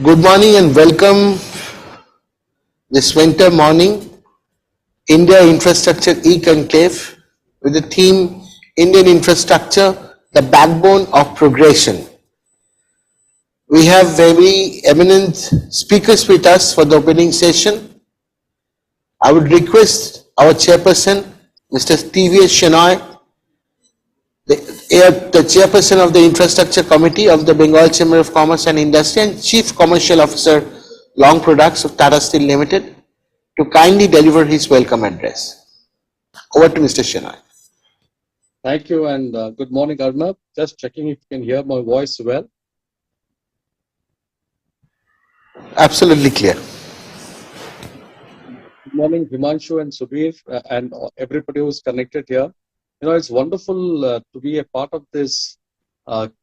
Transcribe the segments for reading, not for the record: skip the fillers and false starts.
Good morning and welcome this winter morning, India Infrastructure E-Conclave with the theme Indian Infrastructure, the Backbone of Progression. We have very eminent speakers with us for the opening session. I would request our chairperson, Mr. TVS Shenoy, the chairperson of the Infrastructure Committee of the Bengal Chamber of Commerce and Industry and Chief Commercial Officer, Long Products of Tata Steel Limited, to kindly deliver his welcome address. Over to Mr. Shenoy. Thank you and good morning, Arnab. Just checking if you can hear my voice well. Absolutely clear. Good morning, Himanshu and Subir and everybody who's connected here. You know, it's wonderful to be a part of this conclave.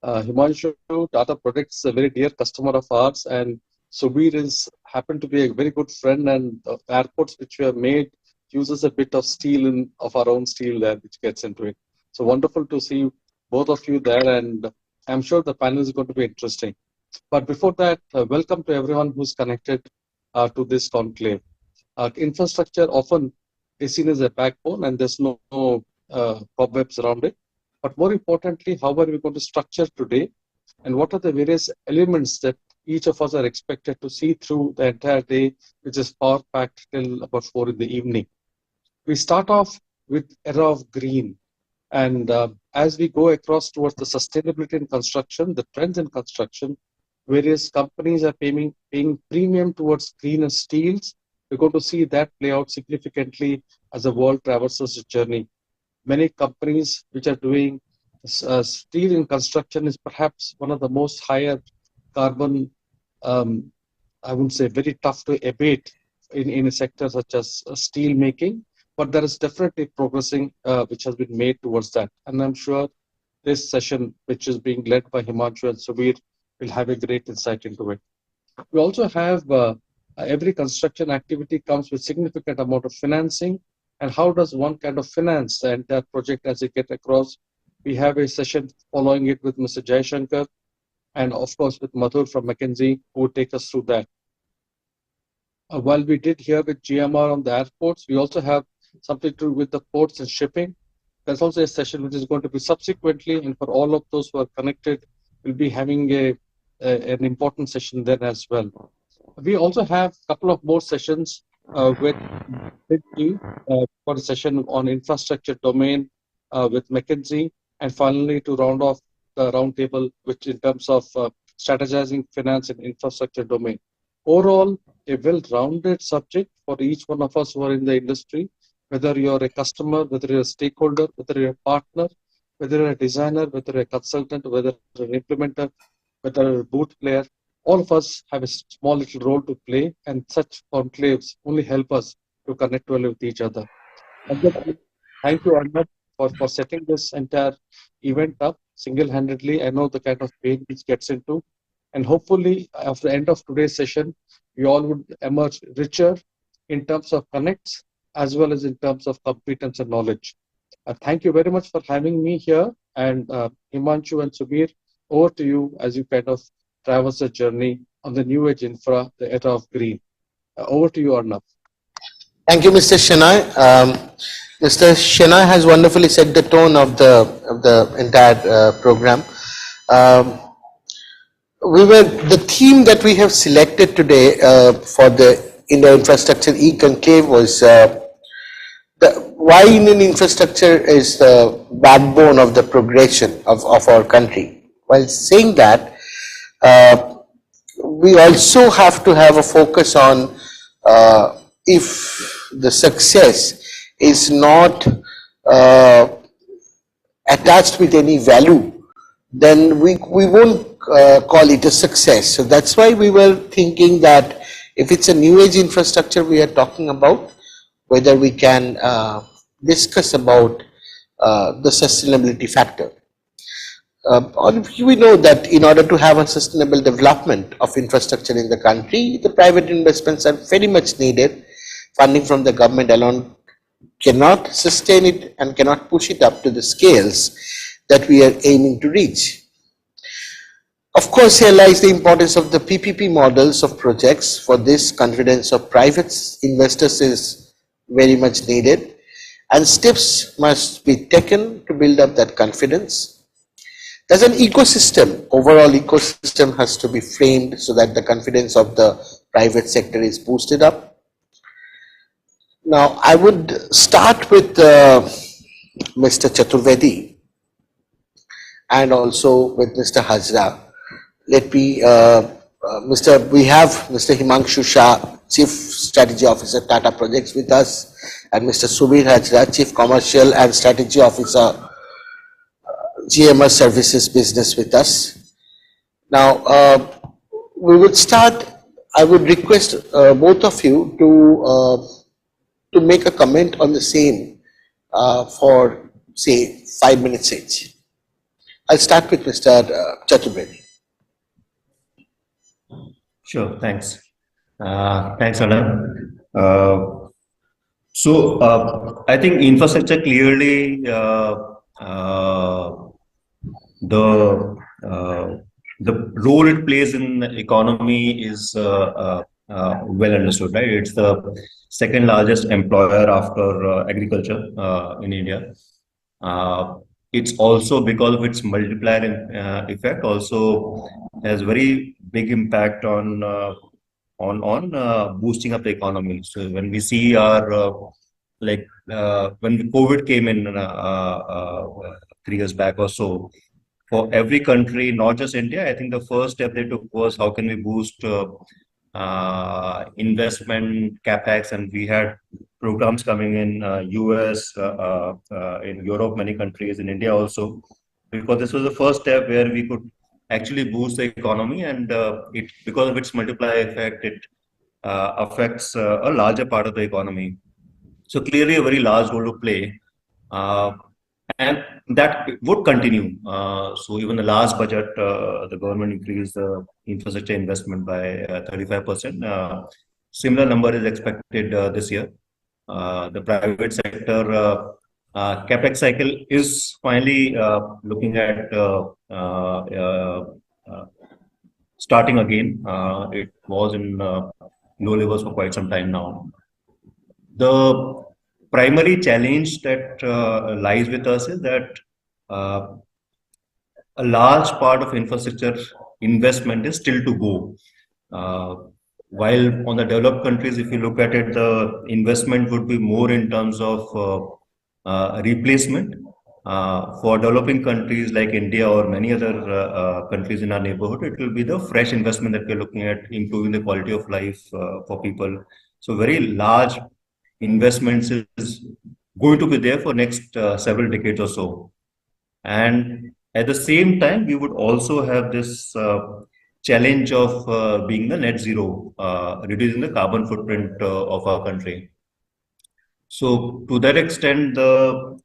Himanshu, Tata Products, is a very dear customer of ours, and Subir is happened to be a very good friend, and the airports which we have made uses a bit of steel of our own steel there, which gets into it. So wonderful to see both of you there, and I'm sure the panel is going to be interesting. But before that, welcome to everyone who's connected to this conclave. Infrastructure often is seen as a backbone, and there's no cobwebs around it. But more importantly, how are we going to structure today, and what are the various elements that each of us are expected to see through the entire day, which is power packed till about 4 in the evening. We start off with era of green, and as we go across towards the sustainability in construction, the trends in construction, various companies are paying premium towards greener steels. We're going to see that play out significantly as the world traverses the journey. Many companies which are doing steel in construction is perhaps one of the most higher carbon, I wouldn't say very tough to abate in a sector such as steel making, but there is definitely progressing which has been made towards that. And I'm sure this session, which is being led by Himanshu and Subir, will have a great insight into it. We also have every construction activity comes with significant amount of financing, and how does one kind of finance the entire project as it get across? We have a session following it with Mr. Jayashankar and of course with Madhur from McKinsey, who will take us through that. While we did here with GMR on the airports, we also have something to do with the ports and shipping. There's also a session which is going to be subsequently, and for all of those who are connected, we'll be having an important session then as well. We also have a couple of more sessions with for a session on infrastructure domain with McKinsey, and finally to round off the roundtable, which in terms of strategizing finance and infrastructure domain. Overall, a well-rounded subject for each one of us who are in the industry, whether you're a customer, whether you're a stakeholder, whether you're a partner, whether you're a designer, whether you're a consultant, whether you're an implementer, whether you're a boot player. All of us have a small little role to play, and such conclaves only help us to connect well with each other. Thank you, Arnab, for setting this entire event up single-handedly. I know the kind of pain which gets into, and hopefully after the end of today's session, we all would emerge richer in terms of connects as well as in terms of competence and knowledge. Thank you very much for having me here, and Himanshu and Subir, over to you as you kind of traverse a journey on the new age infra, the era of green. Over to you, Arnab. Thank you, Mr. Shenoy. Mr. Shenoy has wonderfully set the tone of the entire program. The theme that we have selected today for the India Infrastructure E-Conclave was why Indian infrastructure is the backbone of the progression of our country. While saying that, we also have to have a focus on if the success is not attached with any value, then we won't call it a success. So that's why we were thinking that if it's a new age infrastructure we are talking about, whether we can discuss about the sustainability factor. We know that in order to have a sustainable development of infrastructure in the country, the private investments are very much needed. Funding from the government alone cannot sustain it and cannot push it up to the scales that we are aiming to reach. Of course, here lies the importance of the PPP models of projects. For this, confidence of private investors is very much needed, and steps must be taken to build up that confidence. There's an ecosystem, overall ecosystem has to be framed so that the confidence of the private sector is boosted up. Now, I would start with Mr. Chaturvedi and also with Mr. Hazra. Let me, we have Mr. Himanshu Shah, Chief Strategy Officer, Tata Projects with us, and Mr. Subir Hazra, Chief Commercial and Strategy Officer, GMS Services Business with us. Now, we would start, I would request both of you to make a comment on the same for, say, 5 minutes each. I'll start with Mr. Chaturvedi. Sure, thanks. Thanks, Anand. I think infrastructure clearly the role it plays in the economy is well understood, right? It's the second largest employer after agriculture in India. It's also, because of its multiplier effect, also has very big impact on boosting up the economy. So when we see our when COVID came in 3 years back or so, for every country, not just India, I think the first step they took was how can we boost investment, capex, and we had programs coming in US, in Europe, many countries, in India also, because this was the first step where we could actually boost the economy, and it, because of its multiplier effect, it affects a larger part of the economy. So clearly a very large role to play, and that would continue. So even the last budget, the government increased the infrastructure investment by 35%. Similar number is expected this year. The private sector capex cycle is finally looking at starting again. It was in low levels for quite some time now. The primary challenge that lies with us is that a large part of infrastructure investment is still to go. While on the developed countries, if you look at it, the investment would be more in terms of replacement. For developing countries like India or many other countries in our neighborhood, it will be the fresh investment that we're looking at, improving the quality of life for people. So very large investments is going to be there for next several decades or so. And at the same time, we would also have this challenge of being the net zero, reducing the carbon footprint of our country. So to that extent, the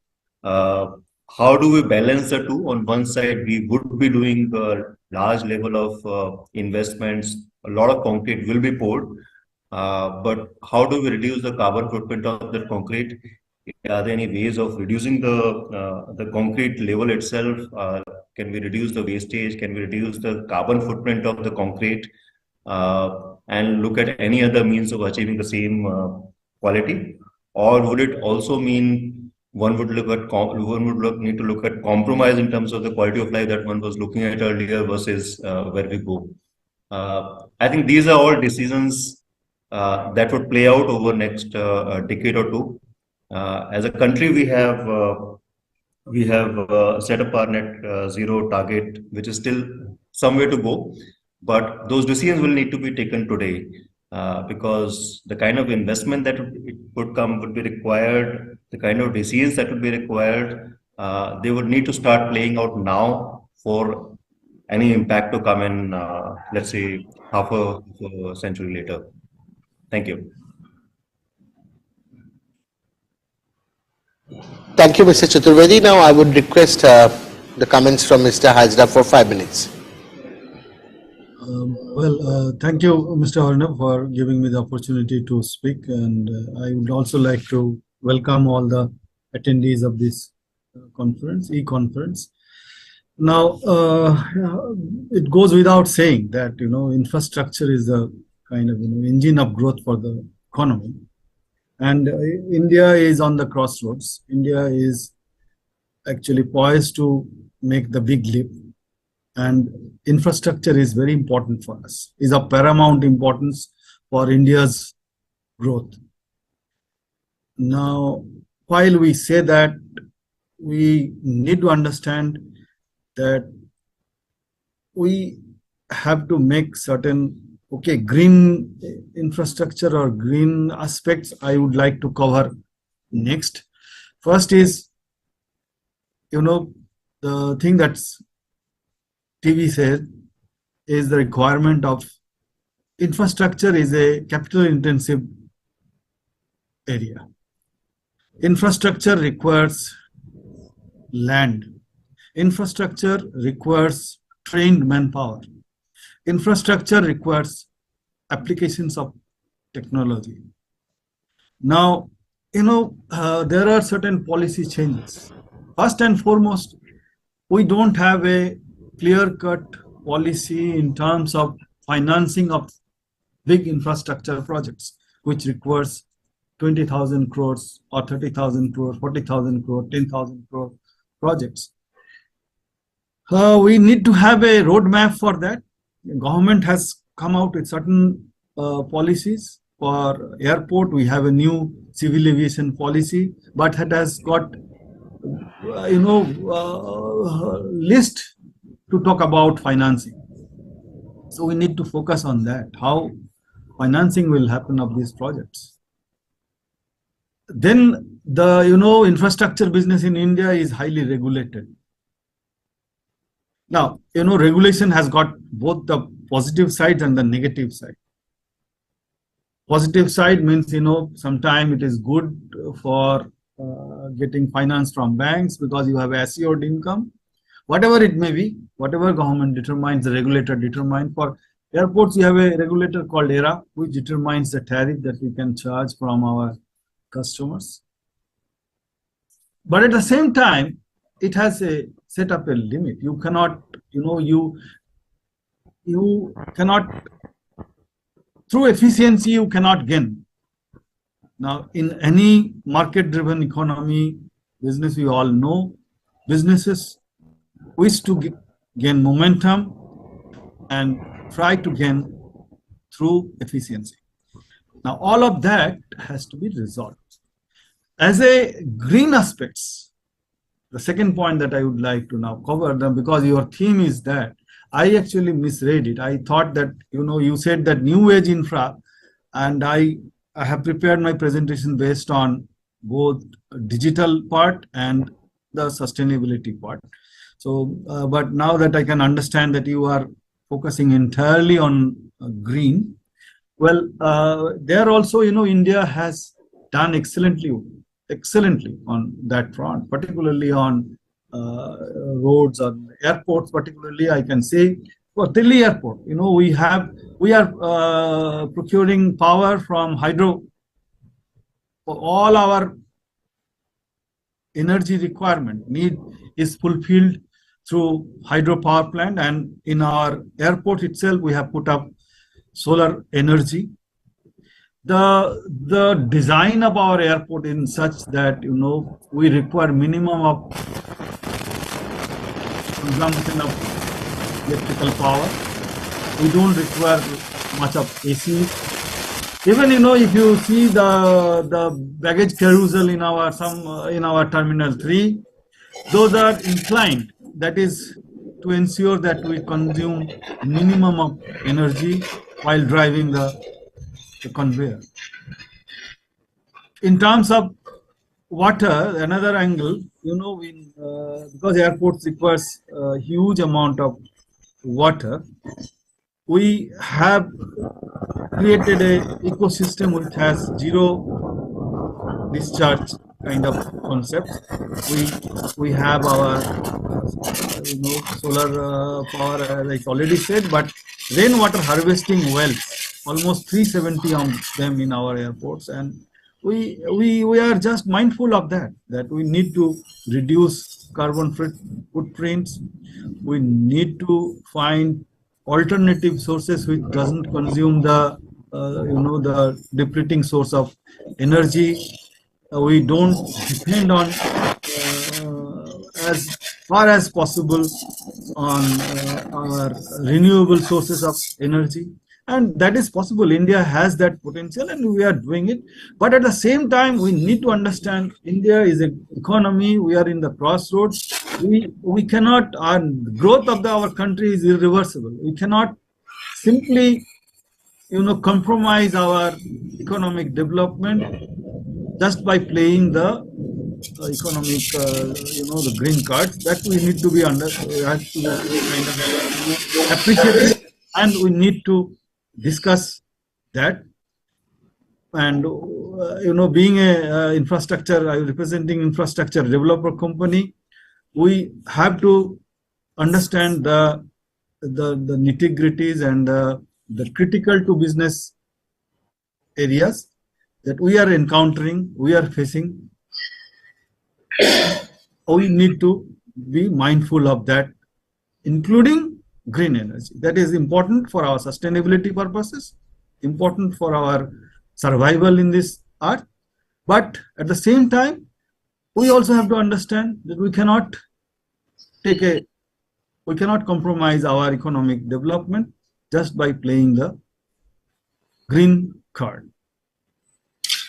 how do we balance the two? On one side, we would be doing a large level of investments, a lot of concrete will be poured, but how do we reduce the carbon footprint of the concrete? Are there any ways of reducing the concrete level itself? Can we reduce the wastage? Can we reduce the carbon footprint of the concrete? And look at any other means of achieving the same quality? Or would it also mean one would need to look at compromise in terms of the quality of life that one was looking at earlier versus where we go? I think these are all decisions that would play out over next decade or two. As a country, we have set up our net zero target, which is still some way to go, but those decisions will need to be taken today, because the kind of investment that would be required, the kind of decisions that would be required, they would need to start playing out now for any impact to come in, let's say, half a century later. Thank you. Thank you, Mr. Chaturvedi. Now I would request the comments from Mr. Hazra for 5 minutes. Thank you, Mr. Arnav, for giving me the opportunity to speak, and I would also like to welcome all the attendees of this conference, E-Conference. Now, it goes without saying that, infrastructure is a kind of, engine of growth for the economy. And India is on the crossroads. India is actually poised to make the big leap. And infrastructure is very important for us, is of paramount importance for India's growth. Now, while we say that, we need to understand that we have to make certain, green infrastructure or green aspects I would like to cover next. First is, the thing that's TV said is the requirement of infrastructure is a capital intensive area. Infrastructure requires land. Infrastructure requires trained manpower. Infrastructure requires applications of technology. Now, there are certain policy changes. First and foremost, we don't have a clear-cut policy in terms of financing of big infrastructure projects, which requires 20,000 crores or 30,000 crores, 40,000 crores, 10,000 crore projects. We need to have a roadmap for that. The government has come out with certain policies. For airport, we have a new civil aviation policy, but it has got, list to talk about financing. So we need to focus on that, how financing will happen of these projects. Then the, infrastructure business in India is highly regulated. Now, regulation has got both the positive side and the negative side. Positive side means, sometimes it is good for getting finance from banks because you have assured income. Whatever it may be, whatever government determines, the regulator determines. For airports, you have a regulator called ERA, which determines the tariff that we can charge from our customers. But at the same time, it has a set up a limit. You cannot, you cannot, through efficiency, you cannot gain. Now, in any market-driven economy, business, we all know, businesses wish to gain momentum and try to gain through efficiency. Now, all of that has to be resolved. As a green aspects, the second point that I would like to now cover them, because your theme is that, I actually misread it. I thought that, you said that new age infra, and I have prepared my presentation based on both digital part and the sustainability part. So, but now that I can understand that you are focusing entirely on green, well, there also, India has done excellently on that front, particularly on roads, on airports. Particularly, I can say for Delhi Airport, we are procuring power from hydro for all our energy requirement need is fulfilled through hydropower plant, and in our airport itself we have put up solar energy. The design of our airport in such that we require minimum of consumption of electrical power. We don't require much of AC. Even if you see the baggage carousel in our terminal 3, those are inclined. That is to ensure that we consume minimum of energy while driving the conveyor. In terms of water, another angle, because airports requires a huge amount of water, we have created a ecosystem which has zero discharge kind of concept. We have our solar power, as I already said, but rainwater harvesting wells, almost 370 of them in our airports, and we are just mindful of that we need to reduce carbon footprints. We need to find alternative sources which doesn't consume the the depleting source of energy. We don't depend on as far as possible on our renewable sources of energy, and that is possible. India has that potential and we are doing it, but at the same time we need to understand India is an economy. We are in the crossroads. We cannot, our growth of our country is irreversible. We cannot simply compromise our economic development just by playing the economic the green cards. That we need to be have to kind of appreciate it, and we need to discuss that. And being a infrastructure, representing infrastructure developer company, we have to understand the nitty-gritties and the critical to business areas that we are encountering, we are facing. We need to be mindful of that, including green energy. That is important for our sustainability purposes, important for our survival in this earth. But at the same time, we also have to understand that we cannot compromise our economic development just by playing the green card.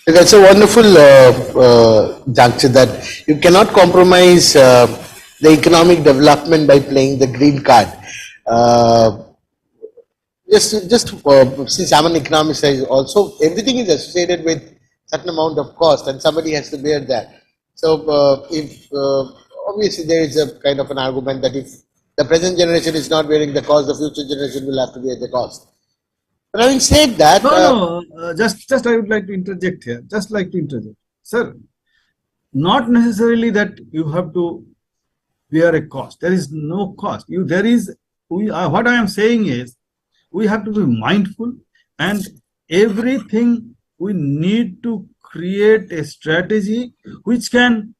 That's a wonderful juncture, that you cannot compromise the economic development by playing the green card. Since I'm an economist, also everything is associated with certain amount of cost, and somebody has to bear that. So, if obviously there is a kind of an argument that if the present generation is not bearing the cost, the future generation will have to bear the cost. But having said that, just I would like to interject here. Sir. Not necessarily that you have to bear a cost. There is no cost. What I am saying is, we have to be mindful, and everything we need to create a strategy which can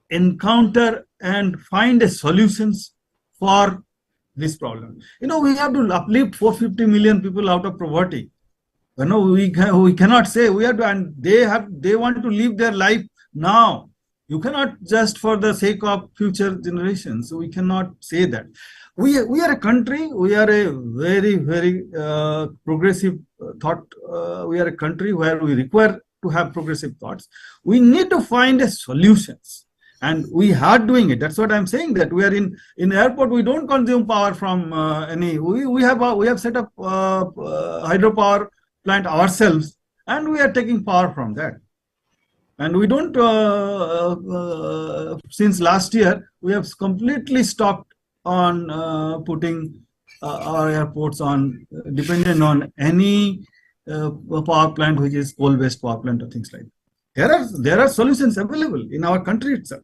encounter and find a solutions for this problem. We have to uplift 450 million people out of poverty. We cannot say we have to, and they want to live their life now. You cannot just for the sake of future generations. So we cannot say that. We are a country. We are a very, very progressive thought. We are a country where we require to have progressive thoughts. We need to find a solutions. And we are doing it. That's what I'm saying. That we are in airport. We don't consume power from any. We have set up hydropower plant ourselves, and we are taking power from that. And we don't. Since last year, we have completely stopped on putting our airports on dependent on any power plant which is coal-based power plant or things like that. There are solutions available in our country itself.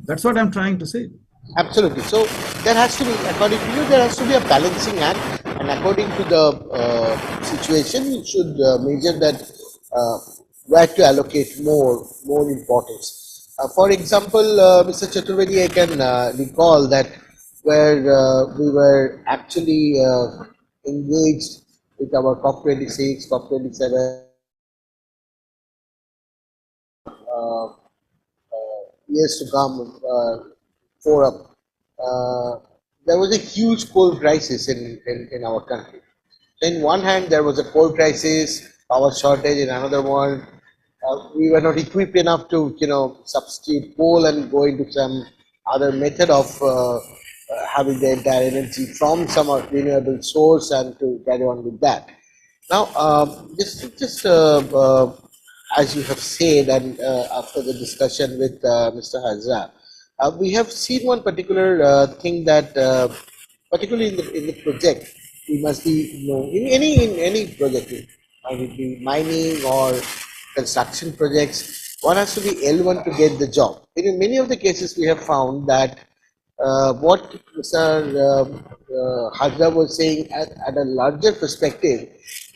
That's what I'm trying to say. Absolutely. So there has to be, according to you, there has to be a balancing act, and according to the situation, you should measure that where to allocate more importance. For example, Mr. Chaturvedi, I can recall that where we were actually engaged with our COP26, COP27. Years to come forum, there was a huge coal crisis in our country. In one hand, there was a coal crisis, power shortage. In another one, we were not equipped enough to substitute coal and go into some other method of having the entire energy from some renewable source and to carry on with that. Now, as you have said, and after the discussion with Mr. Hazra, we have seen one particular thing that, particularly in the project, we must be, in any project, might it be mining or construction projects, one has to be L1 to get the job. In many of the cases, we have found that what Mr. Hazra was saying at a larger perspective,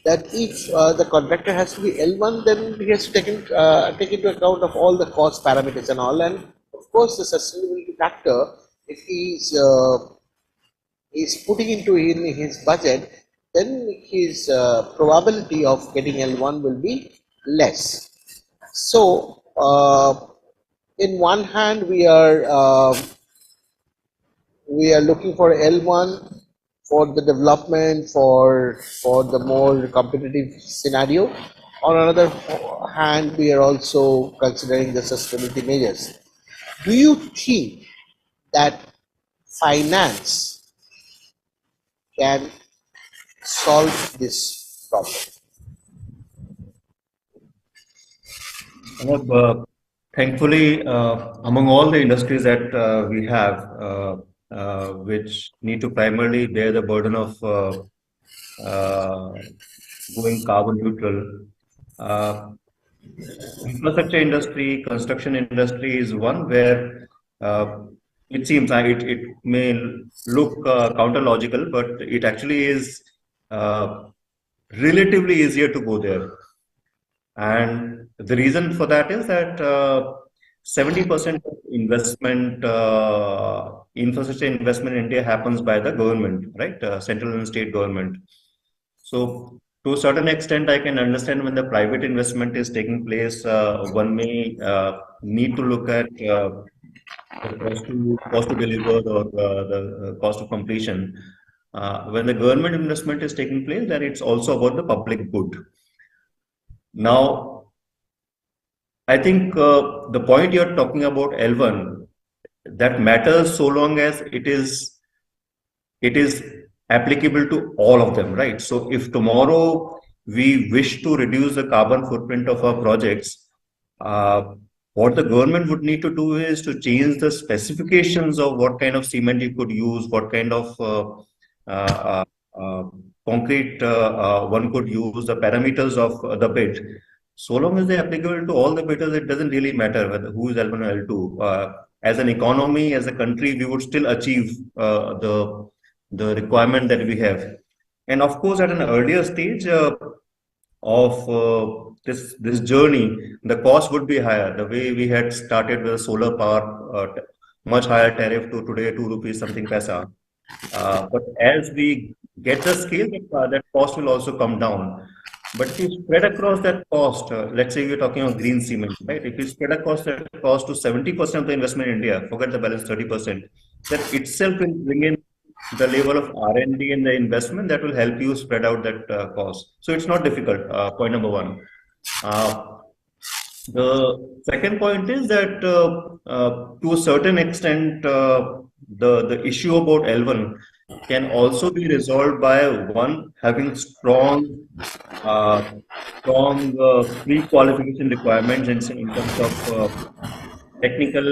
that if the contractor has to be L1, then he has to take into account of all the cost parameters and all, and of course, the sustainability factor, if he's putting into in his budget, then his probability of getting L1 will be less. So, in one hand, we are looking for L1 for the development, for the more competitive scenario. On another hand, we are also considering the sustainability measures. Do you think that finance can solve this problem? Thankfully, among all the industries that we have, which need to primarily bear the burden of going carbon neutral, infrastructure industry, construction industry is one where it seems it may look counter-logical, but it actually is relatively easier to go there. And the reason for that is that 70% of investment, infrastructure investment in India happens by the government, right? Central and state government. So to a certain extent, I can understand when the private investment is taking place, one may need to look at the cost to deliver or the cost of completion. When the government investment is taking place, then it's also about the public good. Now, I think the point you're talking about L1, that matters so long as it is applicable to all of them, right? So if tomorrow we wish to reduce the carbon footprint of our projects, what the government would need to do is to change the specifications of what kind of cement you could use, what kind of concrete one could use, the parameters of the bid. So long as they're applicable to all the bidders, it doesn't really matter whether who is L1 or L2. As an economy, as a country, we would still achieve the requirement that we have. And of course, at an earlier stage of this journey, the cost would be higher. The way we had started with solar power, much higher tariff to today 2 rupees something paisa. But as we get the scale, that cost will also come down. But if you spread across that cost, let's say we're talking of green cement, right? If you spread across that cost to 70% of the investment in India, forget the balance 30%, that itself will bring in the level of R&D and the investment that will help you spread out that cost. So it's not difficult, point number one. The second point is that to a certain extent, the issue about L1 can also be resolved by one having strong pre-qualification requirements in terms of technical,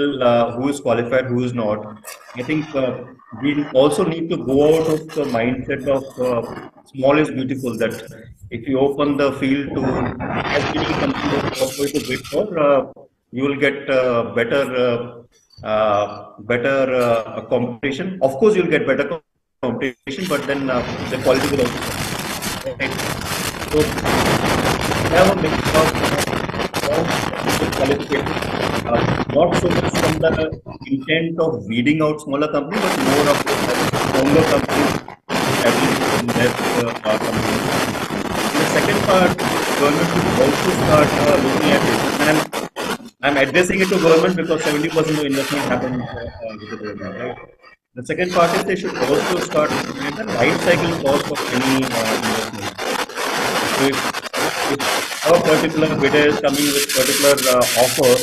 who is qualified, who is not. I think we also need to go out of the mindset of small is beautiful, that if you open the field to as many companies as possible to bid for, you will get better competition. Of course, you'll get better competition, but then the quality will also be right. So we have a mix of qualification. Not so much from the intent of weeding out smaller companies, but more of stronger companies having less companies. In the second part, government should also start looking at it. And I'm addressing it to government because 70% of investment happens with the government, right? The second part is they should also start looking at the life cycle cost of any investment. So if a particular bidder is coming with particular offer,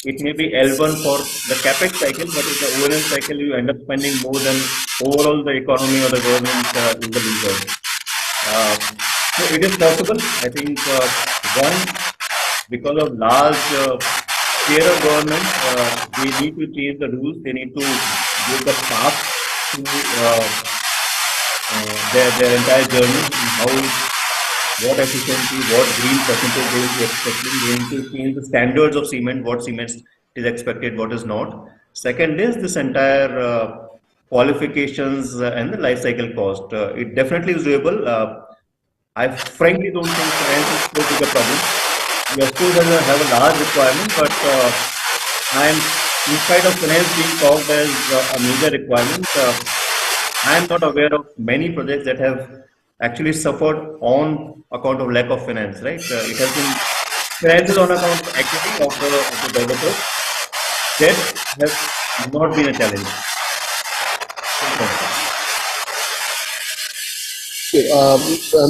it may be L1 for the capex cycle, but in the O&M cycle, you end up spending more than overall the economy or the government in the leader. So it is possible. I think one, because of large share of government, they need to change the rules. They need to give the path to their entire journey, what efficiency, what green percentage they will be expecting. They need to change the standards of cement, what cement is expected, what is not. Second is this entire qualifications and the life cycle cost. It definitely is doable. I frankly don't think finance is so big a problem. We of course have a large requirement, but I'm in spite of finance being talked as a major requirement, I am not aware of many projects that have actually suffered on account of lack of finance, right? It has been finances on account of equity of the developers. That has not been a challenge. Okay,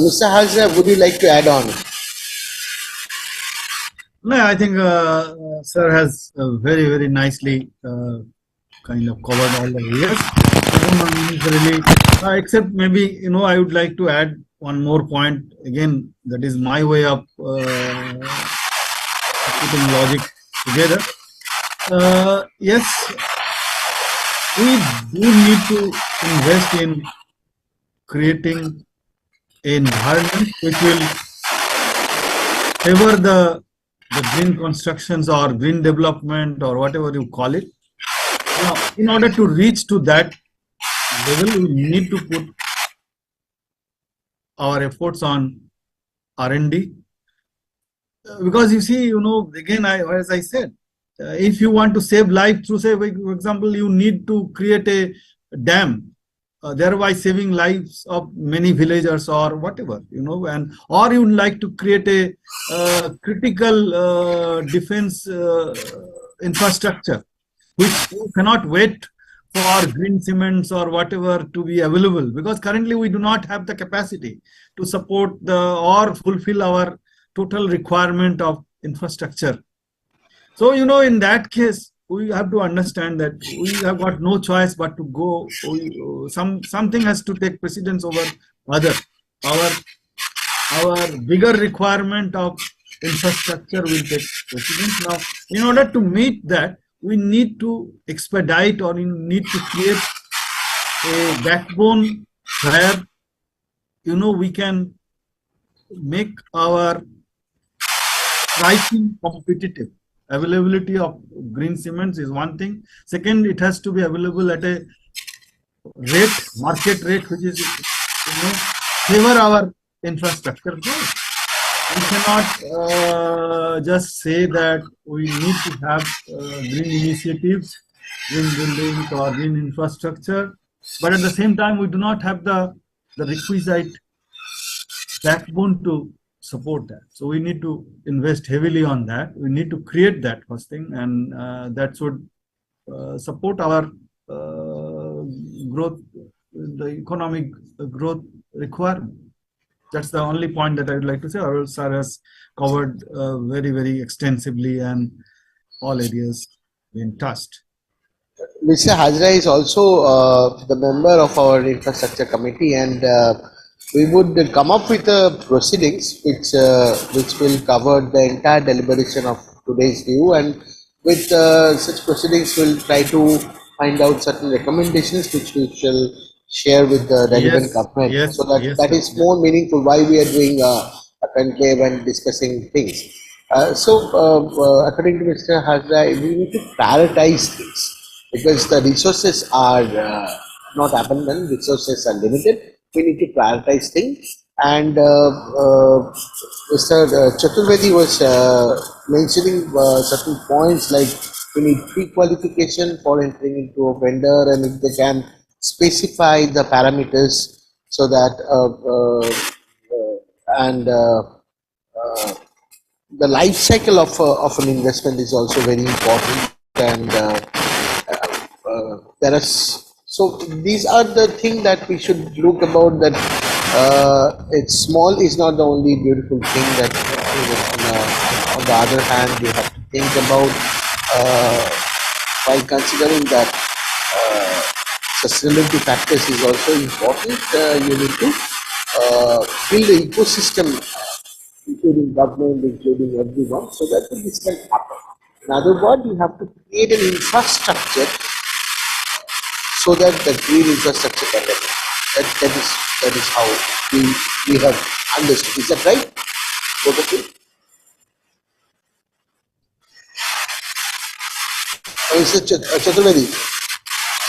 Mr. Hazra, would you like to add on? No, I think sir has very nicely kind of covered all the areas. I don't know necessarily, except maybe I would like to add one more point. Again, that is my way of putting logic together. Yes, we do need to invest in creating an environment which will favor the green constructions or green development or whatever you call it. Now, in order to reach to that level, we need to put our efforts on R&D. Because you see, again, as I said, if you want to save life through, say, for example, you need to create a dam, thereby saving lives of many villagers or whatever, and or you would like to create a critical defense infrastructure, which you cannot wait for green cements or whatever to be available, because currently we do not have the capacity to support or fulfill our total requirement of infrastructure. So, in that case, we have to understand that we have got no choice but to go. Something has to take precedence over other. Our bigger requirement of infrastructure will take precedence. Now, in order to meet that, we need to expedite or we need to create a backbone where we can make our pricing competitive. Availability of green cements is one thing. Second, it has to be available at a market rate, which is favor our infrastructure growth. We cannot just say that we need to have green initiatives, green buildings or green infrastructure, but at the same time we do not have the requisite backbone to support that. So we need to invest heavily on that. We need to create that first thing, and that should support our growth, the economic growth requirement. That's the only point that I would like to say. Our sir has covered very extensively and all areas been touched. Mr. Hazra is also the member of our infrastructure committee, and we would come up with proceedings which will cover the entire deliberation of today's view, and with such proceedings we'll try to find out certain recommendations which we shall share with the relevant government, so that is more meaningful why we are doing a conclave and discussing things. According to Mr. Hazra, we need to prioritize things because the resources are not abundant, resources are limited. We need to prioritize things, and Mr. Chaturvedi was mentioning certain points like we need pre-qualification for entering into a vendor, and if they can specify the parameters so that the life cycle of an investment is also very important, and there are so these are the things that we should look about, that it's small is not the only beautiful thing, that on the other hand you have to think about while considering that sustainability factors is also important. You need to build the ecosystem, including government, including everyone, so that this can happen. In other words, you have to create an infrastructure so that the green infrastructure can happen. That is how we have understood. Is that right? Both of you? Mr. Chaturvedi.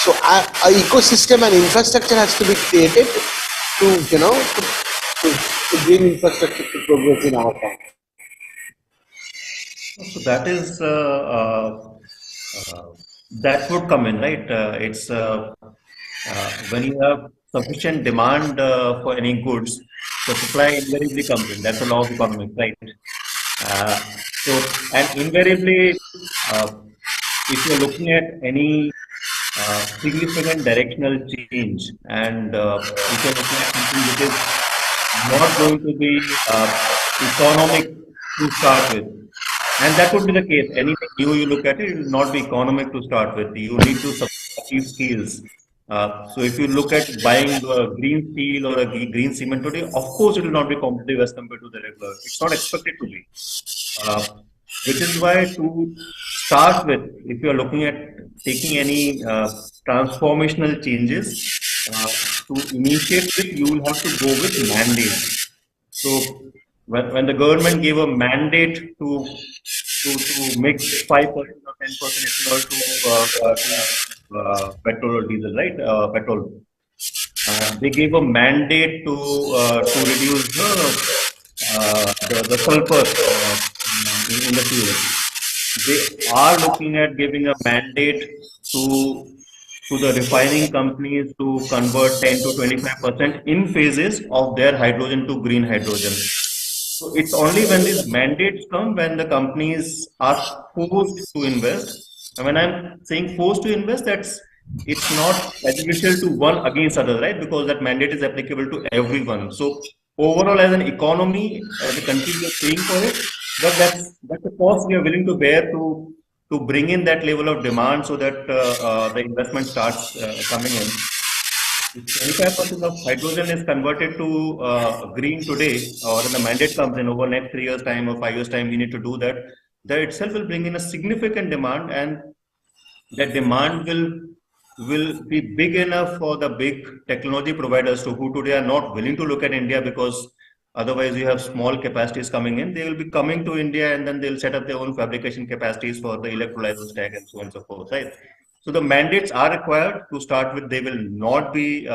So our ecosystem and infrastructure has to be created to green infrastructure to progress in our country. So that is that would come in, right? It's when you have sufficient demand for any goods, the supply invariably comes in. That's the law of economics, right? And invariably, uh, if you're looking at any significant directional change, and if you're looking at something which is not going to be economic to start with, and that would be the case. Anything new you look at, it will not be economic to start with. You need to achieve scales. So if you look at buying green steel or a green cement today, of course it will not be competitive as compared to the regular. It's not expected to be. Uh, which is why to start with, if you are looking at taking any transformational changes, to initiate with, you will have to go with mandates. So when the government gave a mandate to mix 5% or 10% ethanol to petrol or diesel, right? Petrol. They gave a mandate to reduce the sulfur in the fuel. They are looking at giving a mandate to the refining companies to convert 10 to 25% in phases of their hydrogen to green hydrogen. So it's only when these mandates come when the companies are forced to invest. And when I'm saying forced to invest, it's not prejudicial to one against other, right? Because that mandate is applicable to everyone. So overall, as an economy, as a country, we are paying for it, but that's the cost we are willing to bear to bring in that level of demand so that the investment starts coming in. If 25% of hydrogen is converted to green today, or when the mandate comes in over next 3 years' time or 5 years' time, we need to do that. That itself will bring in a significant demand, and that demand will be big enough for the big technology providers who today are not willing to look at India, because otherwise you have small capacities coming in. They will be coming to India, and then they'll set up their own fabrication capacities for the electrolyzer stack and so on and so forth, right? So the mandates are required to start with. They will not be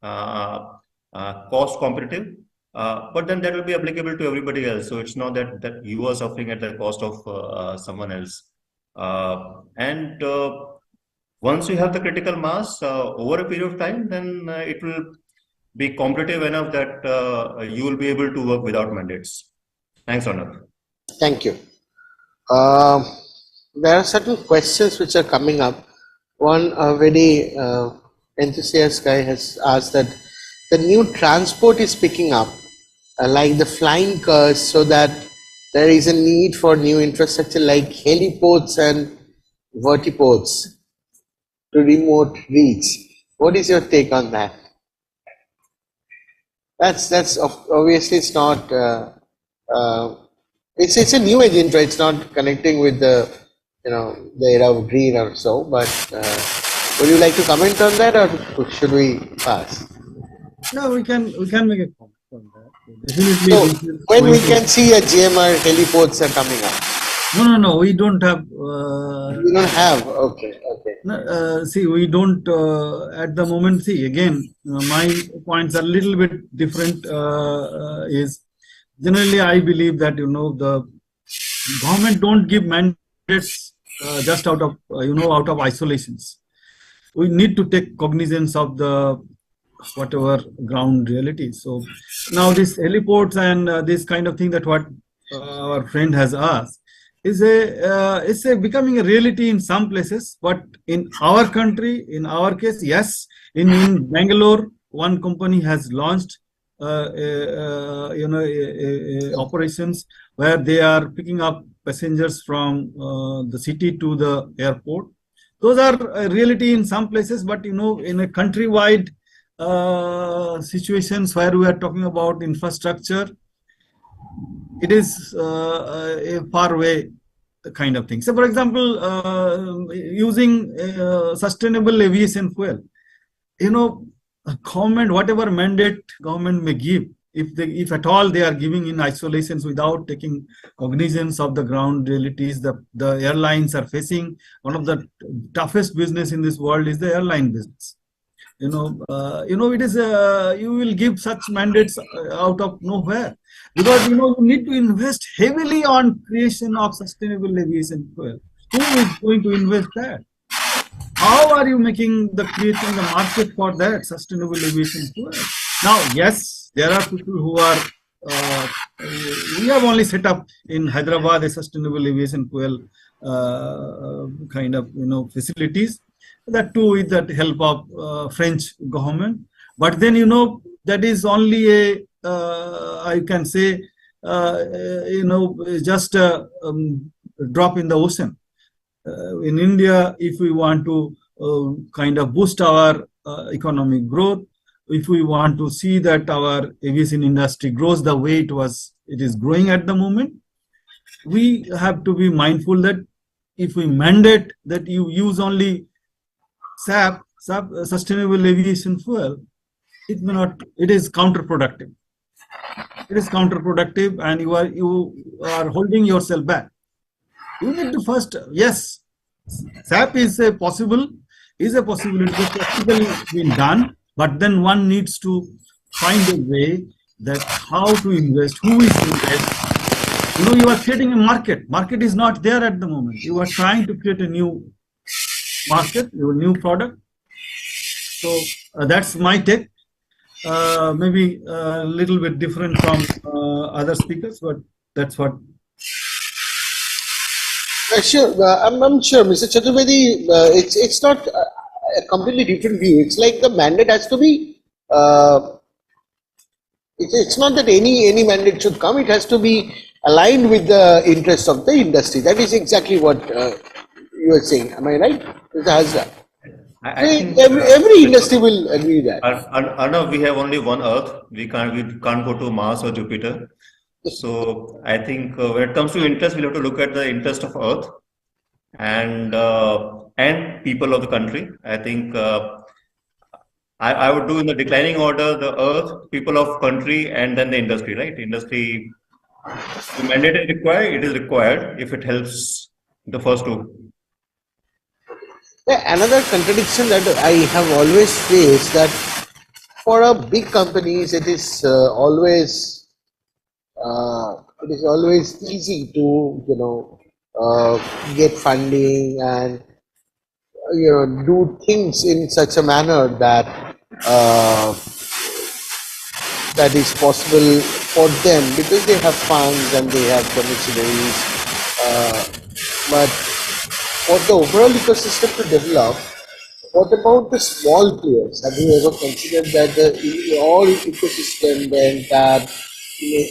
cost competitive, but then that will be applicable to everybody else. So it's not that you are suffering at the cost of someone else. And once you have the critical mass over a period of time, then it will be competitive enough that you will be able to work without mandates. Thanks, Arnav. Thank you. Um, there are certain questions which are coming up. One very enthusiast guy has asked that the new transport is picking up, like the flying cars, so that there is a need for new infrastructure like heliports and vertiports to remote reach. What is your take on that? That's obviously it's not. It's a new age infra. It's not connecting with the the era of green or so. But would you like to comment on that, or should we pass? No, we can make a comment on that. Definitely. So when we can see a GMR heliports are coming up. No, we don't have. You don't have. Okay. See, we don't at the moment. See, again, my points are a little bit different. Is generally I believe that the government don't give mandates just out of out of isolations. We need to take cognizance of the whatever ground reality. So now this heliports and this kind of thing that what our friend has asked is it's a becoming a reality in some places, but in our country, in our case, yes, in Bangalore, one company has launched operations where they are picking up passengers from the city to the airport. Those are a reality in some places, but in a countrywide situations where we are talking about infrastructure, it is a far away kind of thing. So, for example, using sustainable aviation fuel, government, whatever mandate government may give, if at all they are giving in isolations without taking cognizance of the ground realities, the airlines are facing one of the toughest business in this world is the airline business. It is you will give such mandates out of nowhere, because you need to invest heavily on creation of sustainable aviation fuel. Who is going to invest that? how are you creating the market for that sustainable aviation fuel? Now, yes, there are people who are, uh, we have only set up in Hyderabad a sustainable aviation fuel kind of, facilities. That too with the help of French government. But then, that is only a, I can say, just a drop in the ocean. In India, if we want to kind of boost our economic growth, if we want to see that our aviation industry grows the way it is growing at the moment, we have to be mindful that if we mandate that you use only SAP, sustainable aviation fuel, it is counterproductive. It is counterproductive, and you are holding yourself back. You need to first, yes, SAP is a possibility, practically been done, but then one needs to find a way that how to invest, who is to invest. You are creating a market. Market is not there at the moment. You are trying to create a new market, your new product. So that's my take. Maybe a little bit different from other speakers, but that's what. Sure, I'm sure, Mr. Chaturvedi, it's not a completely different view. It's like the mandate has to be. It's not that any mandate should come. It has to be aligned with the interests of the industry. That is exactly what you are saying. Am I right? I think every industry will agree that. Arnav, we have only one Earth. We can't go to Mars or Jupiter. So I think when it comes to interest, we'll have to look at the interest of Earth and people of the country. I think I would do in the declining order the Earth, people of country, and then the industry. Right? Industry, the mandate is required. It is required if it helps the first two. Another contradiction that I have always faced, that for a big companies it is always easy to get funding and do things in such a manner that that is possible for them because they have funds and they have commissionaries. But for the overall ecosystem to develop, what about the small players? Have you ever considered that the all ecosystem, the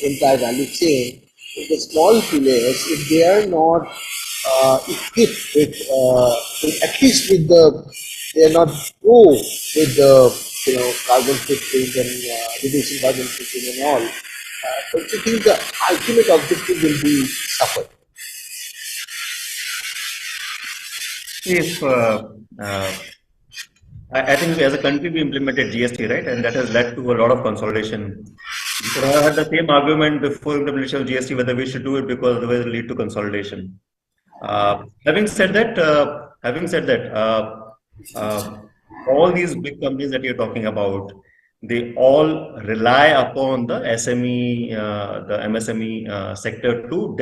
entire value chain, if the small players, if they are not equipped with at least with they are not pro with the carbon footprint and reducing carbon footprint and all, don't you think the ultimate objective will be suffered? If I think as a country we implemented GST, right, and that has led to a lot of consolidation. We could have had the same argument before implementation of GST whether we should do it because otherwise it will lead to consolidation. Having said that, all these big companies that you're talking about, they all rely upon the SME, the MSME sector to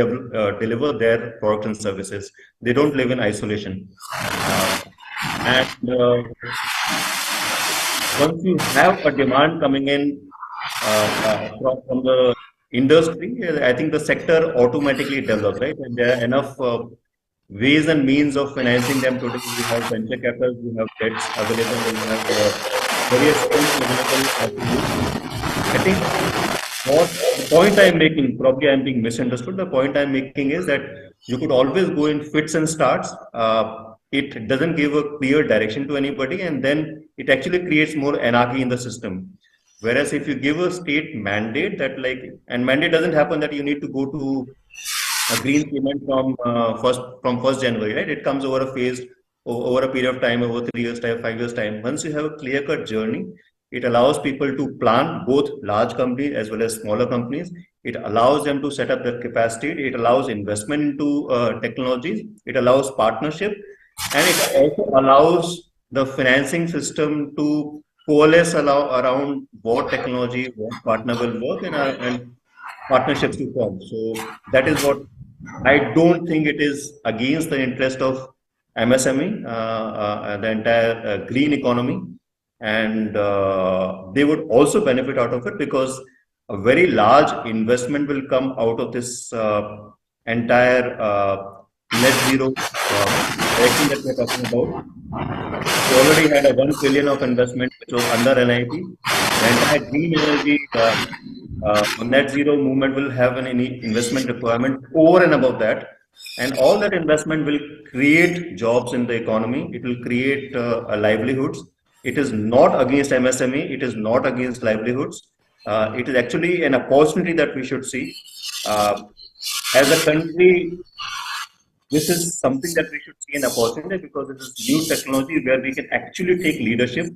deliver their products and services. They don't live in isolation. And once you have a demand coming in from the industry, I think the sector automatically develops, right? And there are enough ways and means of financing them today. We have venture capital, we have debts available, we have various things available. I think what the point I'm making, probably I'm being misunderstood. The point I'm making is that you could always go in fits and starts. It doesn't give a clear direction to anybody, and then it actually creates more anarchy in the system. Whereas if you give a state mandate and mandate doesn't happen that you need to go to a green payment from 1st January, right? It comes over a phase, over a period of time, over 3 years time, 5 years time. Once you have a clear-cut journey, it allows people to plan, both large companies as well as smaller companies. It allows them to set up their capacity. It allows investment into technologies. It allows partnership, and it also allows the financing system to coalesce around what technology, what partner will work, and partnerships to form. So that is what I don't think it is against the interest of MSME, the entire green economy, and they would also benefit out of it because a very large investment will come out of this entire net zero direction that we're talking about. We already had a 1 trillion of investment which was under NIP. The entire green energy net zero movement will have an investment requirement over and above that. And all that investment will create jobs in the economy. It will create livelihoods. It is not against MSME. It is not against livelihoods. It is actually an opportunity that we should see. As a country, this is something that we should see an opportunity because this is new technology where we can actually take leadership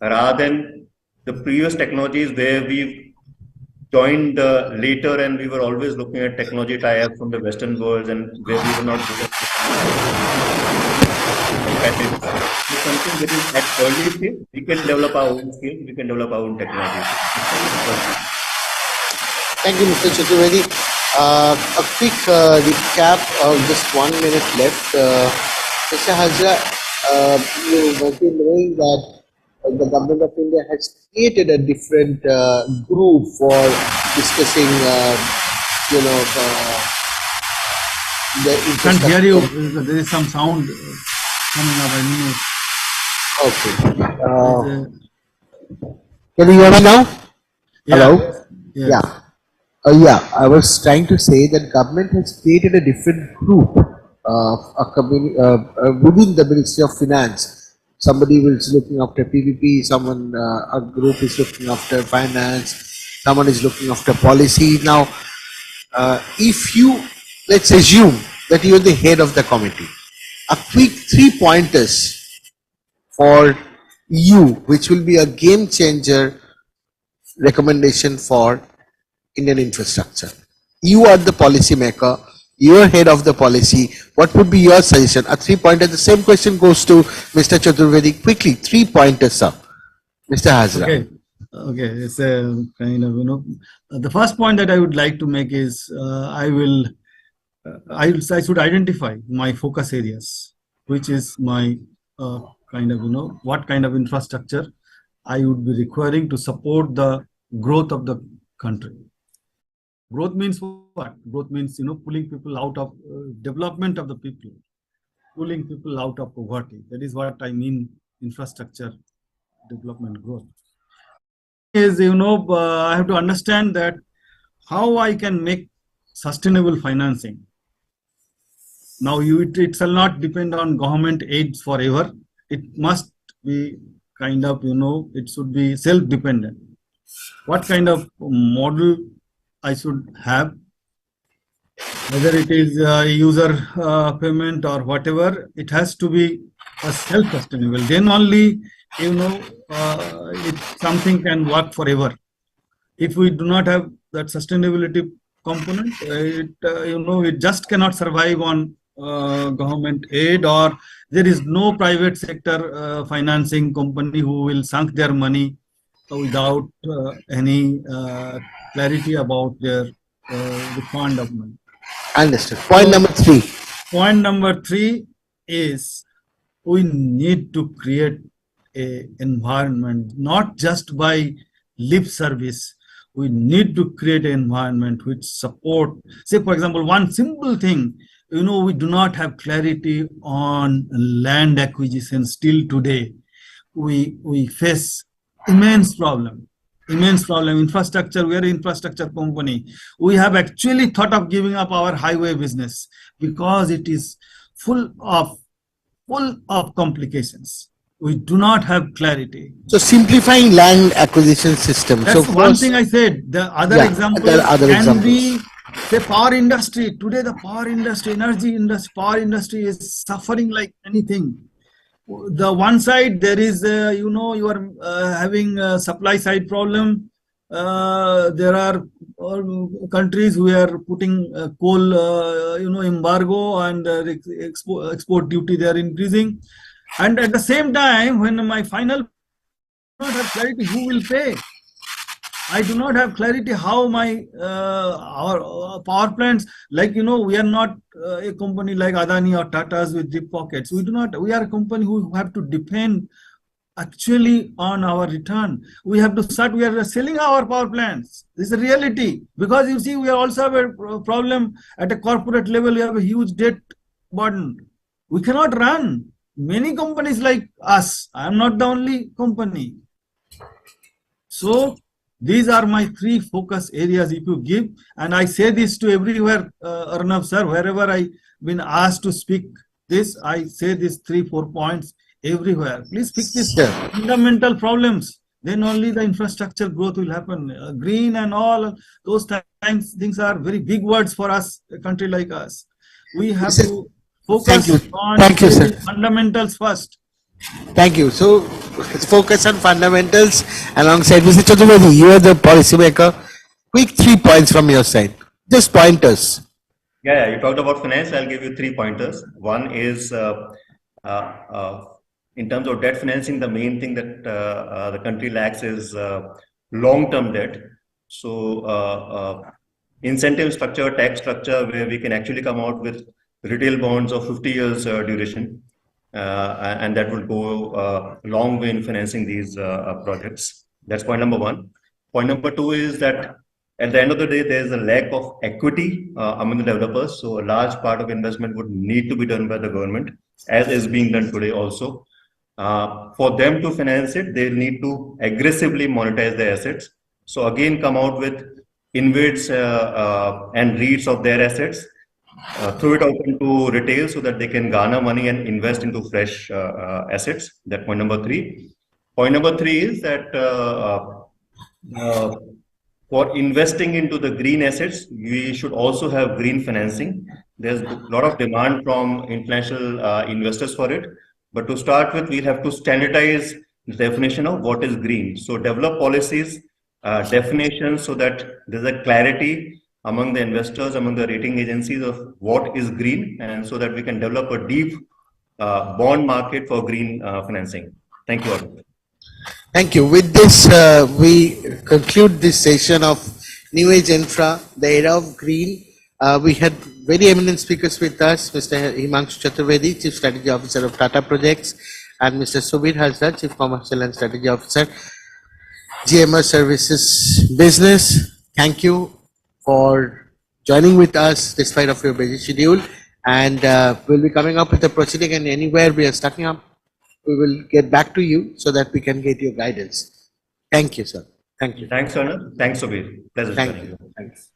rather than the previous technologies where we joined later and we were always looking at technology tie-ups from the Western world and where we were not good at patents. It's something that is at early stage. We can develop our own skills, we can develop our own technology. Thank you, Mr. Chaturvedi. A quick recap of just 1 minute left. Mr. Hazra, you must be knowing that the government of India has created a different group for discussing, the Can't hear you. infrastructure. There is some sound coming up. Okay. Can you hear me now? Hello? Yeah. Yeah, I was trying to say that government has created a different group within the Ministry of Finance. Somebody is looking after PVP, someone, a group is looking after finance, someone is looking after policy. Now, if you, let's assume that you are the head of the committee, a quick 3 pointers for you, which will be a game changer recommendation for Indian infrastructure. You are the policy maker, you are head of the policy. What would be your suggestion? A 3 pointer. The same question goes to Mr. Chaturvedi. Quickly, 3 pointers, sir. Mr. Hazra. Okay, it's a kind of, the first point that I would like to make is I should identify my focus areas, which is my kind of, what kind of infrastructure I would be requiring to support the growth of the country. Growth means what? Growth means, pulling people out of development of the people, pulling people out of poverty. That is what I mean, infrastructure development growth. Is, I have to understand that how I can make sustainable financing. Now, it shall not depend on government aids forever. It must be kind of, it should be self-dependent. What kind of model I should have, whether it is user payment or whatever, it has to be self-sustainable. Then only, something can work forever. If we do not have that sustainability component, it just cannot survive on government aid, or there is no private sector financing company who will sink their money without any clarity about their fund of money. Understood. Point number 3. Point number 3 is we need to create an environment, not just by lip service. We need to create an environment which support, say for example, one simple thing, we do not have clarity on land acquisition still today. We face immense problem. Infrastructure, we are an infrastructure company. We have actually thought of giving up our highway business because it is full of complications. We do not have clarity. So simplifying land acquisition system. That's so one thing I said. The other example can be the power industry. Today the power industry, energy industry, power industry is suffering like anything. The one side there is, you are having a supply side problem. There are countries who are putting coal, embargo, and export duty they are increasing. And at the same time, when my final not have clarity, who will pay? I do not have clarity how my our power plants, like we are not a company like Adani or Tata's with deep pockets. We do not. We are a company who have to depend actually on our return. We have to start. We are selling our power plants. This is a reality, because you see, we also have a problem at a corporate level. We have a huge debt burden. We cannot run. Many companies like us. I am not the only company. So these are my three focus areas if you give, and I say this to everywhere, Arnav sir, wherever I been asked to speak this, I say these 3-4 points everywhere. Please fix these Sure. fundamental problems. Then only the infrastructure growth will happen. Green and all those things are very big words for us, a country like us. We have Sir, to thank you. focus on Thank you, sir. fundamentals first. Thank you. So let's focus on fundamentals alongside Mr. Chaturvedi. You are the policymaker. Quick 3 points from your side. Just pointers. Yeah, you talked about finance. I'll give you 3 pointers. One is in terms of debt financing, the main thing that the country lacks is long-term debt. So incentive structure, tax structure, where we can actually come out with retail bonds of 50 years duration. And that will go a long way in financing these projects. That's point number one. Point number two is that at the end of the day, there's a lack of equity among the developers. So a large part of investment would need to be done by the government, as is being done today also. For them to finance it, they need to aggressively monetize their assets. So again, come out with InvITs and REITs of their assets, throw it open to retail so that they can garner money and invest into fresh assets. That point number three. Point number three is that for investing into the green assets, we should also have green financing. There's a lot of demand from international investors for it. But to start with, we'll have to standardize the definition of what is green. So develop policies, definitions, so that there's a clarity among the investors, among the rating agencies of what is green, and so that we can develop a deep bond market for green financing. Thank you all. Thank you. With this, we conclude this session of New Age Infra, the era of green. We had very eminent speakers with us, Mr. E-Conclave Chaturvedi, Chief Strategy Officer of Tata Projects, and Mr. Subir Hazra, Chief Commercial and Strategy Officer, GMR Services Business. Thank you for joining with us despite of your busy schedule, and we'll be coming up with a proceeding, and anywhere we are stuck up, we will get back to you so that we can get your guidance. Thank you, sir. Thank you. Thanks, Arnav. Thanks, Subir. Pleasure. Thank you. Thanks.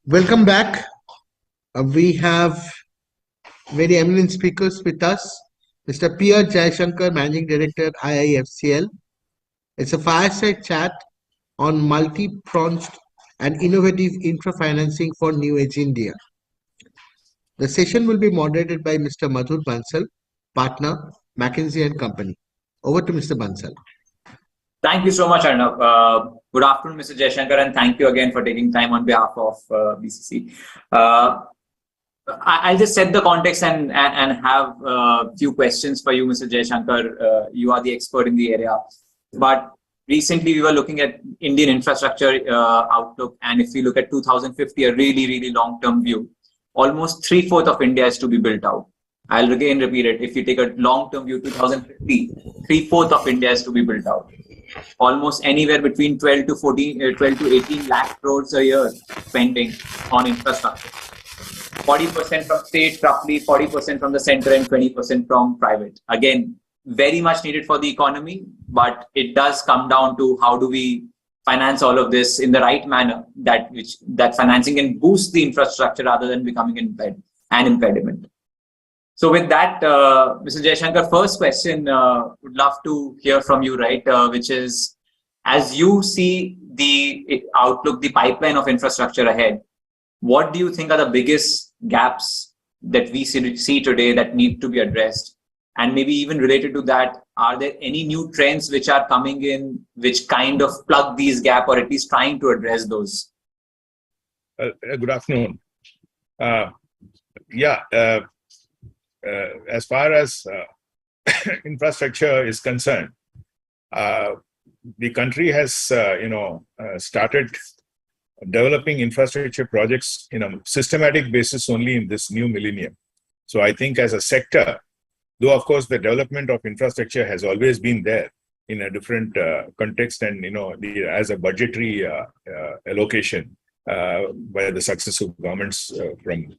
Welcome back. We have very eminent speakers with us. Mr. P. R. Jayashankar, Managing Director, IIFCL. It's a fireside chat on multi-pronged and innovative infra financing for New Age India. The session will be moderated by Mr. Madhur Bansal, Partner, McKinsey and Company. Over to Mr. Bansal. Thank you so much, Arnav. Good afternoon, Mr. Jayashankar, and thank you again for taking time on behalf of BCC. I'll just set the context and have a few questions for you, Mr. Jayashankar. You are the expert in the area. But recently, we were looking at Indian infrastructure outlook, and if we look at 2050, a really, really long-term view, almost 3/4 of India is to be built out. I'll again repeat it. If you take a long-term view, 2050, 3/4 of India is to be built out. Almost anywhere between 12 to 18 lakh crores a year spending on infrastructure. 40% from state, roughly 40% from the center, and 20% from private. Again, very much needed for the economy, but it does come down to how do we finance all of this in the right manner that financing can boost the infrastructure rather than becoming an impediment. So with that, Mr. Jayashankar, first question, would love to hear from you, right? Which is, as you see the outlook, the pipeline of infrastructure ahead, what do you think are the biggest gaps that we see today that need to be addressed? And maybe even related to that, are there any new trends which are coming in which kind of plug these gaps or at least trying to address those? Good afternoon. As far as infrastructure is concerned, the country has, started developing infrastructure projects in a systematic basis only in this new millennium. So I think as a sector, though of course the development of infrastructure has always been there in a different context and, as a budgetary allocation by the successive governments from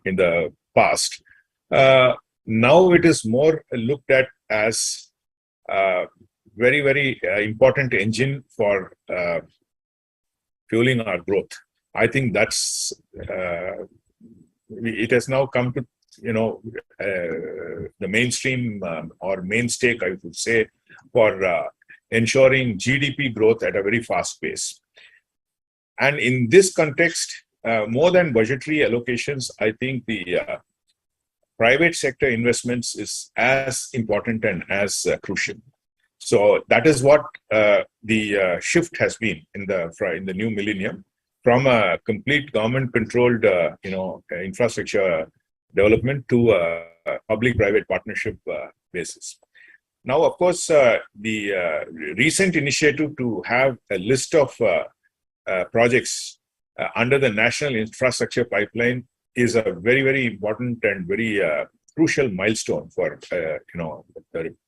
in the past. Now it is more looked at as very, very important engine for fueling our growth. I think that's it has now come to the mainstream or main stake, I would say, for ensuring GDP growth at a very fast pace. And in this context, more than budgetary allocations, I think the private sector investments is as important and as crucial. So that is what the shift has been in the new millennium, from a complete government-controlled, infrastructure development to a public-private partnership basis. Now, of course, the recent initiative to have a list of projects under the National Infrastructure Pipeline is a very, very important and very crucial milestone for the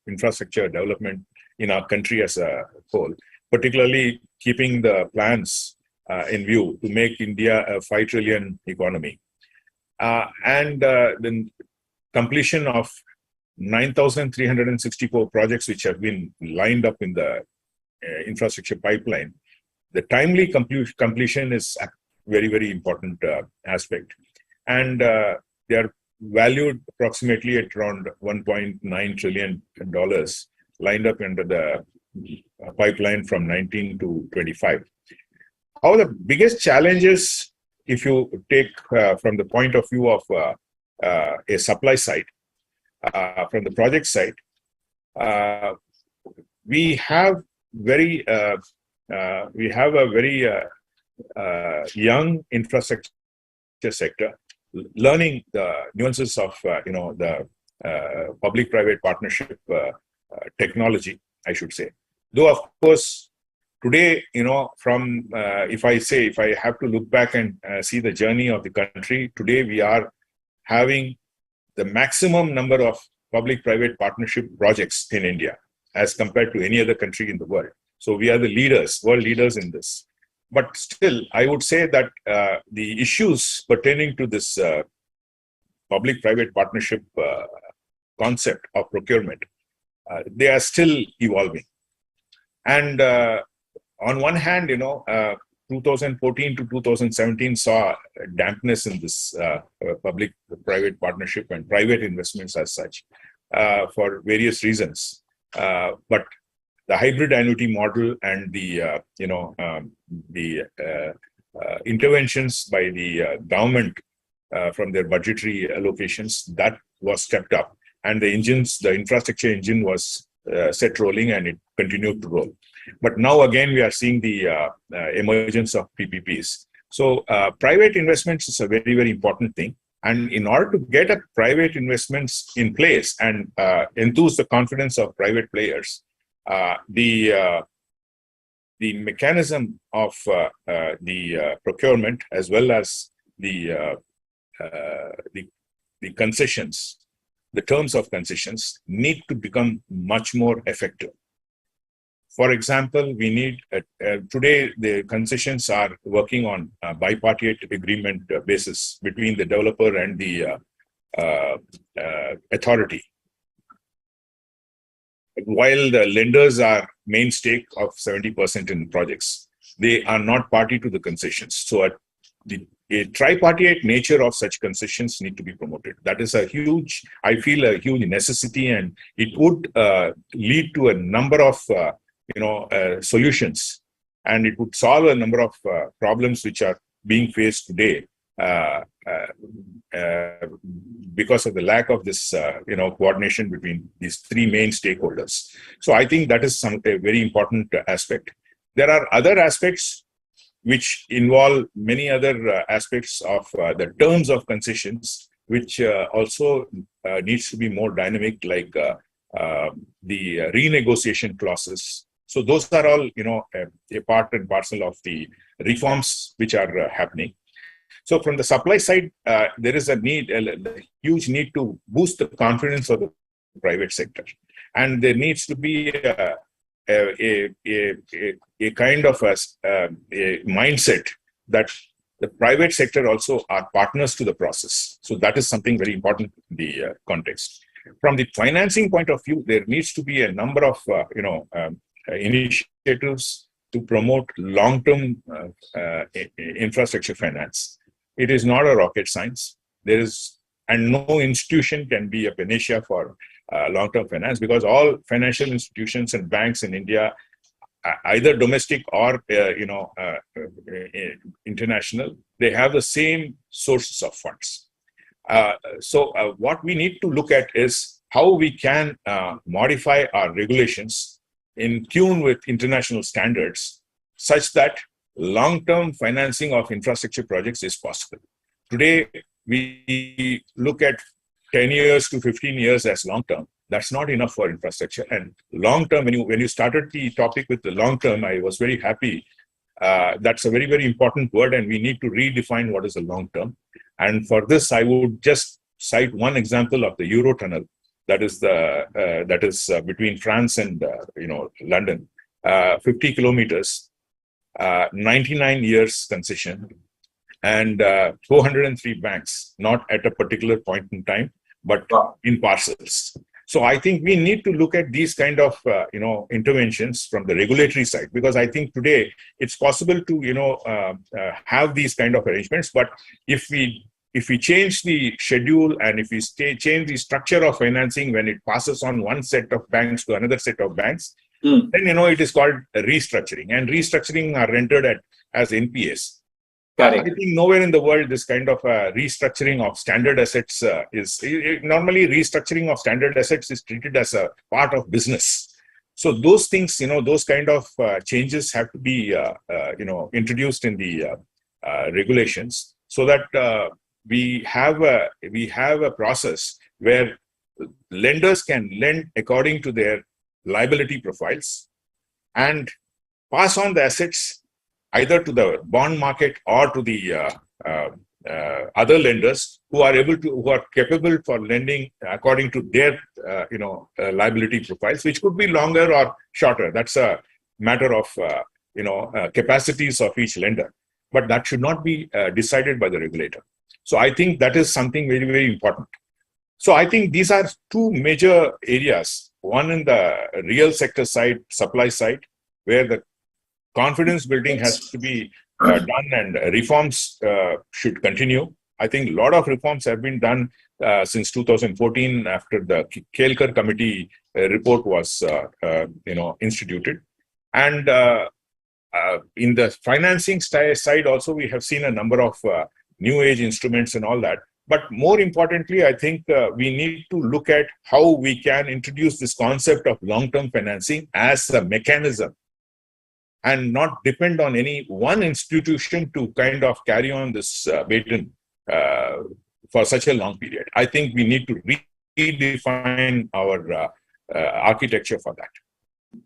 infrastructure development in our country as a whole, particularly keeping the plans in view to make India a 5 trillion economy. And the completion of 9,364 projects which have been lined up in the infrastructure pipeline. The timely completion is a very, very important aspect. And they are valued approximately at around $1.9 trillion lined up under the pipeline from 19 to 25. How the biggest challenges, if you take from the point of view of a supply side, from the project side, we have a very young infrastructure sector, learning the nuances of the public-private partnership technology, I should say. Though of course today, from if I have to look back and see the journey of the country, today we are having the maximum number of public-private partnership projects in India as compared to any other country in the world. So we are the leaders, world leaders in this. But still, I would say that the issues pertaining to this public-private partnership concept of procurement, they are still evolving. And on one hand, 2014 to 2017 saw a dampness in this public-private partnership and private investments as such for various reasons. But the hybrid annuity model and the interventions by the government from their budgetary allocations, that was stepped up, and the infrastructure engine was set rolling, and it continued to roll. But now again, we are seeing the emergence of PPPs. So private investments is a very, very important thing. And in order to get a private investments in place and enthuse the confidence of private players, the mechanism of the procurement, as well as the concessions, the terms of concessions, need to become much more effective. For example, we need, today the concessions are working on a bipartite agreement basis between the developer and the authority. While the lenders are main stake of 70% in projects, they are not party to the concessions. So a tripartite nature of such concessions need to be promoted. That is a huge necessity, and it would lead to a number of solutions, and it would solve a number of problems which are being faced today because of the lack of this coordination between these three main stakeholders. So I think that is a very important aspect. There are other aspects which involve many other aspects of the terms of concessions, which also needs to be more dynamic, like the renegotiation clauses. So those are all, a part and parcel of the reforms which are happening. So from the supply side, there is a huge need to boost the confidence of the private sector, and there needs to be a kind of a mindset that the private sector also are partners to the process. So that is something very important in the context. From the financing point of view, there needs to be a number of initiatives to promote long-term infrastructure finance. It is not a rocket science. And no institution can be a panacea for long-term finance, because all financial institutions and banks in India, either domestic or international, they have the same sources of funds. So what we need to look at is how we can modify our regulations in tune with international standards, such that long-term financing of infrastructure projects is possible. Today, we look at 10 years to 15 years as long-term. That's not enough for infrastructure. And long-term, when you started the topic with the long-term, I was very happy. That's a very, very important word, and we need to redefine what is a long-term. And for this, I would just cite one example of the Eurotunnel. That is between France and London, 50 kilometers, 99 years concession, and 403 banks, not at a particular point in time, but in parcels. So I think we need to look at these kind of interventions from the regulatory side, because I think today it's possible to have these kind of arrangements, but if we change the schedule and if we change the structure of financing when it passes on one set of banks to another set of banks, then it is called restructuring, and restructuring are rendered as NPAs. Correct. I think nowhere in the world this kind of restructuring of standard assets normally restructuring of standard assets is treated as a part of business. So those things, those kind of changes have to be introduced in the regulations, so that we have a process where lenders can lend according to their liability profiles and pass on the assets either to the bond market or to the other lenders who are capable for lending according to their liability profiles, which could be longer or shorter. That's a matter of capacities of each lender, but that should not be decided by the regulator. So I think that is something very, very important. So I think these are two major areas, one in the real sector side, supply side, where the confidence building has to be done, and reforms should continue. I think a lot of reforms have been done since 2014 after the Kelkar committee report was instituted. And in the financing side also, we have seen a number of new age instruments and all that. But more importantly, I think we need to look at how we can introduce this concept of long-term financing as a mechanism and not depend on any one institution to kind of carry on this baton for such a long period. I think we need to redefine our architecture for that.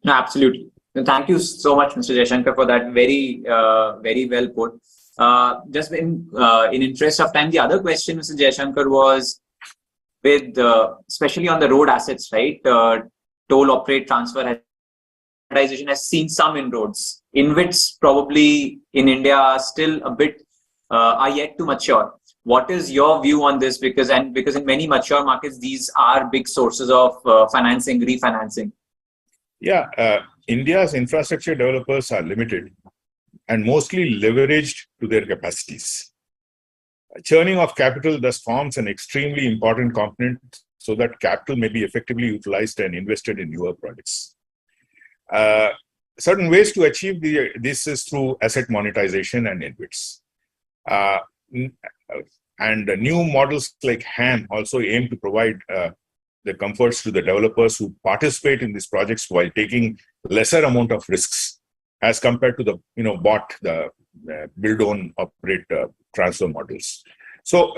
No, absolutely. Thank you so much, Mr. Jaishankar, for that very, very well put. Just in interest of time, the other question, Mr. Jaishankar, was with especially on the road assets, right? Toll operate transfer has seen some inroads. InvITs probably in India are still a bit are yet to mature. What is your view on this? Because in many mature markets, these are big sources of financing, refinancing. Yeah, India's infrastructure developers are limited and mostly leveraged to their capacities. Churning of capital thus forms an extremely important component so that capital may be effectively utilized and invested in newer projects. Certain ways to achieve this is through asset monetization and InvITs. And new models like HAM also aim to provide the comforts to the developers who participate in these projects while taking lesser amount of risks as compared to the build, own, operate, transfer models. So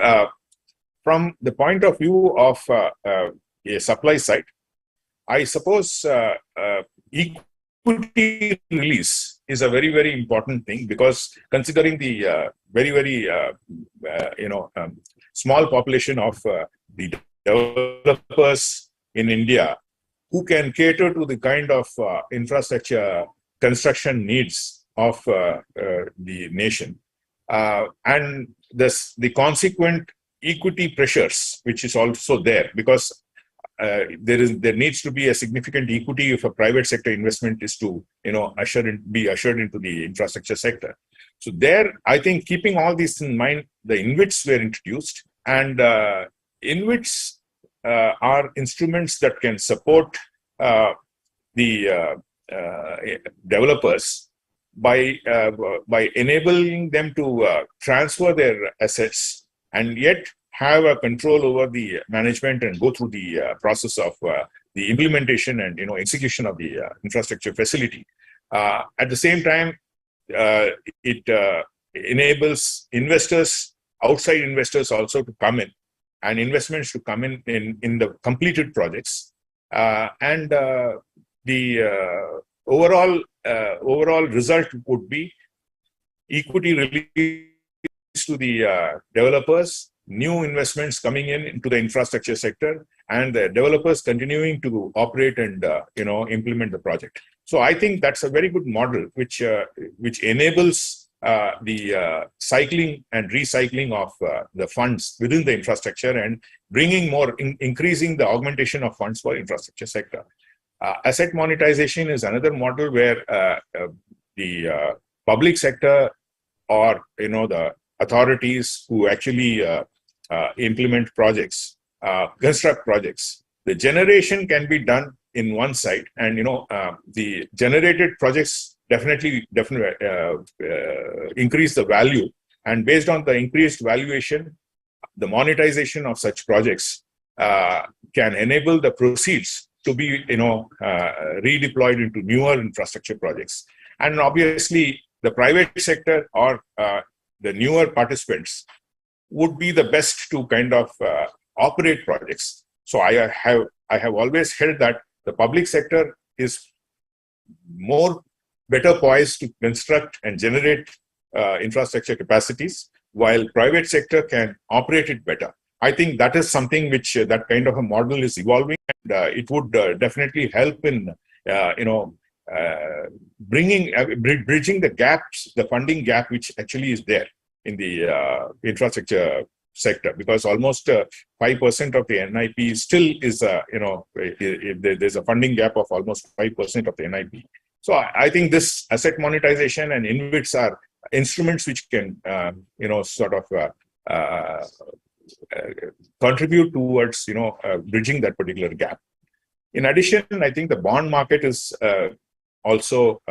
from the point of view of a supply side, I suppose equity release is a very, very important thing, because considering the very small population of the developers in India who can cater to the kind of infrastructure construction needs of the nation, and the consequent equity pressures, which is also there, because there needs to be a significant equity if a private sector investment is to be ushered into the infrastructure sector. So there, I think, keeping all these in mind, the InvITs were introduced, and InvITs are instruments that can support the developers by enabling them to transfer their assets and yet have a control over the management and go through the process of the implementation and execution of the infrastructure facility. At the same time, it enables investors, outside investors also, to come in, and investments to come in the completed projects, and the overall result would be equity release to the developers, new investments coming into the infrastructure sector, and the developers continuing to operate and implement the project. So I think that's a very good model, which enables the cycling and recycling of the funds within the infrastructure and bringing more, increasing the augmentation of funds for infrastructure sector. Asset monetization is another model where the public sector or the authorities who actually implement projects, construct projects, the generation can be done in one side, and the generated projects definitely increase the value, and based on the increased valuation, the monetization of such projects can enable the proceeds to be redeployed into newer infrastructure projects. And obviously the private sector or the newer participants would be the best to kind of operate projects. So I have always held that the public sector is better poised to construct and generate infrastructure capacities, while private sector can operate it better. I think that is something which that kind of a model is evolving, and it would definitely help in bridging the gaps, the funding gap which actually is there in the infrastructure sector, because almost 5% of the NIP still is there's a funding gap of almost 5% of the NIP So I think this asset monetization and InvITs are instruments which can, sort of contribute towards, bridging that particular gap. In addition, I think the bond market is also,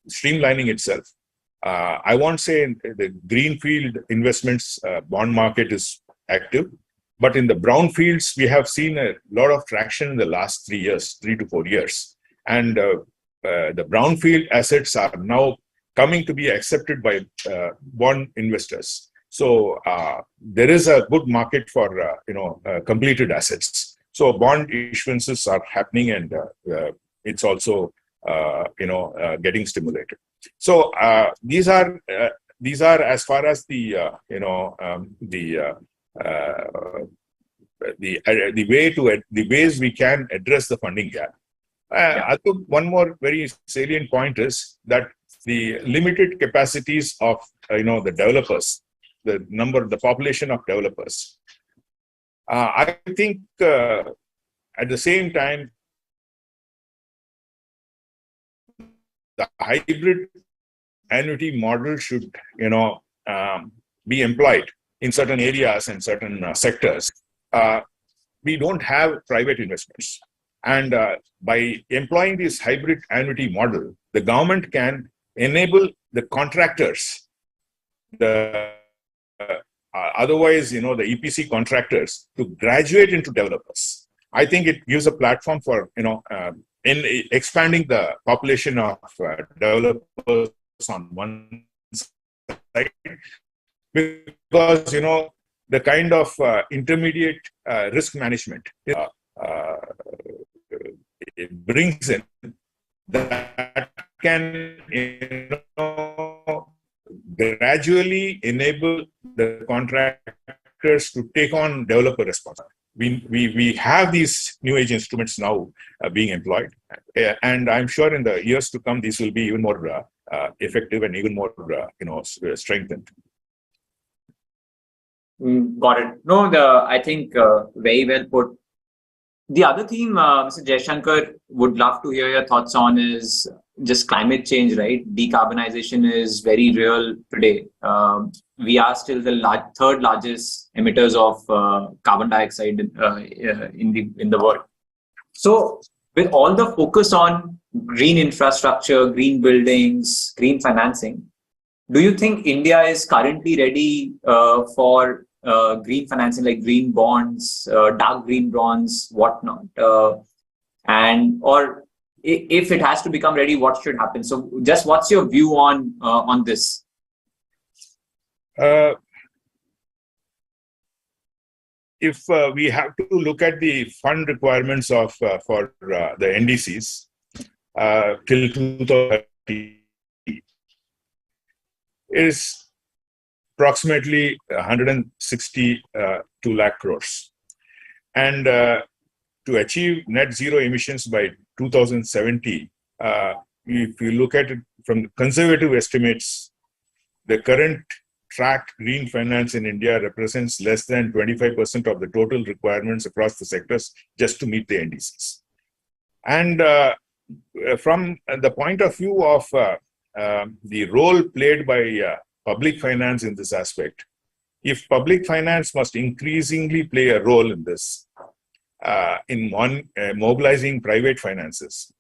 streamlining itself. I won't say the greenfield investments bond market is active, but in the brownfields, we have seen a lot of traction in the last 3 years, 3 to 4 years. And the brownfield assets are now coming to be accepted by bond investors. So there is a good market for completed assets. So bond issuances are happening, and it's also getting stimulated. So these are as far as the ways we can address the funding gap. I think one more very salient point is that the limited capacities of the developers, the population of developers. I think at the same time, the hybrid annuity model should be employed in certain areas and certain sectors. We don't have private investments, and by employing this hybrid annuity model, the government can enable the contractors, otherwise the EPC contractors, to graduate into developers. I think it gives a platform for in expanding the population of developers on one side, because the kind of intermediate risk management it brings in, that can gradually enable the contractors to take on developer responsibility. We have these new age instruments now being employed, and I'm sure in the years to come these will be even more effective and even more strengthened. Got it. No, I think very well put. The other theme, Mr. Jaishankar, would love to hear your thoughts on is just climate change, right? Decarbonization is very real today. We are still the third largest emitters of carbon dioxide in the world. So, with all the focus on green infrastructure, green buildings, green financing, do you think India is currently ready for green financing, like green bonds, dark green bonds, whatnot? Or if it has to become ready, what should happen? So, just what's your view on this? If we have to look at the fund requirements of for the NDCs till 2030, is approximately 162 lakh crores. And to achieve net zero emissions by 2070, if you look at it from conservative estimates, the current tracked green finance in India represents less than 25% of the total requirements across the sectors just to meet the NDCs. And from the point of view of the role played by public finance in this aspect, if public finance must increasingly play a role in this, in mobilizing private finances,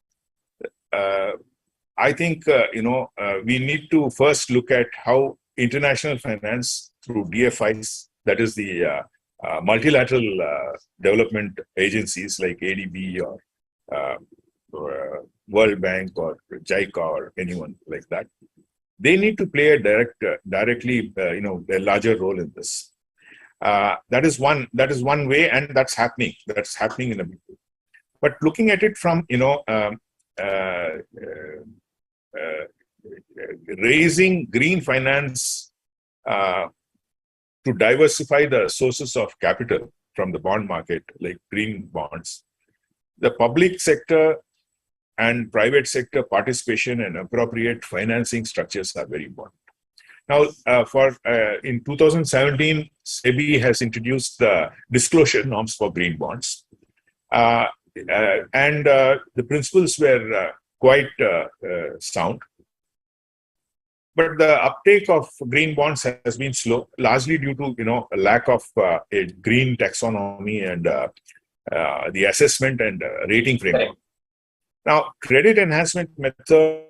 I think we need to first look at how international finance through DFIs, that is the multilateral development agencies like ADB or World Bank or JICA or anyone like that, they need to play a directly a larger role in this. That is one way, and that's happening. That's happening in a big way. But looking at it from raising green finance to diversify the sources of capital from the bond market, like green bonds, the public sector and private sector participation and appropriate financing structures are very important. Now, in 2017, SEBI has introduced the disclosure norms for green bonds. the principles were quite sound. But the uptake of green bonds has been slow, largely due to a lack of a green taxonomy and the assessment and rating framework. Now, credit enhancement methods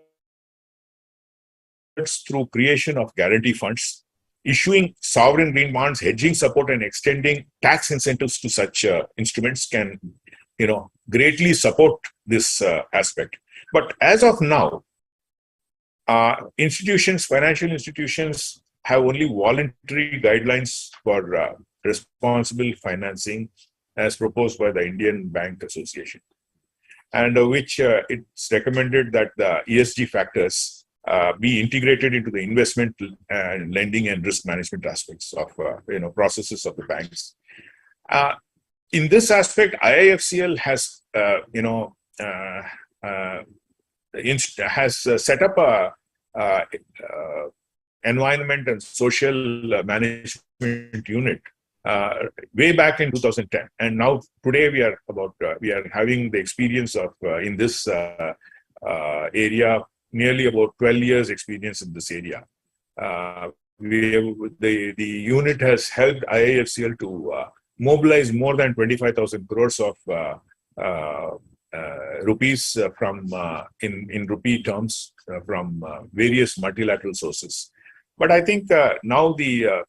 through creation of guarantee funds, issuing sovereign green bonds, hedging support, and extending tax incentives to such instruments can, greatly support this aspect. But as of now, financial institutions have only voluntary guidelines for responsible financing as proposed by the Indian Bank Association, and which it's recommended that the ESG factors be integrated into the investment and lending and risk management aspects of processes of the banks. In this aspect, IIFCL has set up a environment and social management unit way back in 2010, and now today we are having the experience of in this area, nearly about 12 years experience in this area. The unit has helped IIFCL to mobilize more than 25,000 crores of rupees from in rupee terms from various multilateral sources. But I think now the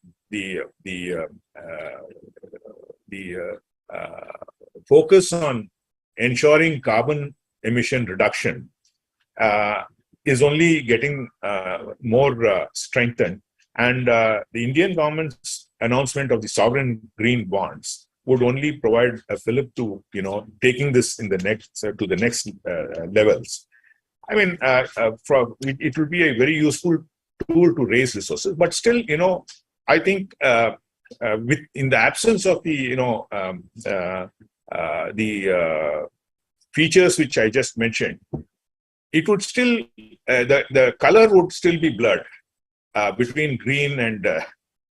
focus on ensuring carbon emission reduction is only getting more strengthened, and the Indian government's announcement of the sovereign green bonds would only provide a fillip to taking this in the next to the next levels. I mean, it will be a very useful tool to raise resources, but still, I think in the absence of the features which I just mentioned, it would still the color would still be blurred between green and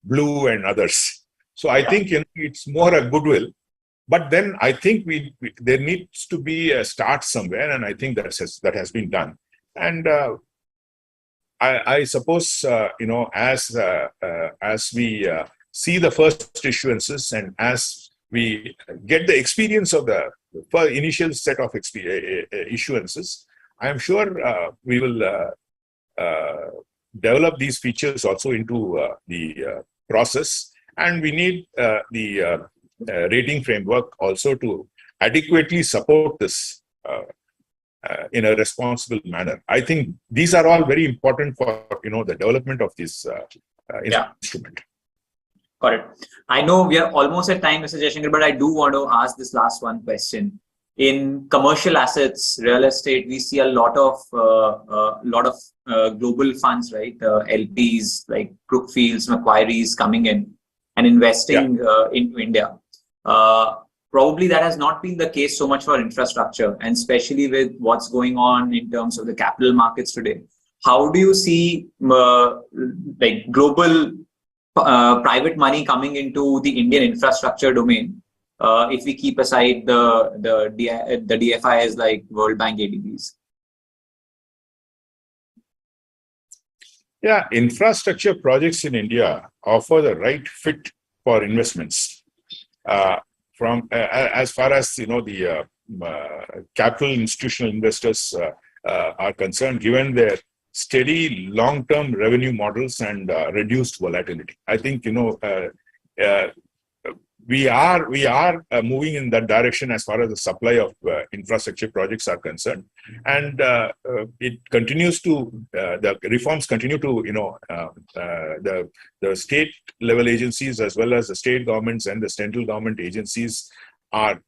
blue and others. So I think it's more a goodwill, but then I think there needs to be a start somewhere, and I think that has been done. And I suppose as we see the first issuances and as we get the experience of the initial set of issuances, I am sure we will develop these features also into the process. And we need the rating framework also to adequately support this in a responsible manner. I think these are all very important for the development of this instrument. Got it. I know we are almost at time, Mr. Jaishankar, but I do want to ask this last one question. In commercial assets, real estate, we see a lot of global funds, right? LPs like Brookfields, Macquarie's coming in and investing into India. Probably that has not been the case so much for infrastructure, and especially with what's going on in terms of the capital markets today. How do you see like global private money coming into the Indian infrastructure domain if we keep aside the DFIs like World Bank ADBs? Yeah, infrastructure projects in India offer the right fit for investments. From as far as the capital institutional investors are concerned, given their steady long-term revenue models and reduced volatility, I think we are moving in that direction as far as the supply of infrastructure projects are concerned, and it continues to the reforms continue to the state level agencies as well as the state governments and the central government agencies are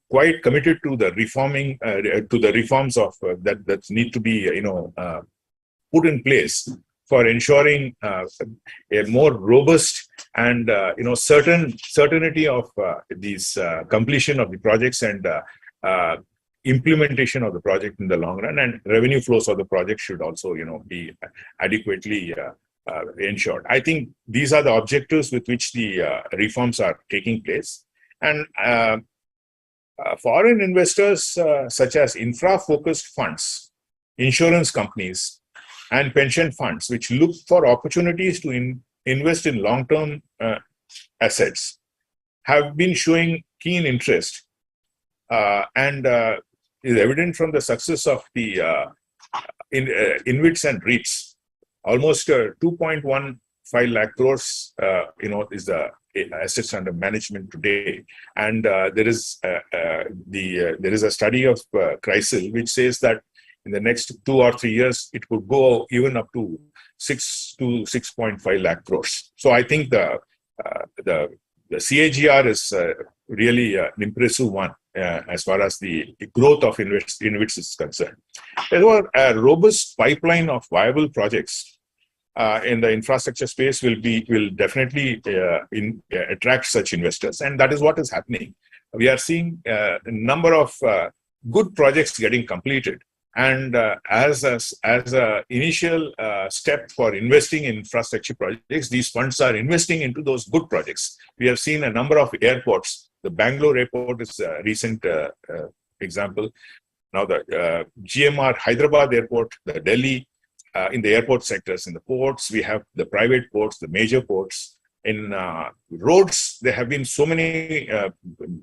quite committed to the reforming to the reforms of that need to be put in place for ensuring a more robust and certainty of these completion of the projects and implementation of the project in the long run, and revenue flows of the project should also be adequately ensured. I think these are the objectives with which the reforms are taking place, and Foreign investors such as infra-focused funds, insurance companies, and pension funds, which look for opportunities to invest in long-term assets, have been showing keen interest, and is evident from the success of the InvITs and REITs. Almost 2.15 lakh crores, is the assets under management today, and there is a study of CRISIL which says that in the next 2 or 3 years it could go even up to 6 to 6.5 lakh crores. So I think the CAGR is really an impressive one as far as the growth of InvITs is concerned. There was a robust pipeline of viable projects in the infrastructure space will definitely attract such investors, and that is what is happening. We are seeing a number of good projects getting completed, and as a initial step for investing in infrastructure projects, these funds are investing into those good projects. We have seen a number of airports. The Bangalore airport is a recent example. Now the GMR Hyderabad airport, the Delhi, in the airport sectors, in the ports, we have the private ports, the major ports. In roads, there have been so many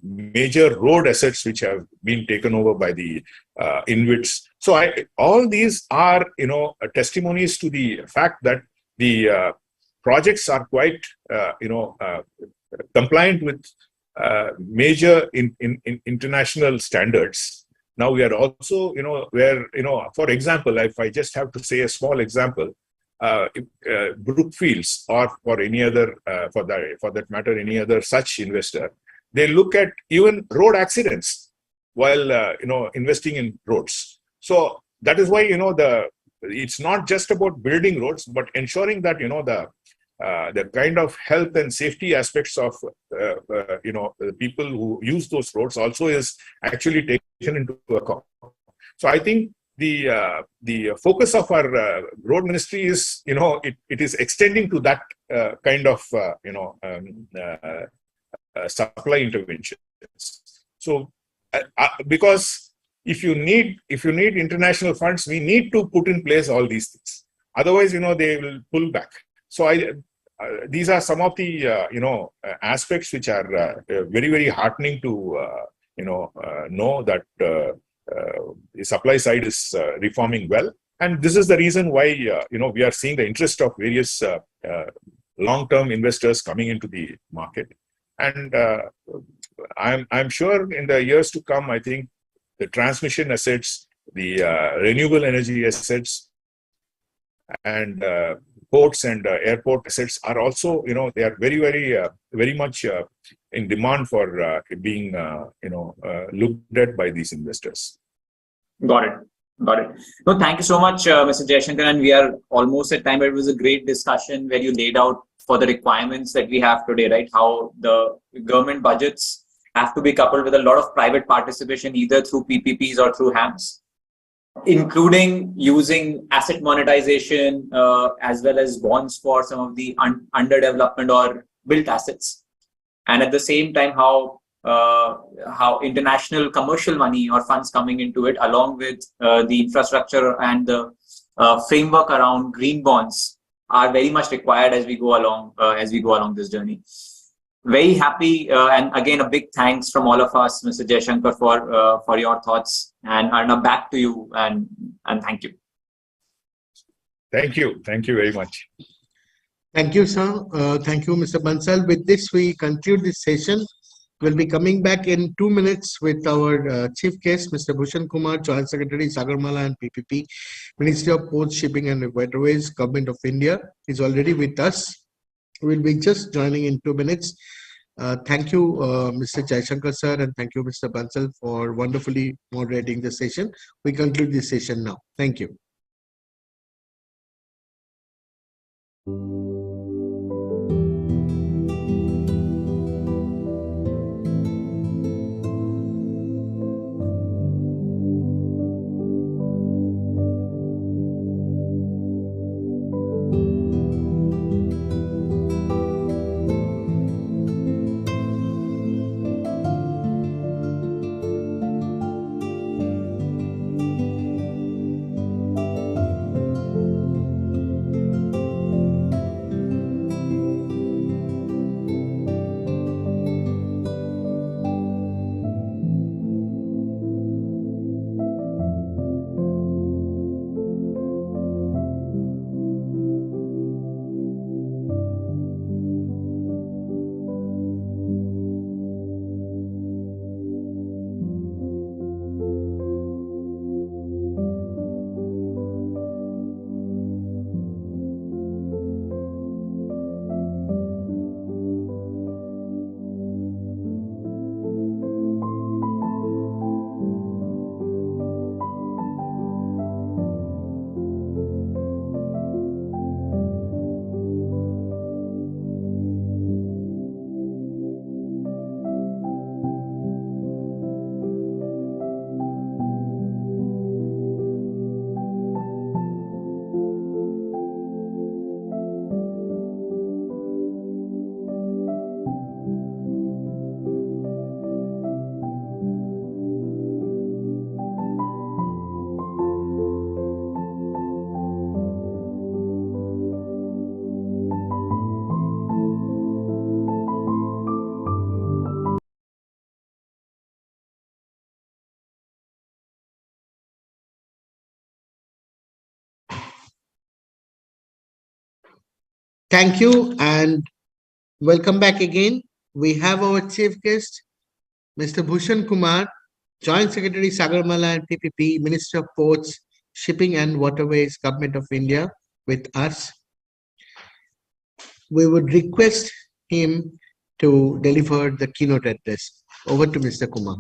major road assets which have been taken over by the InvITs. So all these are, testimonies to the fact that the projects are quite, compliant with major international standards. Now we are also, for example, if I just have to say a small example, Brookfields or for any other, for that matter, any other such investor, they look at even road accidents while, investing in roads. So that is why, it's not just about building roads, but ensuring that, the kind of health and safety aspects of, the people who use those roads also is actually taken into account. So I think the focus of our road ministry is, it is extending to that kind of, supply interventions. So because if you need international funds, we need to put in place all these things. Otherwise, they will pull back. So these are some of the aspects which are very, very heartening to know that the supply side is reforming well, and this is the reason why we are seeing the interest of various long-term investors coming into the market. And I'm sure in the years to come, I think the transmission assets, the renewable energy assets, and ports and airport assets are also, they are very, very, very much in demand for being, looked at by these investors. Got it. No, thank you so much, Mr. Jaishankar. And we are almost at time, but it was a great discussion where you laid out for the requirements that we have today, right? How the government budgets have to be coupled with a lot of private participation, either through PPPs or through HAMs, including using asset monetization as well as bonds for some of the underdevelopment or built assets. And at the same time, how international commercial money or funds coming into it, along with the infrastructure and the framework around green bonds, are very much required as we go along this journey. Very happy, and again a big thanks from all of us, Mr. Jaishankar, for your thoughts. And Arnab, back to you, and thank you. Thank you very much. Thank you, sir. Thank you, Mr. Bansal. With this, we conclude this session. We'll be coming back in 2 minutes with our chief guest, Mr. Bhushan Kumar, Joint Secretary, Sagarmala and PPP, Ministry of Ports, Shipping and Waterways, Government of India, is already with us. We'll be just joining in 2 minutes. Thank you, Mr. Jaishankar, sir, and thank you, Mr. Bansal, for wonderfully moderating the session. We conclude this session now. Thank you. Thank you and welcome back again. We have our chief guest, Mr. Bhushan Kumar, Joint Secretary Sagarmala and PPP, Minister of Ports, Shipping and Waterways, Government of India, with us. We would request him to deliver the keynote address. Over to Mr. Kumar.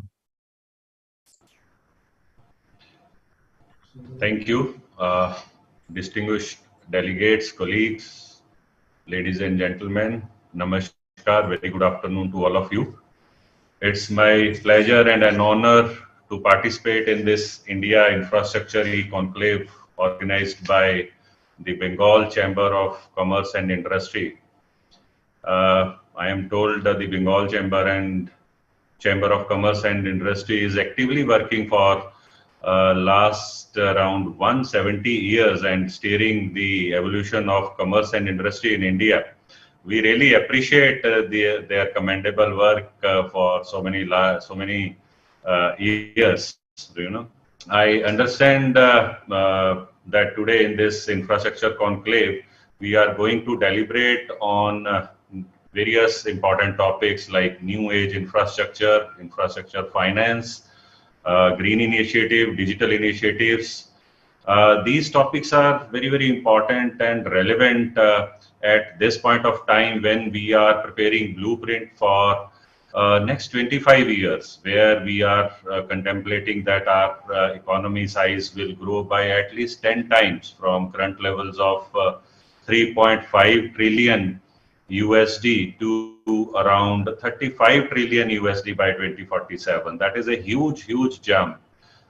Thank you, distinguished delegates, colleagues, ladies and gentlemen. Namaskar, very good afternoon to all of you. It's my pleasure and an honor to participate in this India Infrastructure E-Conclave organized by the Bengal Chamber of Commerce and Industry. I am told that the Bengal Chamber of Commerce and Industry is actively working for last around 170 years and steering the evolution of commerce and industry in India. We really appreciate their commendable work for so many years. You know, I understand that today in this infrastructure conclave, we are going to deliberate on various important topics like new age infrastructure, infrastructure finance, green initiative, digital initiatives. These topics are very, very important and relevant at this point of time when we are preparing blueprint for next 25 years, where we are contemplating that our economy size will grow by at least 10 times from current levels of 3.5 trillion USD to around 35 trillion USD by 2047. That is a huge, huge jump.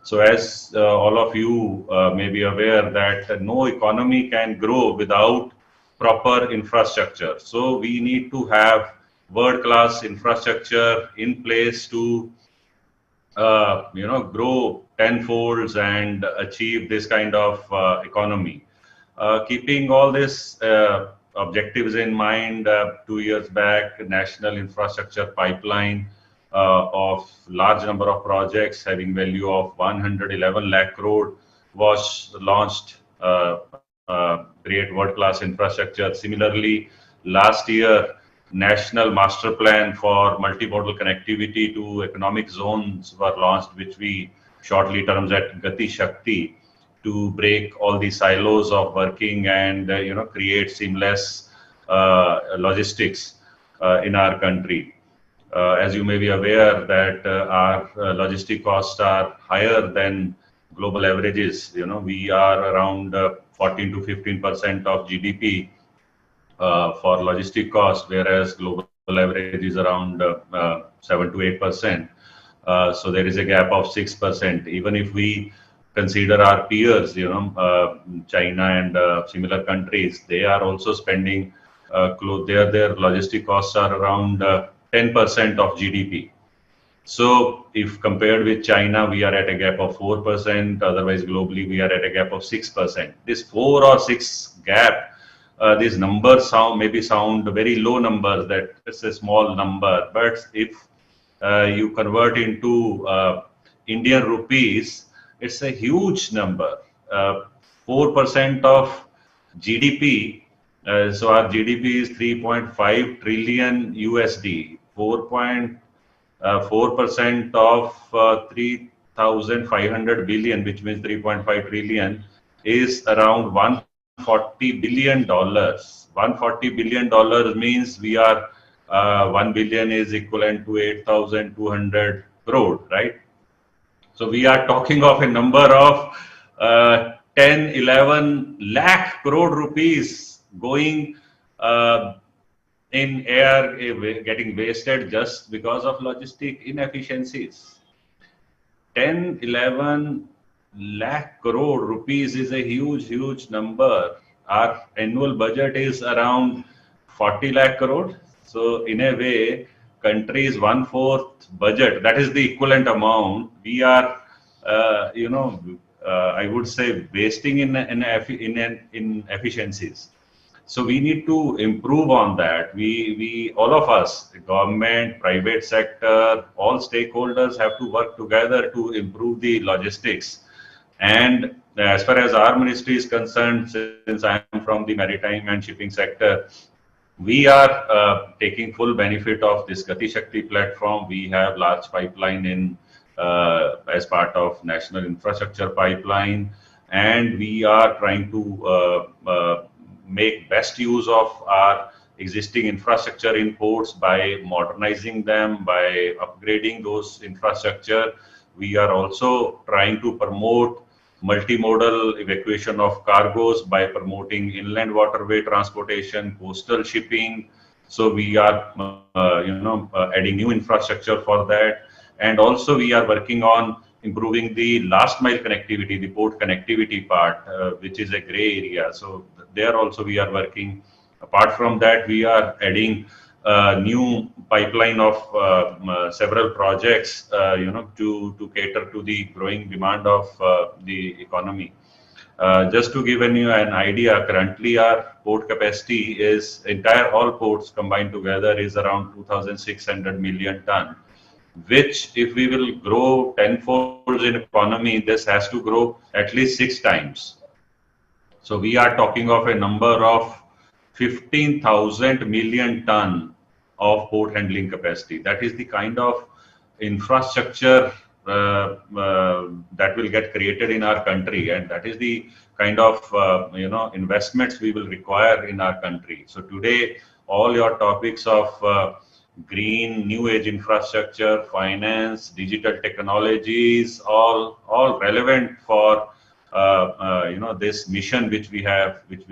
So as all of you may be aware that no economy can grow without proper infrastructure. So we need to have world-class infrastructure in place to grow tenfolds and achieve this kind of economy. Keeping all this objectives in mind, 2 years back, National Infrastructure Pipeline of large number of projects having value of 111 lakh crore was launched. Create world-class infrastructure. Similarly, last year, National Master Plan for Multimodal Connectivity to Economic Zones were launched, which we shortly terms at Gati Shakti, to break all the silos of working and create seamless logistics in our country. As you may be aware that our logistic costs are higher than global averages. We are around 14 to 15% of GDP for logistic cost, whereas global average is around 7 to 8%. So there is a gap of 6%. Even if we consider our peers, China and similar countries, they are also spending their logistic costs are around 10% of GDP. So if compared with China, we are at a gap of 4%. Otherwise, globally, we are at a gap of 6%. This 4 or 6 gap, these numbers sound very low numbers. That it's a small number, but if you convert into Indian rupees, it's a huge number. 4% of GDP. So our GDP is 3.5 trillion USD. 4% of 3,500 billion, which means 3.5 trillion, is around $140 billion. $140 billion means we are 1 billion is equivalent to 8,200 crore, right? So we are talking of a number of 10, 11 lakh crore rupees going in air, getting wasted just because of logistic inefficiencies. 10, 11 lakh crore rupees is a huge, huge number. Our annual budget is around 40 lakh crore. So in a way, country's 1/4 budget, that is the equivalent amount, we are, I would say, wasting in inefficiencies. So we need to improve on that. We all of us, the government, private sector, all stakeholders have to work together to improve the logistics and as far as our ministry is concerned, since I am from the maritime and shipping sector, we are taking full benefit of this Gati Shakti platform. We have large pipeline in as part of national infrastructure pipeline, and we are trying to make best use of our existing infrastructure in ports by modernizing them, by upgrading those infrastructure. We are also trying to promote multimodal evacuation of cargoes by promoting inland waterway transportation, coastal shipping. So we are, adding new infrastructure for that. And also we are working on improving the last mile connectivity, the port connectivity part, which is a gray area. So there also we are working. Apart from that, we are adding new pipeline of several projects, to cater to the growing demand of the economy. Just to give you an idea, currently our port capacity is all ports combined together is around 2,600 million ton, which if we will grow tenfold in economy, this has to grow at least 6 times. So we are talking of a number of 15,000 million ton of port handling capacity. That is the kind of infrastructure that will get created in our country, and that is the kind of investments we will require in our country. So today, all your topics of green, new age infrastructure, finance, digital technologies, all relevant for this mission which we have, which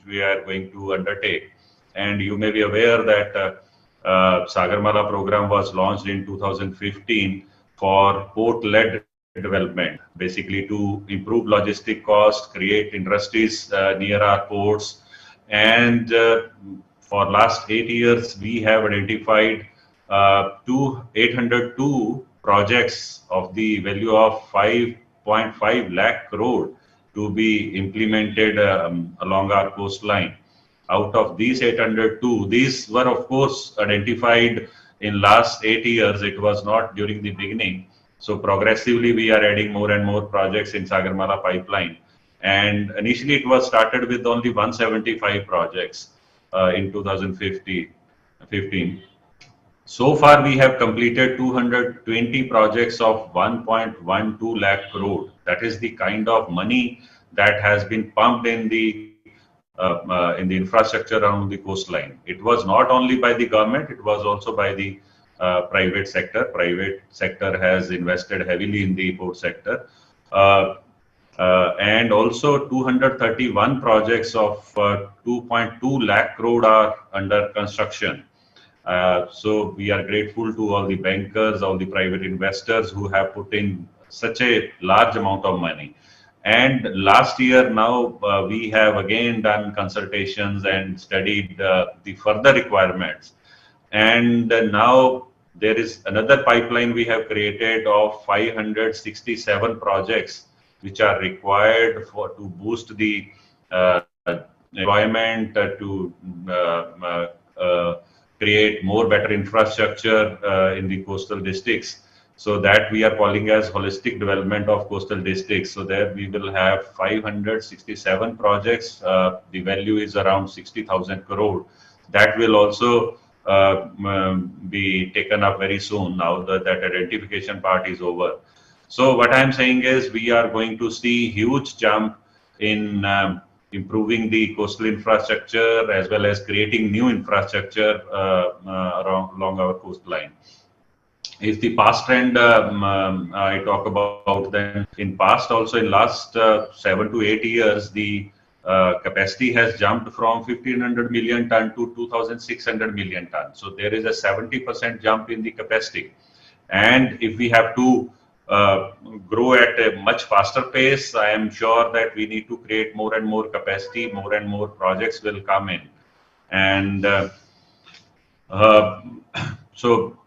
we are going to undertake. And you may be aware that Sagarmala program was launched in 2015 for port-led development, basically to improve logistic costs, create industries near our ports. And for last 8 years, we have identified 802 projects of the value of 5.5 lakh crore to be implemented along our coastline. Out of these 802, these were of course identified in last 8 years. It was not during the beginning. So progressively we are adding more and more projects in Sagarmala pipeline. And initially it was started with only 175 projects in 2015. So far we have completed 220 projects of 1.12 lakh crore. That is the kind of money that has been pumped in the infrastructure around the coastline. It was not only by the government, it was also by the private sector. Private sector has invested heavily in the port sector. And also 231 projects of 2.2 lakh crore are under construction. So we are grateful to all the bankers, all the private investors who have put in such a large amount of money. And last year now we have again done consultations and studied the further requirements. And now there is another pipeline we have created of 567 projects which are required to boost the employment, to create more better infrastructure in the coastal districts. So that we are calling as holistic development of coastal districts. So there we will have 567 projects. The value is around 60,000 crore. That will also be taken up very soon now that identification part is over. So what I'm saying is we are going to see huge jump in improving the coastal infrastructure as well as creating new infrastructure along our coastline. If the past trend I talk about, then in past also in last 7 to 8 years, the capacity has jumped from 1,500 million ton to 2,600 million ton. So there is a 70% jump in the capacity. And if we have to grow at a much faster pace, I am sure that we need to create more and more capacity, more and more projects will come in. And so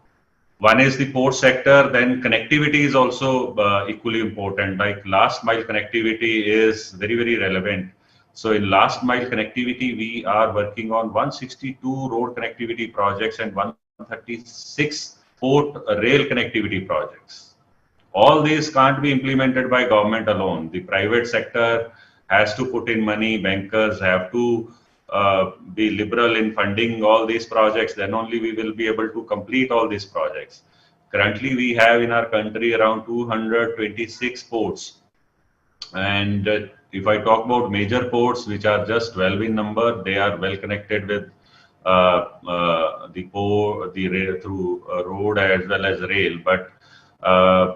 one is the port sector, then connectivity is also equally important. Like last mile connectivity is very, very relevant. So in last mile connectivity, we are working on 162 road connectivity projects and 136 port rail connectivity projects. All these can't be implemented by government alone. The private sector has to put in money, bankers have to be liberal in funding all these projects, then only we will be able to complete all these projects. Currently, we have in our country around 226 ports. And if I talk about major ports, which are just 12 in number, they are well connected with the port, the rail, through road as well as rail. But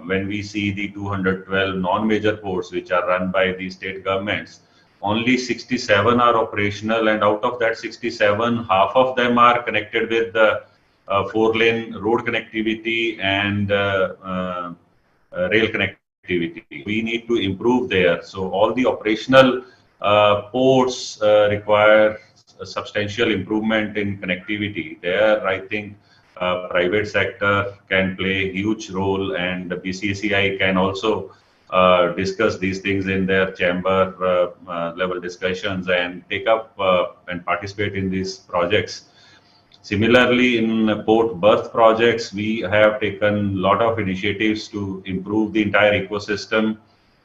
when we see the 212 non-major ports, which are run by the state governments, only 67 are operational, and out of that 67, half of them are connected with the 4-lane road connectivity and rail connectivity. We need to improve there. So all the operational ports require a substantial improvement in connectivity. There, I think private sector can play a huge role, and the BCCI can also discuss these things in their chamber level discussions and take up and participate in these projects. Similarly, in port berth projects, we have taken a lot of initiatives to improve the entire ecosystem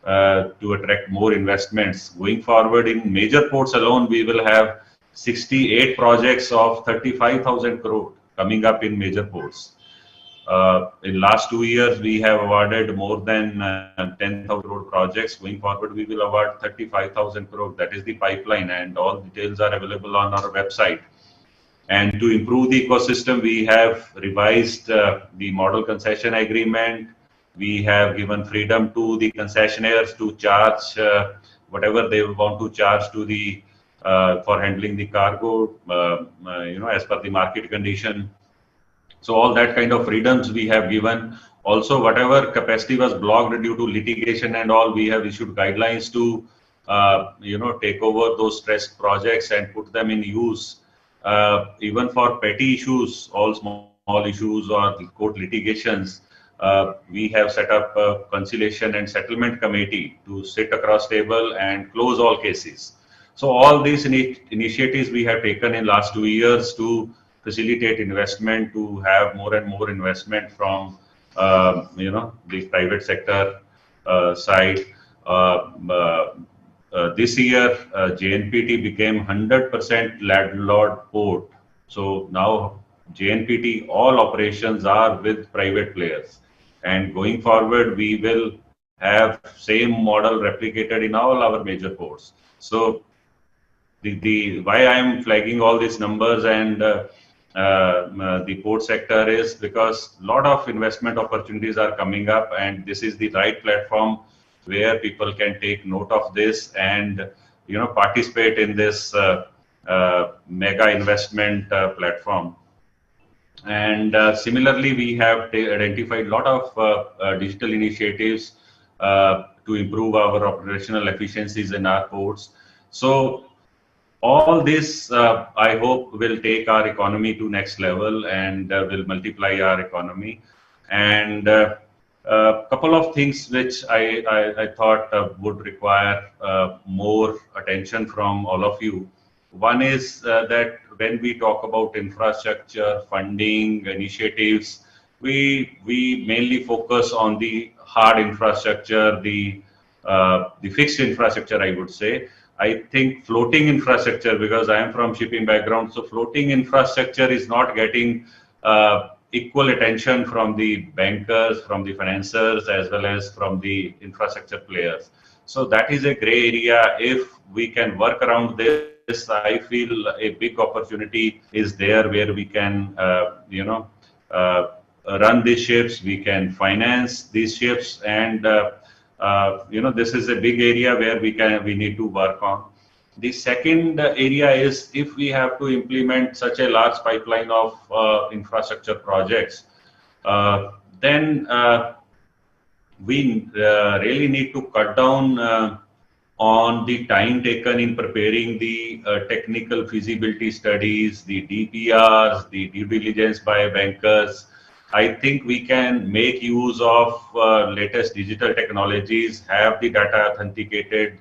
to attract more investments. Going forward, in major ports alone, we will have 68 projects of 35,000 crore coming up in major ports. In last 2 years, we have awarded more than 10,000 crore projects. Going forward, we will award 35,000 crore. That is the pipeline, and all details are available on our website. And to improve the ecosystem, we have revised the model concession agreement. We have given freedom to the concessionaires to charge whatever they want to charge to the for handling the cargo, as per the market condition. So all that kind of freedoms we have given. Also, whatever capacity was blocked due to litigation and all, we have issued guidelines to, take over those stressed projects and put them in use. Even for petty issues, all small issues or court litigations, we have set up a conciliation and settlement committee to sit across table and close all cases. So all these initiatives we have taken in last 2 years to facilitate investment, to have more and more investment from the private sector side. This year, JNPT became 100% landlord port. So now JNPT, all operations are with private players. And going forward, we will have same model replicated in all our major ports. So the why I am flagging all these numbers and the port sector is because a lot of investment opportunities are coming up, and this is the right platform where people can take note of this and participate in this mega investment platform. And similarly, we have identified a lot of digital initiatives to improve our operational efficiencies in our ports. So all this, I hope, will take our economy to next level and will multiply our economy. And a couple of things which I thought would require more attention from all of you. One is that when we talk about infrastructure, funding, initiatives, we mainly focus on the hard infrastructure, the fixed infrastructure, I would say. I think floating infrastructure, because I am from shipping background, so floating infrastructure is not getting equal attention from the bankers, from the financiers, as well as from the infrastructure players. So that is a gray area. If we can work around this, I feel a big opportunity is there where we can, run these ships, we can finance these ships, and this is a big area where we need to work on. The second area is if we have to implement such a large pipeline of infrastructure projects, then we really need to cut down on the time taken in preparing the technical feasibility studies, the DPRs, the due diligence by bankers. I think we can make use of latest digital technologies, have the data authenticated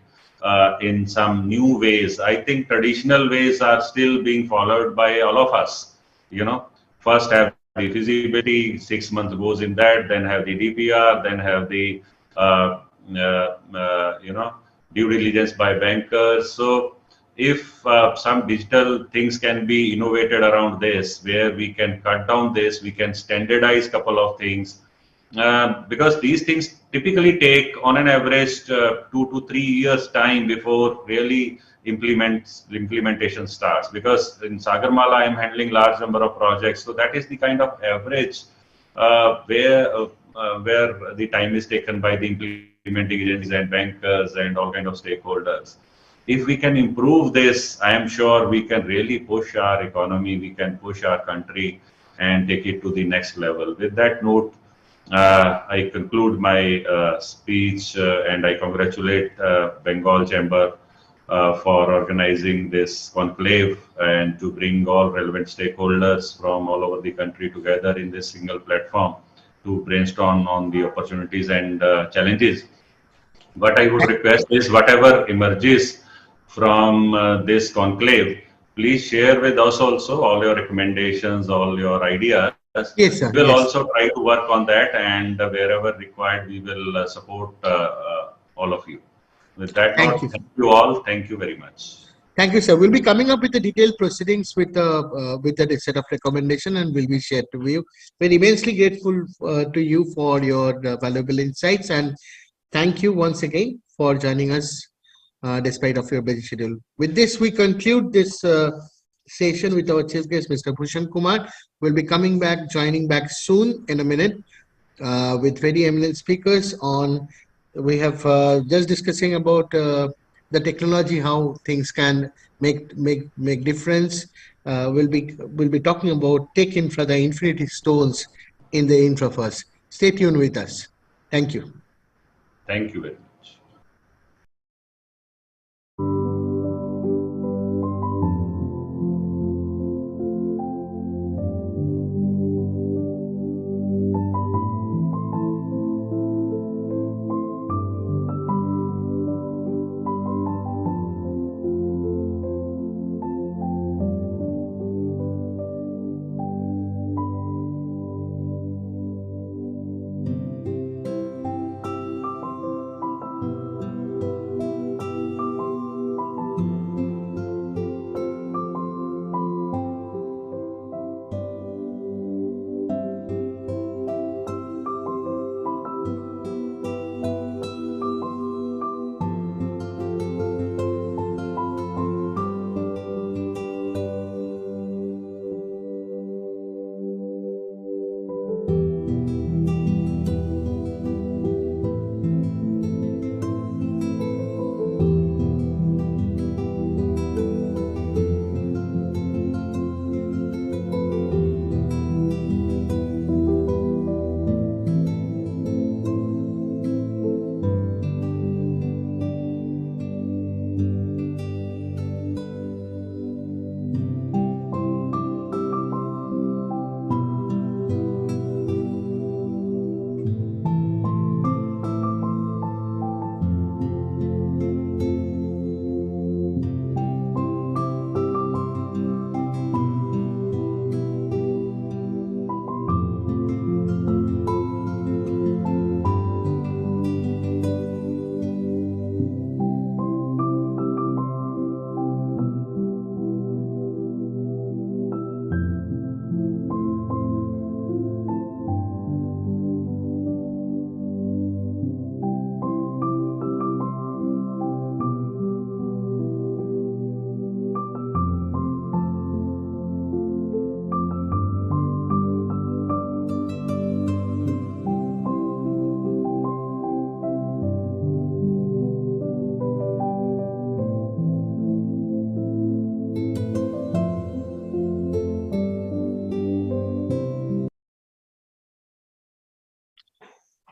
in some new ways. I think traditional ways are still being followed by all of us. First have the feasibility, 6 months goes in that, then have the DPR, then have the due diligence by bankers. So if some digital things can be innovated around this, where we can cut down this, we can standardize couple of things, because these things typically take on an average 2 to 3 years time before really implementation starts. Because in Sagarmala I am handling large number of projects, so that is the kind of average where the time is taken by the implementing agencies and bankers and all kind of stakeholders. If we can improve this, I am sure we can really push our economy, we can push our country and take it to the next level. With that note, I conclude my speech and I congratulate Bengal Chamber for organizing this conclave and to bring all relevant stakeholders from all over the country together in this single platform to brainstorm on the opportunities and challenges. What I would request is whatever emerges from this conclave, please share with us also all your recommendations, all your ideas. Yes, sir. We'll Yes. also try to work on that, and wherever required, we will support all of you. With that, Thank you. thank you all. Thank you very much. Thank you, sir. We'll be coming up with the detailed proceedings with a set of recommendation and will be shared to you. We're immensely grateful to you for your valuable insights, and thank you once again for joining us despite of your busy schedule. With this, we conclude this session with our chief guest, Mr. Bhushan Kumar. We'll be joining back soon in a minute with very eminent speakers on. We have just discussing about the technology, how things can make difference. We'll be talking about tech infra, the infinity stones in the infra first. Stay tuned with us. Thank you. Thank you very much.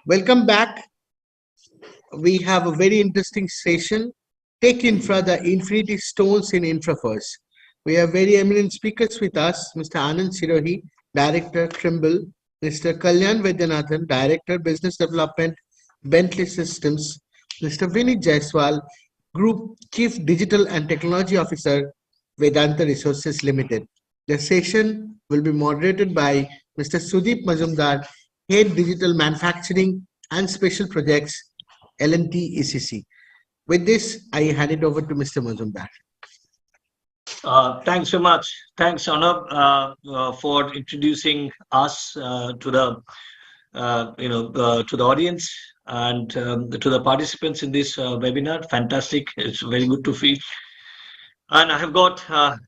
Welcome back. We have a very interesting session. Tech Infra, the Infinity Stones in Infra First. We have very eminent speakers with us, Mr. Anand Sirohi, Director, Trimble, Mr. Kalyan Vaidyanathan, Director, Business Development, Bentley Systems, Mr. Vinit Jaiswal, Group Chief Digital and Technology Officer, Vedanta Resources Limited. The session will be moderated by Mr. Sudeep Majumdar, Head Digital Manufacturing and Special Projects, L&T ECC. With this, I hand it over to Mr. Majumdar. Thanks so much. Thanks, Arnab, for introducing us to the to the audience and to the participants in this webinar. Fantastic. It's very good to feel. And I have got a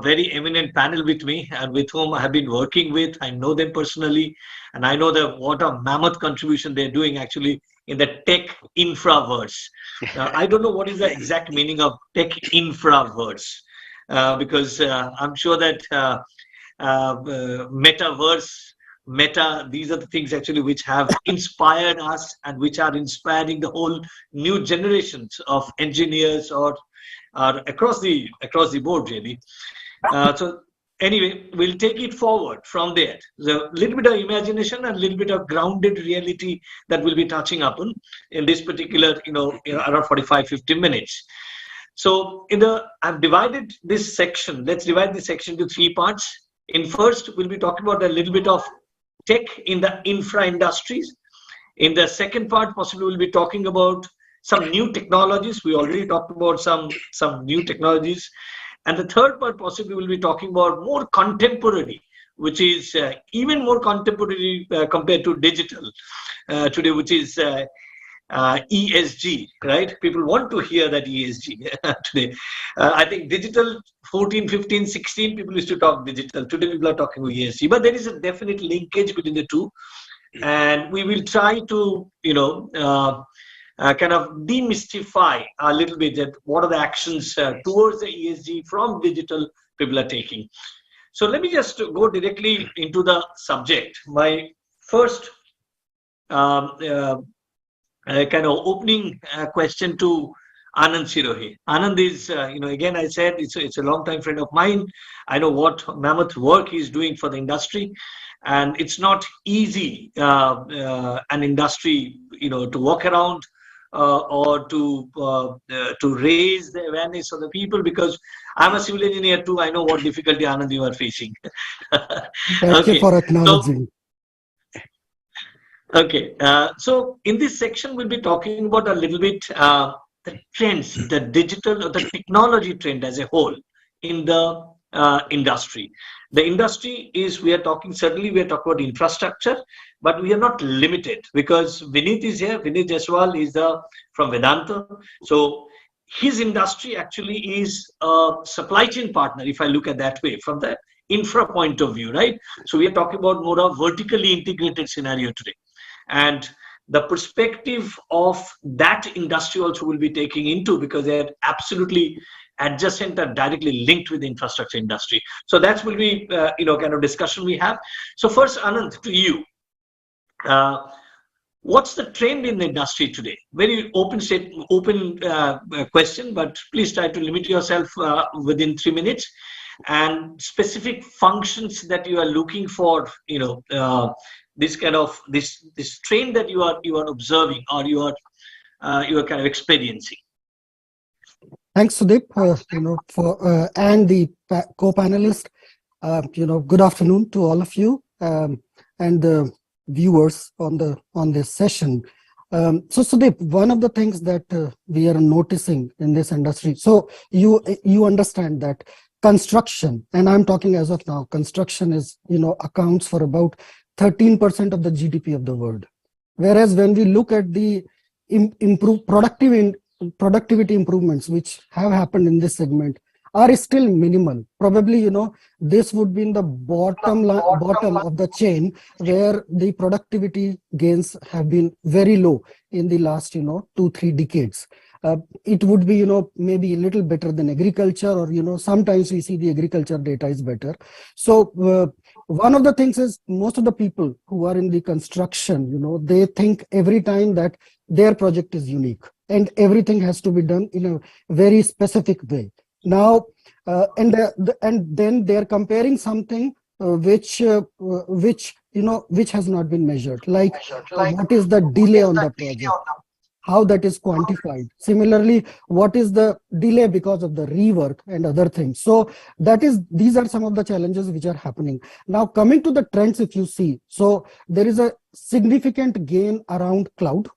very eminent panel with me and with whom I have been working with. I know them personally, and I know that what a mammoth contribution they're doing actually in the tech infraverse. I don't know what is the exact meaning of tech infraverse. Because I'm sure that metaverse, meta, these are the things actually which have inspired us and which are inspiring the whole new generations of engineers or across the board really. So anyway, we'll take it forward from there. So a little bit of imagination and a little bit of grounded reality that we'll be touching upon in this particular, around 45-50 minutes. So I've divided this section. Let's divide this section into 3 parts. In first, we'll be talking about a little bit of tech in the infra industries. In the second part, possibly we'll be talking about some new technologies. We already talked about some new technologies. And the third part, possibly we'll be talking about more contemporary, which is even more contemporary compared to digital today, which is ESG, right? People want to hear that ESG today. I think digital 14, 15, 16, people used to talk digital. Today people are talking ESG, but there is a definite linkage between the two. And we will try to, kind of demystify a little bit that what are the actions towards the ESG from digital people are taking. So let me just go directly into the subject. My first kind of opening question to Anand Sirohi. Anand is, again, I said it's a long time friend of mine. I know what mammoth work he's doing for the industry, and it's not easy an industry, to walk around or to raise the awareness of the people, because I'm a civil engineer too. I know what difficulty, Anand, you are facing. Thank you for acknowledging. Okay, so in this section, we'll be talking about a little bit the trends, the digital or the technology trend as a whole in the industry. The industry is, we are talking about infrastructure, but we are not limited, because Vineet is here. Vineet Jaswal is from Vedanta. So his industry actually is a supply chain partner, if I look at that way, from the infra point of view, right? So we are talking about more of vertically integrated scenario today. And the perspective of that industry also will be taking into, because they're absolutely adjacent and directly linked with the infrastructure industry. So that will be, kind of discussion we have. So first, Anand, to you, what's the trend in the industry today? Very open question, but please try to limit yourself within 3 minutes. And specific functions that you are looking for, this kind of this trend that you are observing or you are kind of experiencing. Thanks, Sudeep, for and the co-panelist. Good afternoon to all of you and the viewers on this session. So Sudeep, one of the things that we are noticing in this industry. So you understand that construction, and I'm talking as of now, construction is accounts for about 13% of the GDP of the world. Whereas when we look at the productivity improvements which have happened in this segment are still minimal. Probably, this would be in the bottom of the chain, where the productivity gains have been very low in the last, 2-3 decades. It would be, maybe a little better than agriculture, or, sometimes we see the agriculture data is better. So one of the things is, most of the people who are in the construction, they think every time that their project is unique and everything has to be done in a very specific way. Now, and then they're comparing something which has not been measured, like what is the delay on the project, how that is quantified. Similarly, what is the delay because of the rework and other things. So these are some of the challenges which are happening. Now coming to the trends, if you see, so there is a significant gain around cloud.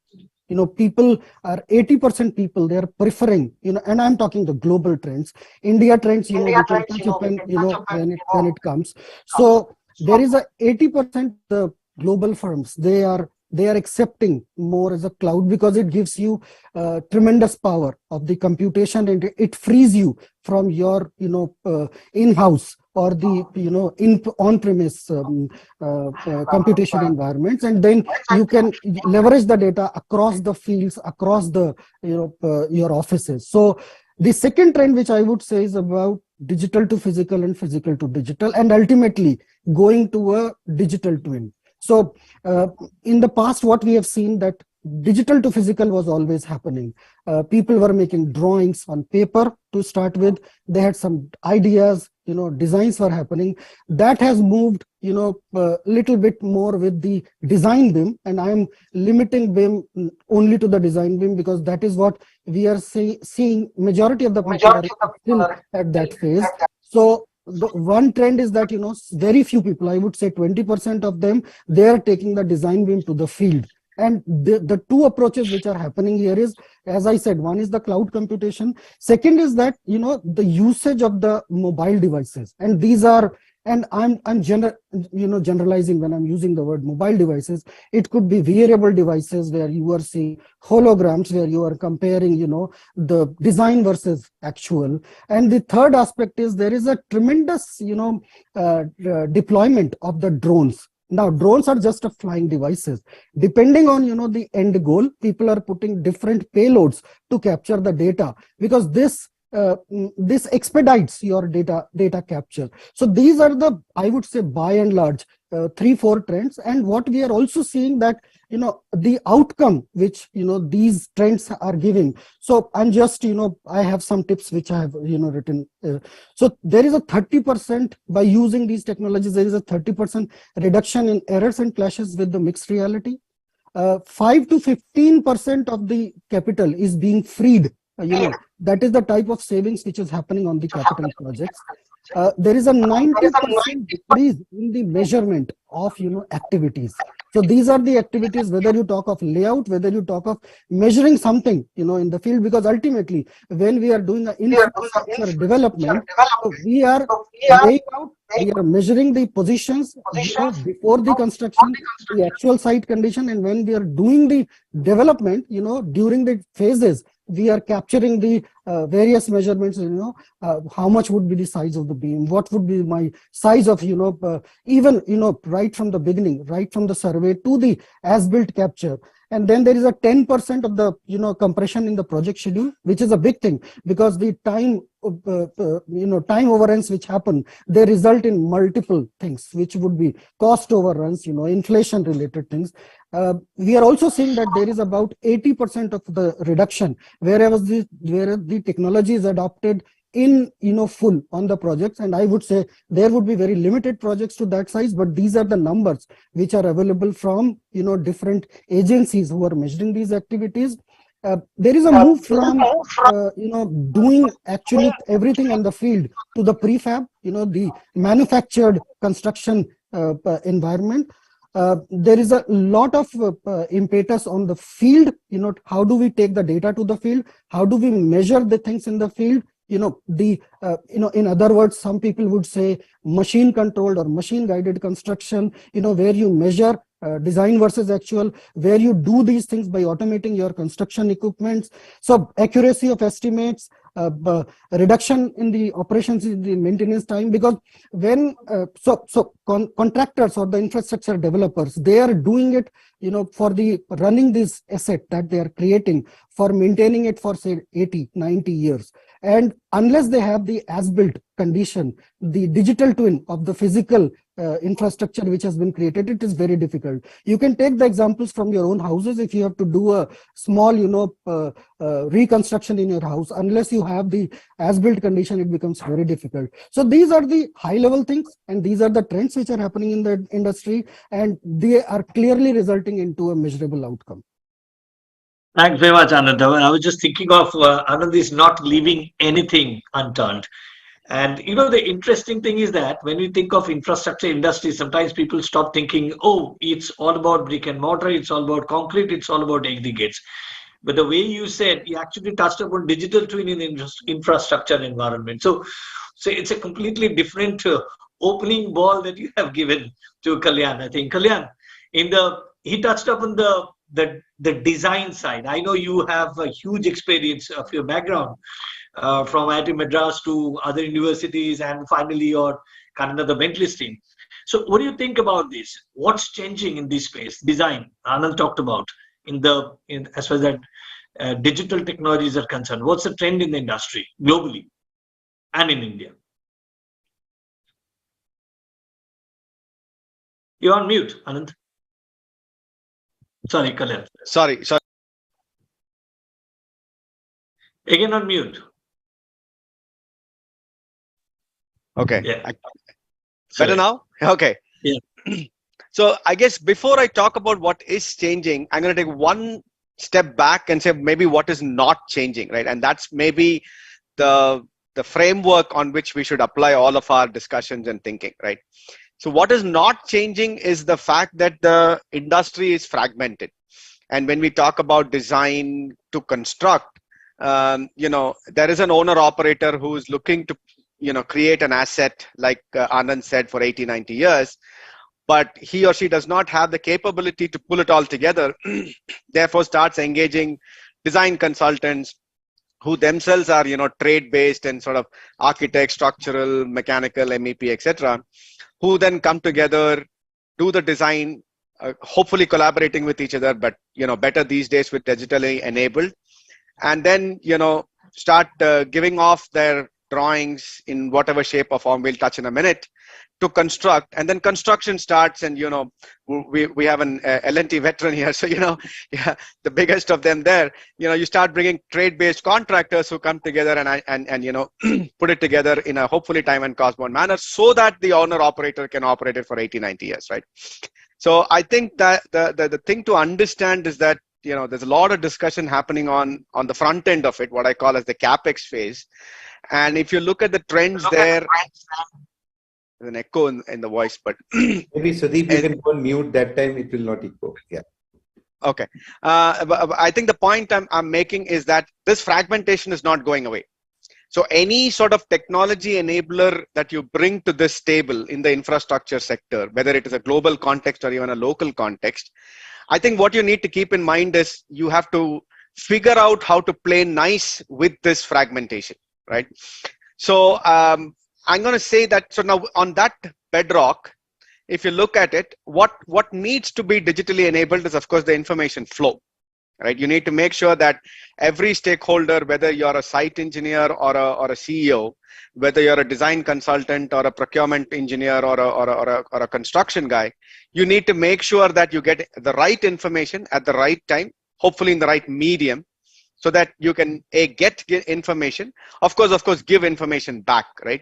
People are 80% people, they are preferring, and I'm talking the global trends. India trends, we can touch upon, when it comes. So there is a 80% the global firms, they are accepting more as a cloud because it gives you tremendous power of the computation, and it frees you from your in-house or the on-premise computation environments, and then you can leverage the data across the fields, across the your offices. So the second trend which I would say is about digital to physical and physical to digital, and ultimately going to a digital twin. So in the past, what we have seen that digital to physical was always happening. People were making drawings on paper to start with. They had some ideas, designs were happening. That has moved, little bit more with the design BIM, and I am limiting BIM only to the design BIM because that is what we are seeing. Majority of the people are still at that phase. So the one trend is that, very few people, I would say 20% of them, they are taking the design BIM to the field. And the two approaches which are happening here is, as I said, one is the cloud computation. Second is that, the usage of the mobile devices. And these are, and I'm generalizing when I'm using the word mobile devices. It could be wearable devices where you are seeing holograms, where you are comparing, the design versus actual. And the third aspect is there is a tremendous, deployment of the drones. Now, drones are just a flying devices. Depending on, the end goal, people are putting different payloads to capture the data, because this expedites your data capture. So these are the, I would say, by and large, 3-4 trends. And what we are also seeing that, the outcome which, these trends are giving. So I'm just, I have some tips which I have, written. So there is a 30% by using these technologies, there is a 30% reduction in errors and clashes with the mixed reality. 5 to 15% of the capital is being freed. That is the type of savings which is happening on the capital projects. There is a 90% decrease in the measurement of activities. So these are the activities, whether you talk of layout, whether you talk of measuring something in the field, because ultimately when we are doing the infrastructure development, so we are laying out, we are measuring the positions before the construction, the actual site condition, and when we are doing the development, during the phases, we are capturing the various measurements, how much would be the size of the beam, what would be my size of, even, right from the beginning, right from the survey to the as-built capture. And then there is a 10% of the, compression in the project schedule, which is a big thing, because the time, time overruns which happen, they result in multiple things, which would be cost overruns, inflation related things. We are also seeing that there is about 80% of the reduction, where the technology is adopted in full on the projects. And I would say there would be very limited projects to that size, but these are the numbers which are available from different agencies who are measuring these activities. There is a move from doing actually everything on the field to the prefab, the manufactured construction environment. There is a lot of impetus on the field. How do we take the data to the field? How do we measure the things in the field? In other words, some people would say machine controlled or machine guided construction, where you measure design versus actual, where you do these things by automating your construction equipments. So accuracy of estimates, reduction in the operations, in the maintenance time, because when contractors or the infrastructure developers, they are doing it, for the running this asset that they are creating, for maintaining it for say 80, 90 years. And unless they have the as-built condition, the digital twin of the physical infrastructure which has been created, it is very difficult. You can take the examples from your own houses. If you have to do a small, reconstruction in your house, unless you have the as-built condition, it becomes very difficult. So these are the high-level things, and these are the trends which are happening in the industry, and they are clearly resulting into a measurable outcome. Thanks very much, Anand. I was just thinking of Anand is not leaving anything unturned. And you know, the interesting thing is that when we think of infrastructure industry, sometimes people stop thinking, oh, it's all about brick and mortar, it's all about concrete, it's all about aggregates. But the way you said, you actually touched upon digital twin in the infrastructure environment. So it's a completely different opening ball that you have given to Kalyan. I think Kalyan, he touched upon the design side. I know you have a huge experience of your background from IIT Madras to other universities, and finally your kind of the mentalist team. So what do you think about this? What's changing in this space? Design, Anand talked about as far as that digital technologies are concerned. What's the trend in the industry globally and in India? You're on mute, Anand. Sorry, Kalyan. Sorry. Again on mute. Okay. Yeah. Better now? Okay. Yeah. So I guess before I talk about what is changing, I'm going to take one step back and say maybe what is not changing, right? And that's maybe the framework on which we should apply all of our discussions and thinking, right? So what is not changing is the fact that the industry is fragmented. And when we talk about design to construct, there is an owner operator who is looking to, create an asset like Anand said for 80, 90 years, but he or she does not have the capability to pull it all together, therefore starts engaging design consultants who themselves are, trade-based and sort of architect, structural, mechanical, MEP, etc., who then come together, do the design, hopefully collaborating with each other, but, better these days with digitally enabled, and then, start giving off their drawings in whatever shape or form we'll touch in a minute to construct, and then construction starts. And we have an L&T veteran here, so the biggest of them there. You start bringing trade-based contractors who come together and put it together in a hopefully time and cost-bound manner, so that the owner operator can operate it for 80, 90 years, right? So I think that the thing to understand is that there's a lot of discussion happening on the front end of it, what I call as the capex phase. And if you look at the trends there, there's an echo in the voice, but maybe Sudeep, you can go on mute. That time it will not echo. Yeah. Okay. But I think the point I'm making is that this fragmentation is not going away. So any sort of technology enabler that you bring to this table in the infrastructure sector, whether it is a global context or even a local context, I think what you need to keep in mind is you have to figure out how to play nice with this fragmentation, right? So I'm going to say that, so now on that bedrock, if you look at it, what needs to be digitally enabled is, of course, the information flow, right? You need to make sure that every stakeholder, whether you're a site engineer or a CEO, whether you're a design consultant or a procurement engineer or a construction guy, you need to make sure that you get the right information at the right time, hopefully in the right medium, so that you can get information, of course give information back, right?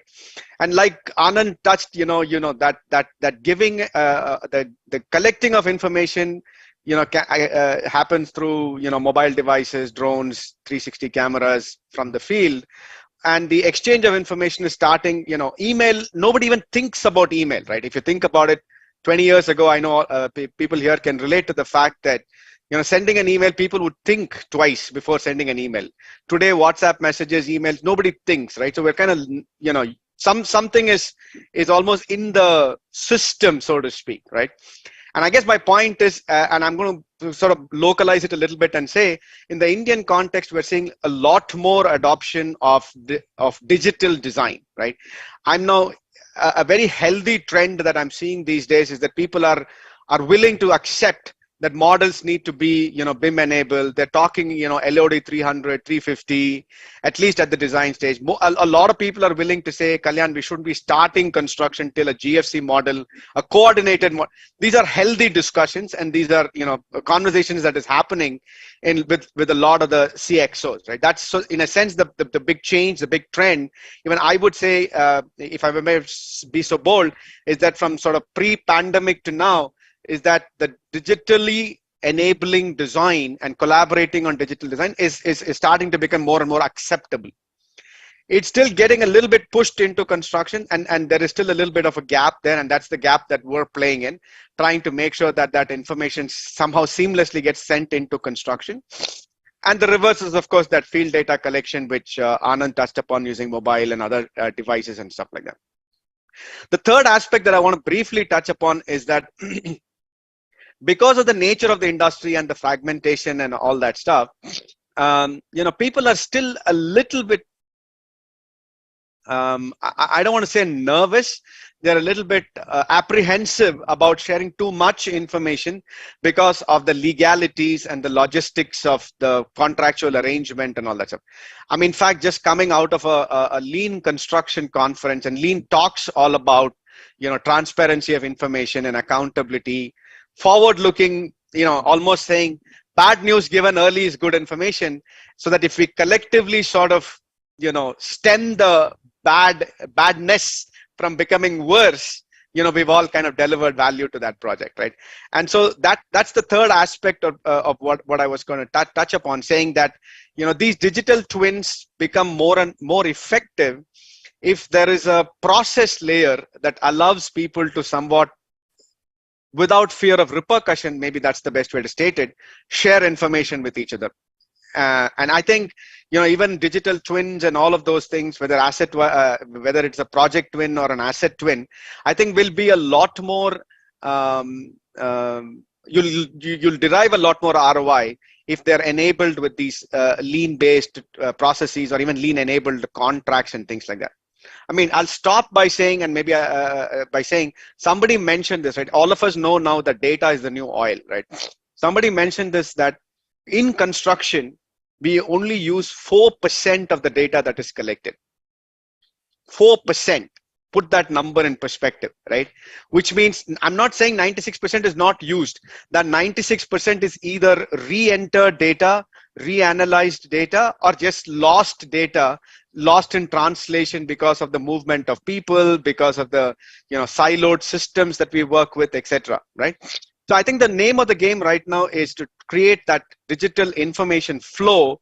And like Anand touched, that giving the collecting of information happens through mobile devices, drones, 360 cameras from the field, and the exchange of information is starting. Email, nobody even thinks about email, right? If you think about it, 20 years ago, I know people here can relate to the fact that sending an email, people would think twice before sending an email. Today, WhatsApp messages, emails, nobody thinks, right? So we're kind of, something is almost in the system, so to speak, right? And I guess my point is, and I'm going to sort of localize it a little bit and say, in the Indian context, we're seeing a lot more adoption of digital design, right? I'm now a very healthy trend that I'm seeing these days is that people are willing to accept that models need to be, BIM enabled. They're talking, LOD 300, 350, at least at the design stage. A lot of people are willing to say, Kalyan, we shouldn't be starting construction till a GFC model, a coordinated model. These are healthy discussions, and these are, conversations that is happening with a lot of the CXOs, right? That's, so in a sense, the big change, the big trend. Even I would say, if I may be so bold, is that from sort of pre-pandemic to now, is that the digitally enabling design and collaborating on digital design is starting to become more and more acceptable. It's still getting a little bit pushed into construction, and there is still a little bit of a gap there, and that's the gap that we're playing in, trying to make sure that that information somehow seamlessly gets sent into construction. And the reverse is, of course, that field data collection, which Anand touched upon using mobile and other devices and stuff like that. The third aspect that I want to briefly touch upon is that because of the nature of the industry and the fragmentation and all that stuff, people are still a little bit, I don't want to say nervous. They're a little bit apprehensive about sharing too much information because of the legalities and the logistics of the contractual arrangement and all that stuff. I mean, in fact, just coming out of a lean construction conference, and lean talks all about, transparency of information and accountability, forward looking, almost saying bad news given early is good information, so that if we collectively sort of, stem the badness from becoming worse, we've all kind of delivered value to that project, right? And so that's the third aspect of what I was going to touch upon, saying that, these digital twins become more and more effective if there is a process layer that allows people to somewhat, without fear of repercussion, maybe that's the best way to state it, share information with each other. And I think, even digital twins and all of those things, whether it's a project twin or an asset twin, I think will be a lot more, you'll derive a lot more ROI if they're enabled with these lean-based processes, or even lean-enabled contracts and things like that. I mean, I'll stop by saying, and maybe by saying, somebody mentioned this, right? All of us know now that data is the new oil, right? Somebody mentioned this, that in construction, we only use 4% of the data that is collected. 4%. Put that number in perspective, right? Which means, I'm not saying 96% is not used. That 96% is either re-entered data, reanalyzed data, or just lost data, lost in translation because of the movement of people, because of the siloed systems that we work with, etc. Right? So I think the name of the game right now is to create that digital information flow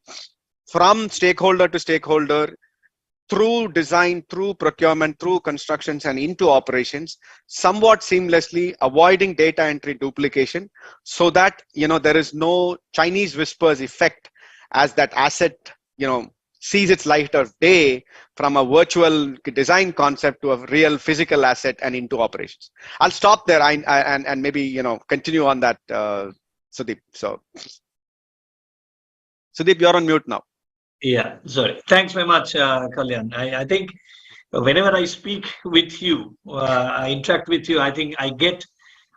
from stakeholder to stakeholder, through design, through procurement, through constructions, and into operations, somewhat seamlessly, avoiding data entry duplication, so that there is no Chinese whispers effect as that asset sees its light of day from a virtual design concept to a real physical asset and into operations. I'll stop there and maybe continue on that, Sudeep. So Sudeep, you're on mute now. Yeah, sorry. Thanks very much, Kalyan. I think whenever I speak with you, I interact with you, I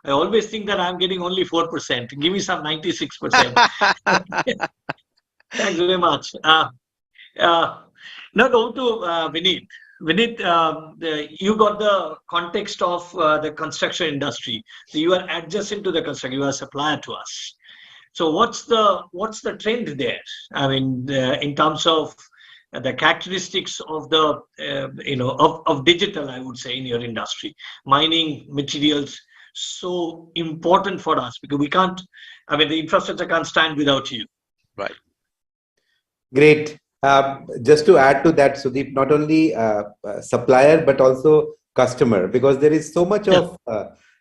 always think that I'm getting only 4%. Give me some 96%. Thanks very much. Now go to Vineet. Vineet, you got the context of the construction industry. So you are adjacent to the construction. You are a supplier to us. So what's the trend there? I mean, in terms of the characteristics of the of digital, I would say, in your industry, mining materials, so important for us, because we can't. I mean, the infrastructure can't stand without you. Right. Great. Just to add to that, Sudeep, not only supplier but also customer, because there is so much of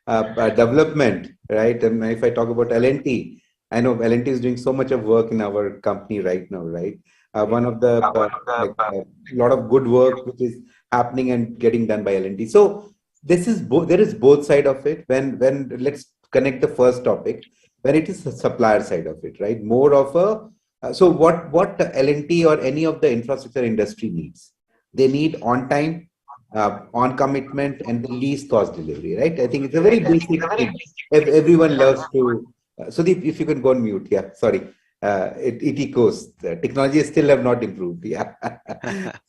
development, right? And if I talk about L&T, I know L&T is doing so much of work in our company right now, right? One of the lot of good work which is happening and getting done by L&T. So this is there is both side of it. When let's connect the first topic, when it is the supplier side of it, right? More of a so what L&T or any of the infrastructure industry needs, they need on time, on commitment, and the least cost delivery, right? I think it's a very basic thing. Everyone loves to. Sudeep, if you can go on mute. Yeah, sorry. It echoes. The technology still have not improved. Yeah.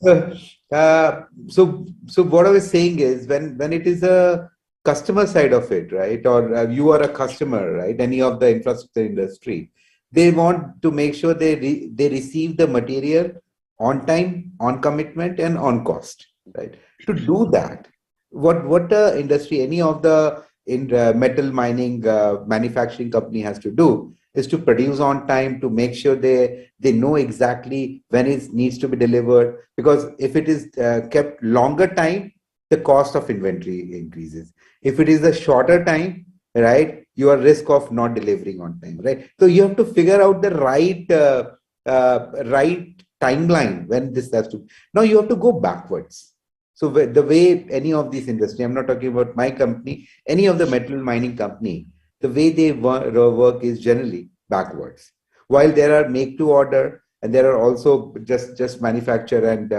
So what I was saying is, when it is a customer side of it, right, or you are a customer, right, any of the infrastructure industry, they want to make sure they receive the material on time, on commitment, and on cost, right? To do that, what the industry, any of the metal mining manufacturing company has to do is to produce on time, to make sure they know exactly when it needs to be delivered. Because if it is kept longer time, the cost of inventory increases. If it is a shorter time, right, you are risk of not delivering on time, right? So you have to figure out the right timeline when this has to. Now you have to go backwards. So the way any of these industry, I'm not talking about my company, any of the metal mining company, the way they work is generally backwards. While there are make to order and there are also just manufacture and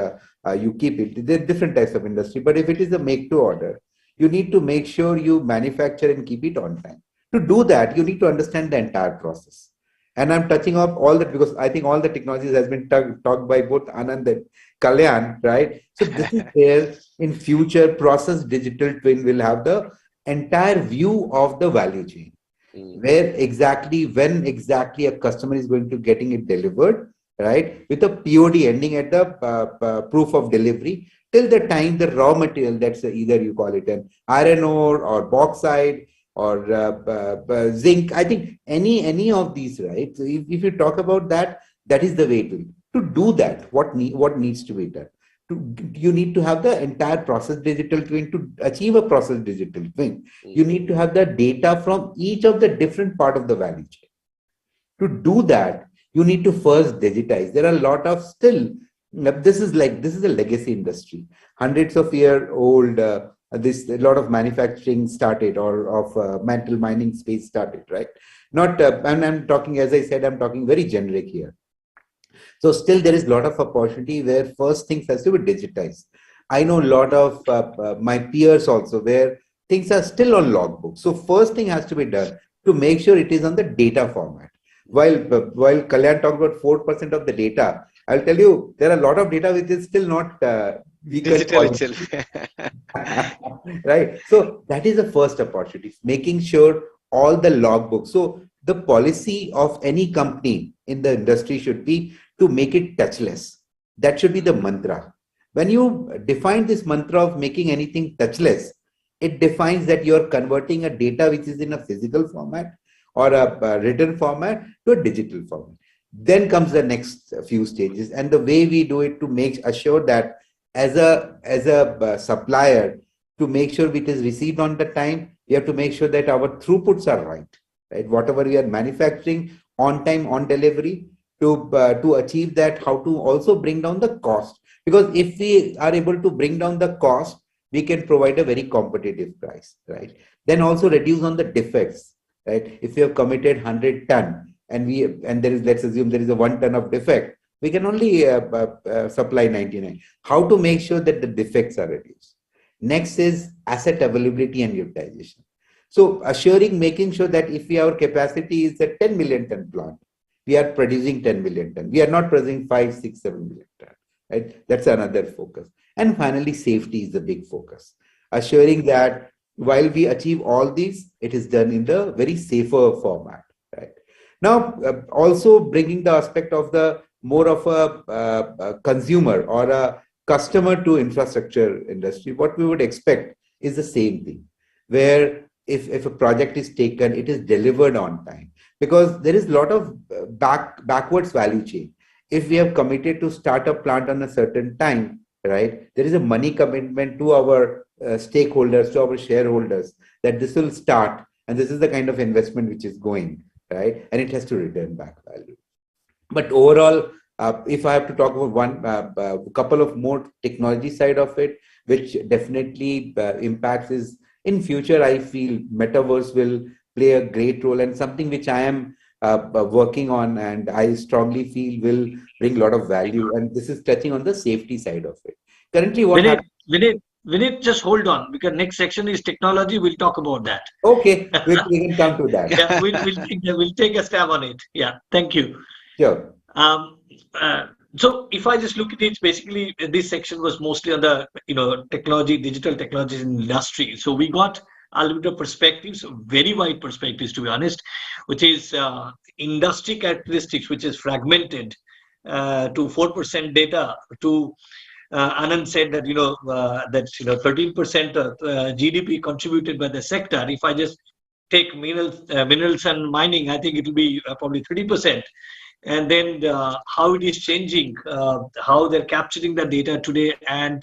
you keep it. There are different types of industry, but if it is a make to order, you need to make sure you manufacture and keep it on time. To do that, you need to understand the entire process. And I'm touching up all that because I think all the technologies has been talked by both Anand and Kalyan, right? So this is where in future process digital twin will have the entire view of the value chain. Where exactly, when exactly a customer is going to getting it delivered, right? With a POD ending at the proof of delivery till the time the raw material, that's either you call it an iron ore or bauxite or zinc. I think any of these, right? So if you talk about that, that is the way to do that. What needs to be done? You need to have the entire process digital twin. To achieve a process digital twin, you need to have the data from each of the different part of the value chain. To do that, you need to first digitize. There are a lot of still, this is a legacy industry, hundreds of year old. A lot of manufacturing started or of metal mining space started, right? Not, and I'm talking, as I said, I'm talking very generic here. So still there is a lot of opportunity where first things has to be digitized. I know a lot of my peers also where things are still on logbook. So first thing has to be done to make sure it is on the data format. While Kalyan talked about 4% of the data, I'll tell you there are a lot of data which is still not digital. Right. So that is the first opportunity, making sure all the logbooks. So the policy of any company in the industry should be to make it touchless. That should be the mantra. When you define this mantra of making anything touchless, it defines that you're converting a data which is in a physical format or a written format to a digital format. Then comes the next few stages. And the way we do it to make assure that as a supplier, to make sure it is received on the time, we have to make sure that our throughputs are right? Whatever we are manufacturing on time, on delivery, to achieve that, how to also bring down the cost. Because if we are able to bring down the cost, we can provide a very competitive price, right? Then also reduce on the defects, right? If you have committed 100 ton and there is, let's assume there is a 1 ton of defect, we can only supply 99. How to make sure that the defects are reduced? Next is asset availability and utilization. So making sure that if our capacity is a 10 million ton plant, we are producing 10 million ton. We are not producing 5, 6, 7 million ton. Right? That's another focus. And finally, safety is the big focus. Assuring that while we achieve all these, it is done in the very safer format. Right? Now, also bringing the aspect of the more of a consumer or a customer to infrastructure industry, what we would expect is the same thing, where if a project is taken, it is delivered on time, because there is a lot of backwards value chain. If we have committed to start a plant on a certain time, right, there is a money commitment to our stakeholders, to our shareholders, that this will start and this is the kind of investment which is going, right, and it has to return back value. But overall, if I have to talk about a couple of more technology side of it, which definitely impacts is, in future, I feel metaverse will play a great role, and something which I am working on and I strongly feel will bring a lot of value. And this is touching on the safety side of it. Currently, what Vinit, just hold on, because next section is technology. We'll talk about that. Okay, we can come to that. Yeah, we'll take a stab on it. Yeah, thank you. Sure. So if I just look at it, basically this section was mostly on the technology, digital technologies in industry. So we got a little bit of perspectives, very wide perspectives to be honest, which is industry characteristics, which is fragmented to 4% data. To Anand said that 13% of GDP contributed by the sector. If I just take minerals and mining, I think it will be probably 30%. And then how it is changing, how they're capturing the data today, and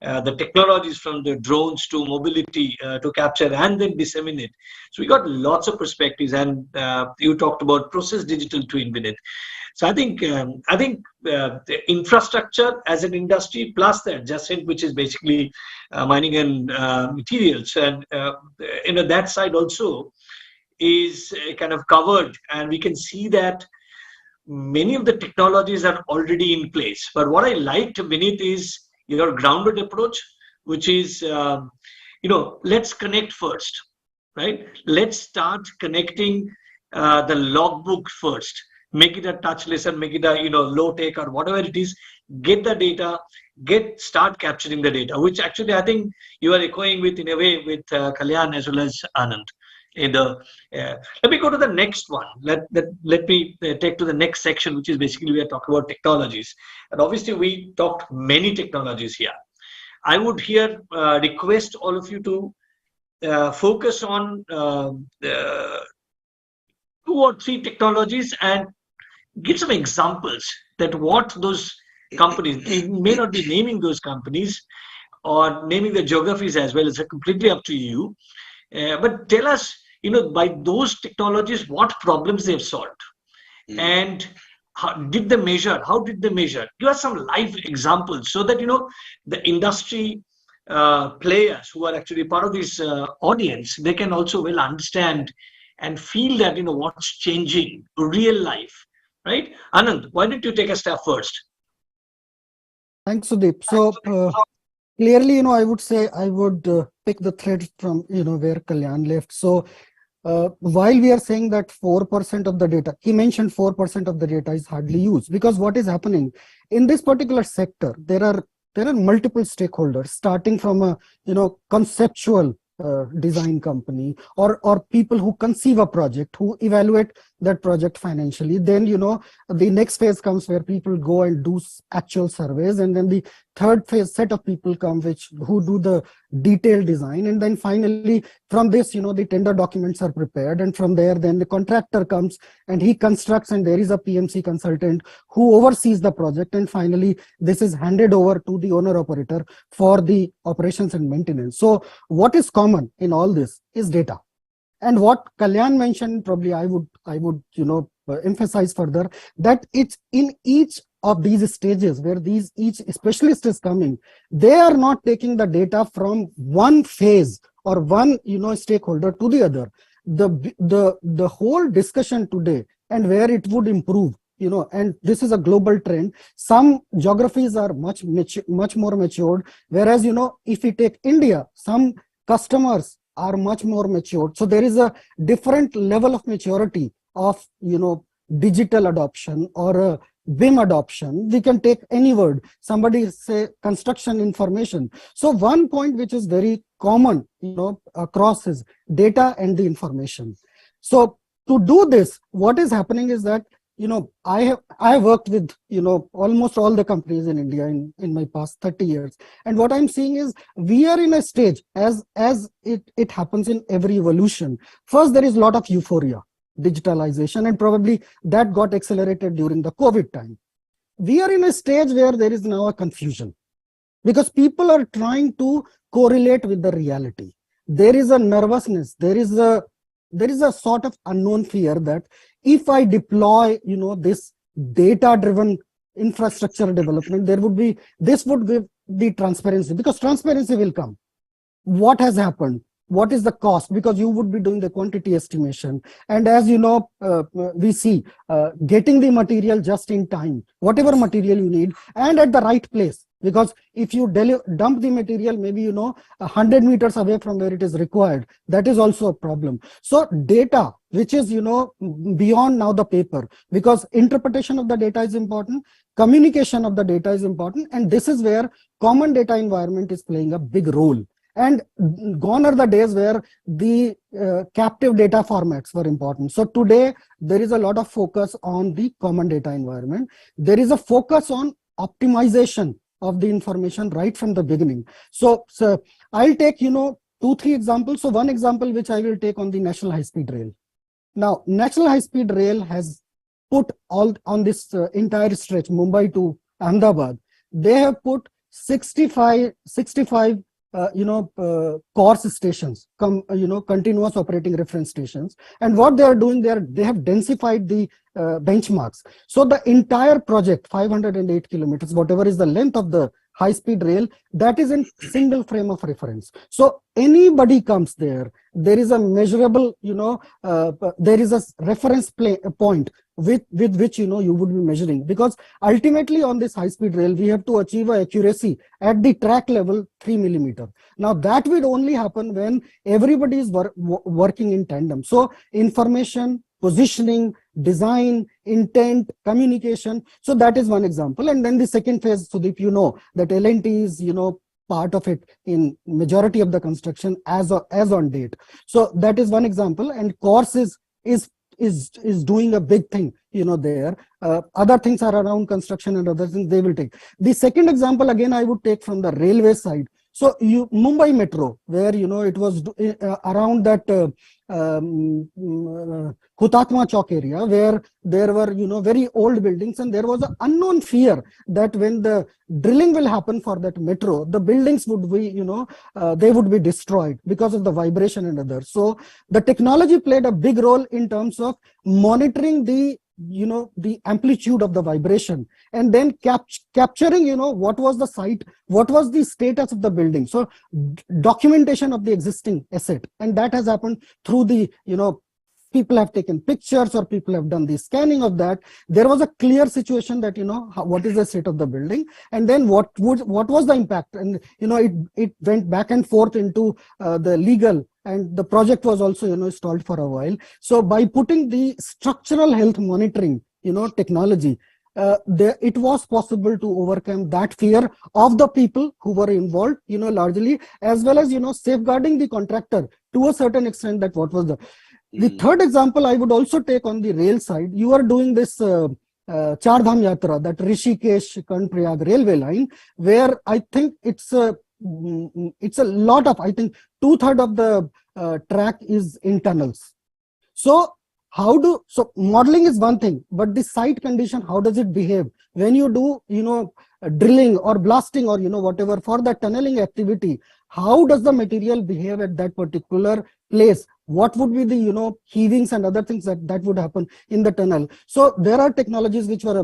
the technologies from the drones to mobility to capture and then disseminate. So we got lots of perspectives, and you talked about process digital twin with it. So I think the infrastructure as an industry plus the adjacent, which is basically mining and materials, and that side also is kind of covered, and we can see that many of the technologies are already in place. But what I liked, Vinith, is your grounded approach, which is, let's connect first, right? Let's start connecting the logbook first. Make it a touchless and make it a low tech or whatever it is. Get the data, start capturing the data, which actually I think you are echoing with in a way with Kalyan as well as Anand. Let me go to the next one. Let me take to the next section, which is basically we are talking about technologies, and obviously we talked many technologies here. I would here request all of you to focus on 2 or 3 technologies and give some examples that what those companies, you may not be naming those companies or naming the geographies as well. It's completely up to you, but tell us, by those technologies, what problems they've solved, and how did they measure? Give us some live examples so that the industry players who are actually part of this audience, they can also well understand and feel that what's changing real life, right? Anand, why don't you take a step first? Thanks, Sudeep. So clearly, I would say I would pick the thread from where Kalyan left. So while we are saying that 4% of the data, he mentioned 4% of the data is hardly used, because what is happening in this particular sector, there are multiple stakeholders, starting from a conceptual design company or people who conceive a project, who evaluate that project financially. Then the next phase comes where people go and do actual surveys, and then the third phase set of people come who do the detailed design, and then finally from this the tender documents are prepared, and from there then the contractor comes and he constructs, and there is a PMC consultant who oversees the project, and finally this is handed over to the owner operator for the operations and maintenance. So what is common in all this is data. And what Kalyan mentioned, probably I would emphasize further, that it's in each of these stages where each specialist is coming, they are not taking the data from one phase or one stakeholder to the other. The whole discussion today and where it would improve, and this is a global trend. Some geographies are much more matured, whereas if we take India, some customers are much more matured. So there is a different level of maturity of digital adoption or BIM adoption. We can take any word, somebody say construction information. So one point which is very common across is data and the information. So to do this, what is happening is that I have worked with almost all the companies in India in my past 30 years, and what I'm seeing is we are in a stage, as it happens in every evolution. First, there is a lot of euphoria, digitalization, and probably that got accelerated during the COVID time. We are in a stage where there is now a confusion, because people are trying to correlate with the reality. There is a nervousness, there is a sort of unknown fear that if I deploy, this data-driven infrastructure development, this would give the transparency, because transparency will come. What has happened? What is the cost? Because you would be doing the quantity estimation. And as we see, getting the material just in time, whatever material you need, and at the right place. Because if you dump the material, maybe 100 meters away from where it is required, that is also a problem. So data, which is beyond now the paper, because interpretation of the data is important, communication of the data is important, and this is where common data environment is playing a big role. And gone are the days where the captive data formats were important. So today there is a lot of focus on the common data environment. There is a focus on optimization of the information right from the beginning. So I'll take 2-3 examples. So one example which I will take on the National High Speed Rail. Now, National High Speed Rail has put all on this entire stretch, Mumbai to Ahmedabad, they have put 65 course stations, continuous operating reference stations. And what they are doing there, they have densified the benchmarks. So the entire project, 508 kilometers, whatever is the length of the high speed rail, that is in single frame of reference. So anybody comes there, there is a measurable, there is a reference point with which you would be measuring, because ultimately on this high speed rail we have to achieve a accuracy at the track level 3 millimeter. Now that would only happen when everybody is working in tandem. So information, positioning, design, intent, communication. So that is one example. And then the second phase, Sudeep, that L&T is part of it in majority of the construction as on date. So that is one example. And course is doing a big thing, there. Other things are around construction and other things they will take. The second example, again, I would take from the railway side. So Mumbai Metro, where, it was around that Hutatma Chowk area, where there were, very old buildings, and there was an unknown fear that when the drilling will happen for that metro, the buildings would be, they would be destroyed because of the vibration and others. So the technology played a big role in terms of monitoring the amplitude of the vibration, and then capturing, what was the site, what was the status of the building. So documentation of the existing asset, and that has happened through the, people have taken pictures or people have done the scanning of that. There was a clear situation that, what is the state of the building, and then what was the impact, and, it went back and forth into the legal, and the project was also, stalled for a while. So by putting the structural health monitoring, technology, it was possible to overcome that fear of the people who were involved, largely, as well as, safeguarding the contractor to a certain extent. That what was the third example I would also take on the rail side. You are doing this Char Dham Yatra, that Rishikesh Karnaprayag railway line, where I think it's a lot of, I think 2/3 of the track is in tunnels. So modeling is one thing, but the site condition, how does it behave when you do, drilling or blasting or, whatever for the tunneling activity? How does the material behave at that particular place? What would be the, heavings and other things that would happen in the tunnel? So there are technologies which are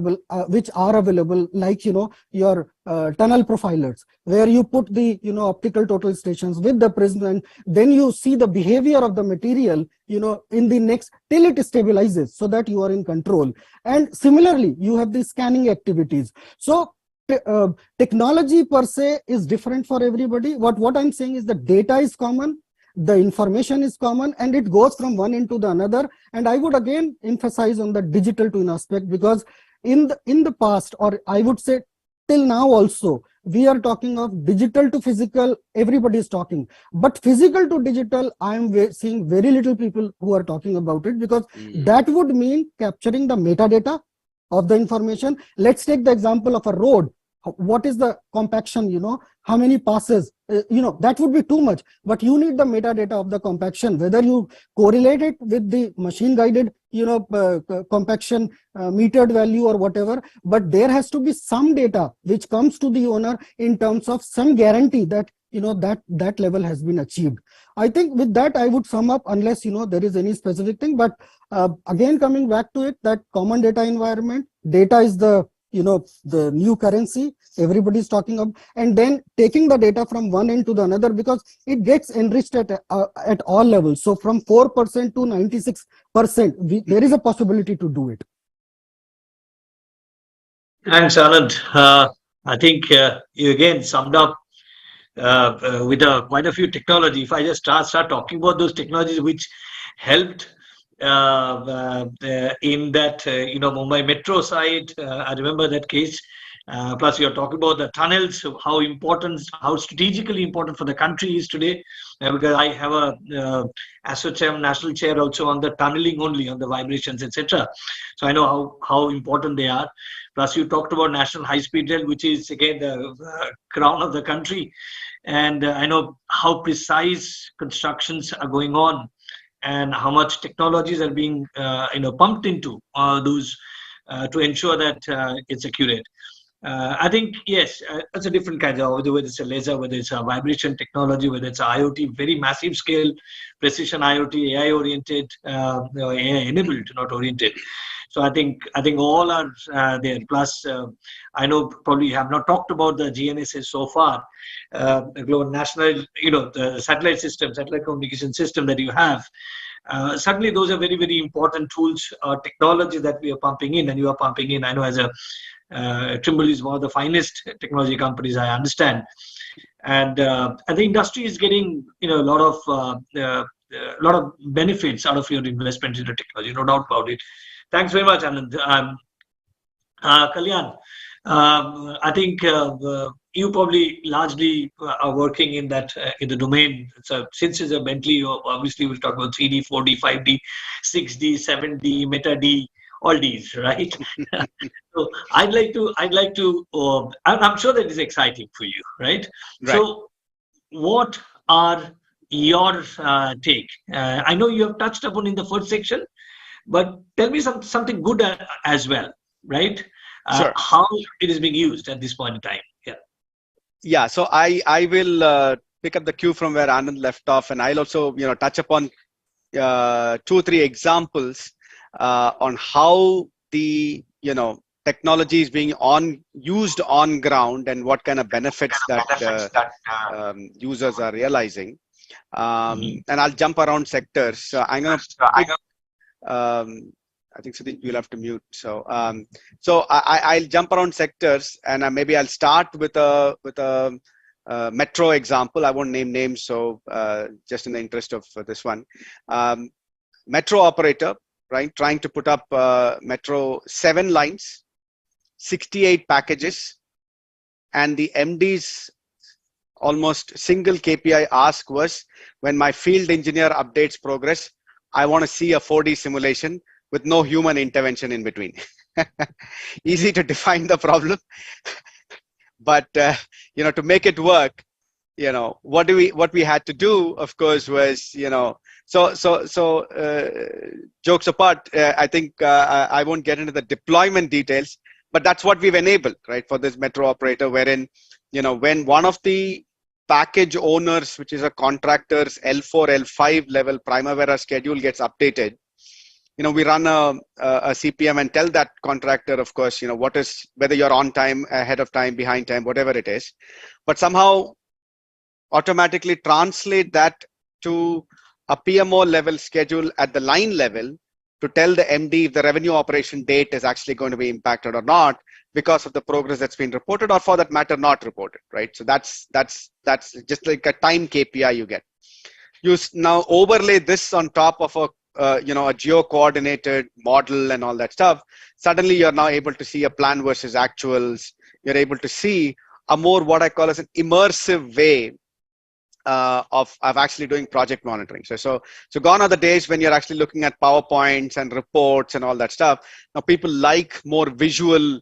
available, like, your tunnel profilers, where you put the, optical total stations with the prism, and then you see the behavior of the material, in the next till it stabilizes, so that you are in control. And similarly, you have the scanning activities. So technology per se is different for everybody. What I'm saying is the data is common, the information is common, and it goes from one end to the another. And I would again emphasize on the digital twin aspect, because in the past, or I would say till now also, we are talking of digital to physical, everybody is talking, but physical to digital, I am seeing very little people who are talking about it, because that would mean capturing the metadata of the information. Let's take the example of a road. What is the compaction, how many passes, that would be too much, but you need the metadata of the compaction, whether you correlate it with the machine guided, compaction metered value or whatever, but there has to be some data which comes to the owner in terms of some guarantee that, that level has been achieved. I think with that, I would sum up, unless, there is any specific thing, but again, coming back to it, that common data environment, data is the, the new currency everybody is talking about, and then taking the data from one end to the another, because it gets enriched at all levels. So from 4% to 96%, there is a possibility to do it. Thanks, Anand. I think you again summed up with quite a few technology. If I just start talking about those technologies which helped in that, Mumbai Metro side, I remember that case. Plus, you're talking about the tunnels, how strategically important for the country is today. Because I have a ASSOCHAM national chair also on the tunneling only, on the vibrations, etc. So I know how important they are. Plus, you talked about National High Speed Rail, which is again the crown of the country. And I know how precise constructions are going on, and how much technologies are being pumped into those to ensure that it's accurate. I think, yes, it's a different kind of, whether it's a laser, whether it's a vibration technology, whether it's IoT, very massive scale, precision IoT, AI oriented, AI enabled, not oriented. So I think all are there. Plus, I know probably you have not talked about the GNSS so far, the global national, the satellite system, satellite communication system that you have. Certainly, those are very, very important tools, technology that we are pumping in, and you are pumping in. I know as a Trimble is one of the finest technology companies, I understand, and the industry is getting a lot of benefits out of your investment into technology, no doubt about it. Thanks very much, Anand. Kalyan, I think you probably largely are working in that in the domain. So since it's a Bentley, obviously we'll talk about 3D, 4D, 5D, 6D, 7D, Meta D, all Ds, right? So I'd like to. I'm sure that is exciting for you, right? So, what are your take? I know you have touched upon in the first section, but tell me something good as well, right? Sure. How it is being used at this point in time. Yeah. Yeah. So I will pick up the cue from where Anand left off, and I'll also touch upon 2-3 examples on how the technology is being used on ground and what kind of benefits that users are realizing. And I'll jump around sectors. So I'm going to I think Sudeep, you'll have to mute. So I'll jump around sectors, and maybe I'll start with a metro example. I won't name names, so just in the interest of this one, metro operator, right, trying to put up metro 7 lines, 68 packages, and the MD's almost single KPI ask was, when my field engineer updates progress, I want to see a 4D simulation with no human intervention in between. Easy to define the problem, but to make it work, what we had to do, of course, was jokes apart, I think I won't get into the deployment details, but that's what we've enabled, right, for this metro operator, wherein when one of the package owners, which is a contractor's L4, L5 level Primavera schedule, gets updated, we run a CPM and tell that contractor, of course, whether you're on time, ahead of time, behind time, whatever it is, but somehow automatically translate that to a PMO level schedule at the line level to tell the MD if the revenue operation date is actually going to be impacted or not because of the progress that's been reported, or for that matter, not reported, right? So that's just like a time KPI you get. You now overlay this on top of a geo-coordinated model and all that stuff. Suddenly you're now able to see a plan versus actuals. You're able to see a more what I call as an immersive way of actually doing project monitoring. So gone are the days when you're actually looking at PowerPoints and reports and all that stuff. Now people like more visual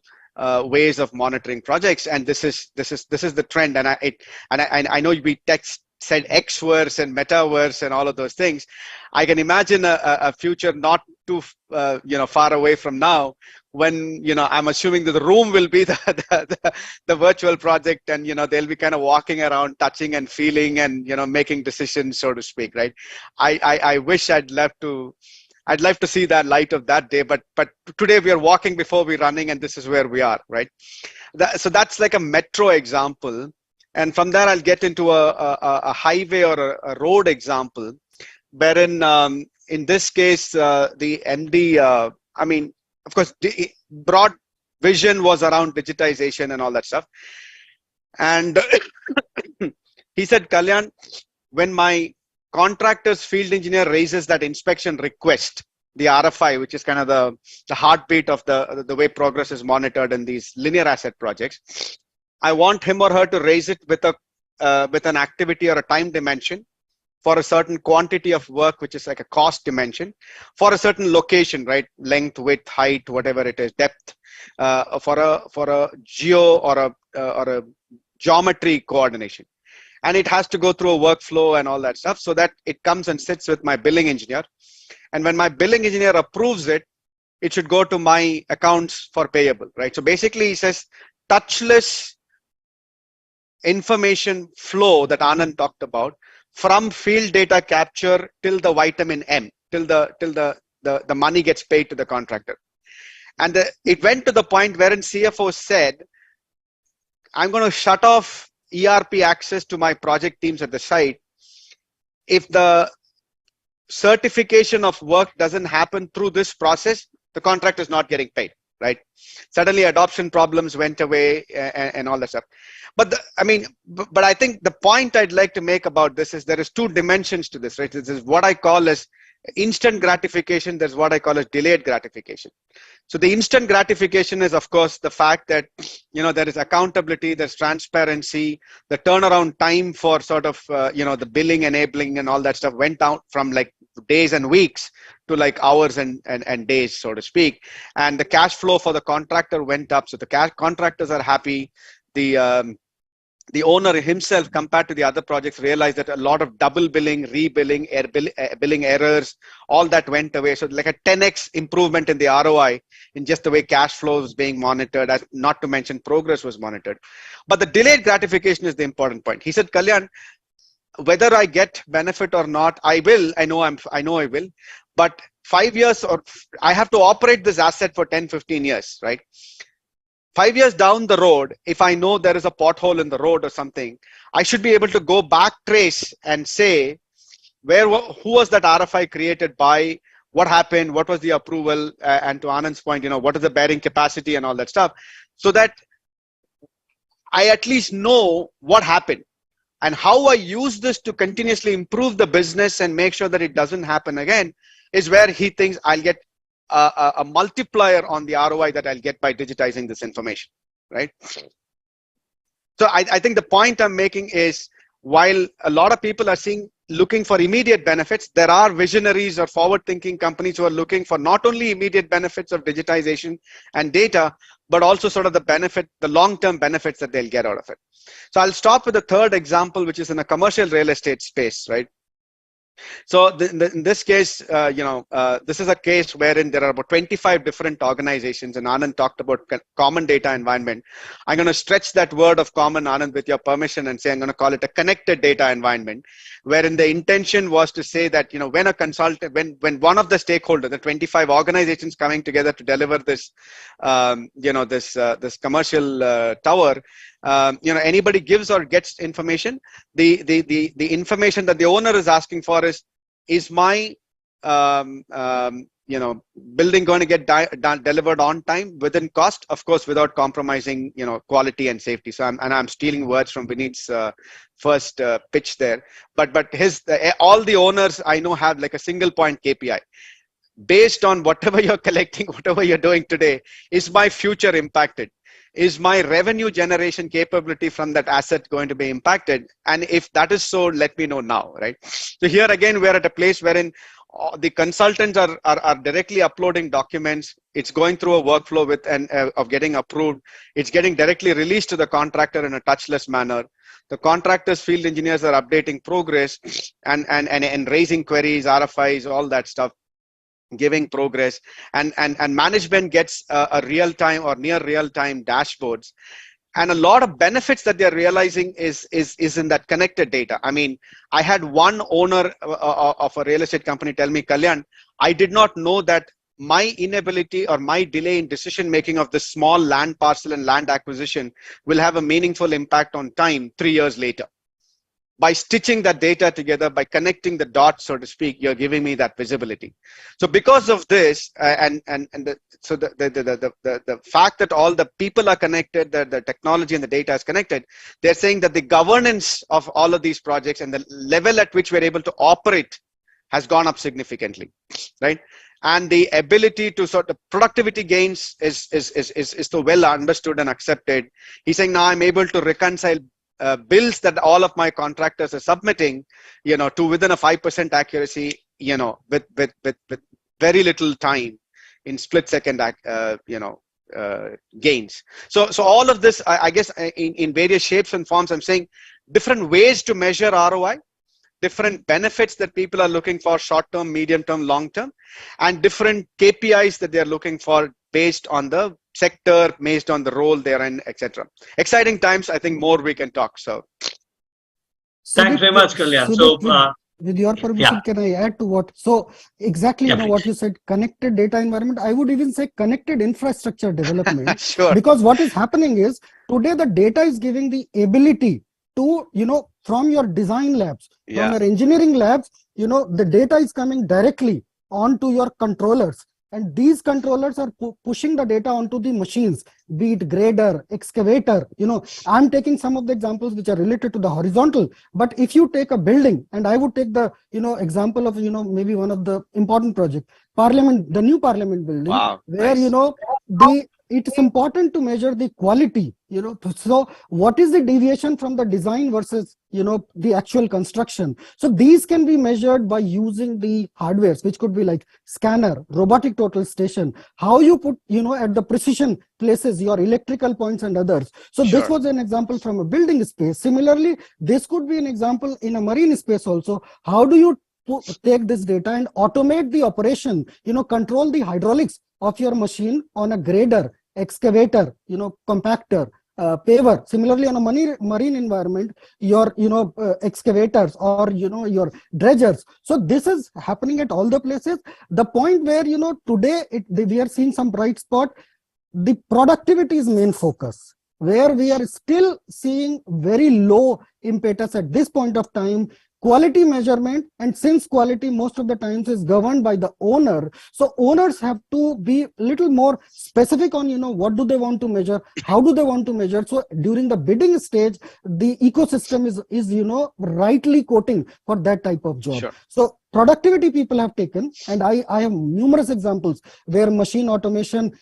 ways of monitoring projects, and this is the trend. And I know we said Xverse and Metaverse and all of those things. I can imagine a future not too far away from now, when I'm assuming that the room will be the virtual project, and they'll be kind of walking around, touching and feeling, and making decisions, so to speak, right? I wish I'd love to see that light of that day, but today we are walking before we're running, and this is where we are, right? So that's like a metro example. And from there, I'll get into a highway or a road example, wherein in this case, the MD, of course, the broad vision was around digitization and all that stuff. And he said, Kalyan, when my contractor's field engineer raises that inspection request, the RFI, which is kind of the heartbeat of the way progress is monitored in these linear asset projects, I want him or her to raise it with an activity or a time dimension for a certain quantity of work, which is like a cost dimension, for a certain location, right? Length, width, height, whatever it is, depth, for a geo or a geometry coordination. and it has to go through a workflow and all that stuff, so that it comes and sits with my billing engineer. And when my billing engineer approves it, it should go to my accounts for payable, right? So basically he says touchless information flow that Anand talked about, from field data capture till the vitamin M, till the money gets paid to the contractor. And it went to the point wherein CFO said, I'm going to shut off ERP access to my project teams at the site if the certification of work doesn't happen through this process. The contract is not getting paid, right? Suddenly adoption problems went away and all that stuff. But but I think the point I'd like to make about this is there is two dimensions to this, right? This is what I call as instant gratification. There's what I call as delayed gratification. So the instant gratification is, of course, the fact that, there is accountability, there's transparency, the turnaround time for sort of, the billing enabling and all that stuff went down from like days and weeks to like hours and days, so to speak. And the cash flow for the contractor went up. So the contractors are happy. The owner himself, compared to the other projects, realized that a lot of double billing, rebilling, billing errors, all that went away. So like a 10x improvement in the ROI in just the way cash flow was being monitored, as not to mention progress was monitored. But the delayed gratification is the important point. He said, Kalyan, whether I get benefit or not, I will. I know I will. But 5 years, or I have to operate this asset for 10, 15 years, right? 5 years down the road, if I know there is a pothole in the road or something, I should be able to go back trace and say, who was that RFI created by, what happened, what was the approval, and to Anand's point, what is the bearing capacity and all that stuff, so that I at least know what happened and how I use this to continuously improve the business and make sure that it doesn't happen again, is where he thinks I'll get a multiplier on the ROI that I'll get by digitizing this information, right? So I think the point I'm making is, while a lot of people are looking for immediate benefits, there are visionaries or forward-thinking companies who are looking for not only immediate benefits of digitization and data, but also sort of the long-term benefits that they'll get out of it. So I'll stop with the third example, which is in a commercial real estate space, right? So in this case, this is a case wherein there are about 25 different organizations, and Anand talked about common data environment. I'm going to stretch that word of common, Anand, with your permission, and say I'm going to call it a connected data environment, wherein the intention was to say that, when a consultant, when one of the stakeholders, the 25 organizations coming together to deliver this, this commercial tower, anybody gives or gets information, the information that the owner is asking for is my building going to get delivered on time, within cost, of course, without compromising quality and safety. So I'm stealing words from Vineet's first pitch there, but all the owners I know have like a single point KPI. Based on whatever you're collecting, whatever you're doing today, is my future impacted? Is my revenue generation capability from that asset going to be impacted? And if that is so, let me know now, right? So here again, we're at a place wherein the consultants are directly uploading documents. It's going through a workflow of getting approved. It's getting directly released to the contractor in a touchless manner. The contractors, field engineers are updating progress and raising queries, RFIs, all that stuff, giving progress, and management gets a real-time or near real-time dashboards. And a lot of benefits that they're realizing is in that connected data. I mean, I had one owner of a real estate company tell me, Kalyan, I did not know that my inability or my delay in decision making of this small land parcel and land acquisition will have a meaningful impact on time 3 years later. By stitching that data together, by connecting the dots, so to speak, you're giving me that visibility. So because of this, the fact that all the people are connected, the technology and the data is connected, they're saying that the governance of all of these projects and the level at which we're able to operate has gone up significantly, right? And the ability to sort of productivity gains is so well understood and accepted. He's saying now I'm able to reconcile bills that all of my contractors are submitting, to within a 5% accuracy, with very little time, in split second, gains. So all of this, I guess, in various shapes and forms, I'm saying different ways to measure ROI, different benefits that people are looking for, short-term, medium-term, long-term, and different KPIs that they're looking for based on the sector, based on the role they're in, etc. Exciting times. I think more we can talk. So, Thanks very much, Kalyan. Sudip, So, with your permission, can I add to what? So exactly, what you said, connected data environment. I would even say connected infrastructure development. Sure. Because what is happening is today the data is giving the ability to, from your design labs, from your engineering labs, the data is coming directly onto your controllers. And these controllers are pushing the data onto the machines, be it grader, excavator. I'm taking some of the examples which are related to the horizontal. But if you take a building, and I would take the example of maybe one of the important projects, Parliament, the new Parliament building, where nice. It's important to measure the quality. So what is the deviation from the design versus the actual construction? So these can be measured by using the hardwares, which could be like scanner, robotic total station, how you put at the precision places your electrical points and others. So this was an example from a building space. Similarly, this could be an example in a marine space also. How do you take this data and automate the operation, control the hydraulics of your machine on a grader, excavator, compactor, paver. Similarly, on a marine environment, your excavators or your dredgers. So this is happening at all the places. The point where today we are seeing some bright spot. The productivity is main focus, where we are still seeing very low impetus at this point of time. Quality measurement, and since quality most of the times is governed by the owner, so owners have to be a little more specific on what do they want to measure, how do they want to measure. So during the bidding stage, the ecosystem is rightly quoting for that type of job. So productivity people have taken, and I have numerous examples where machine automation,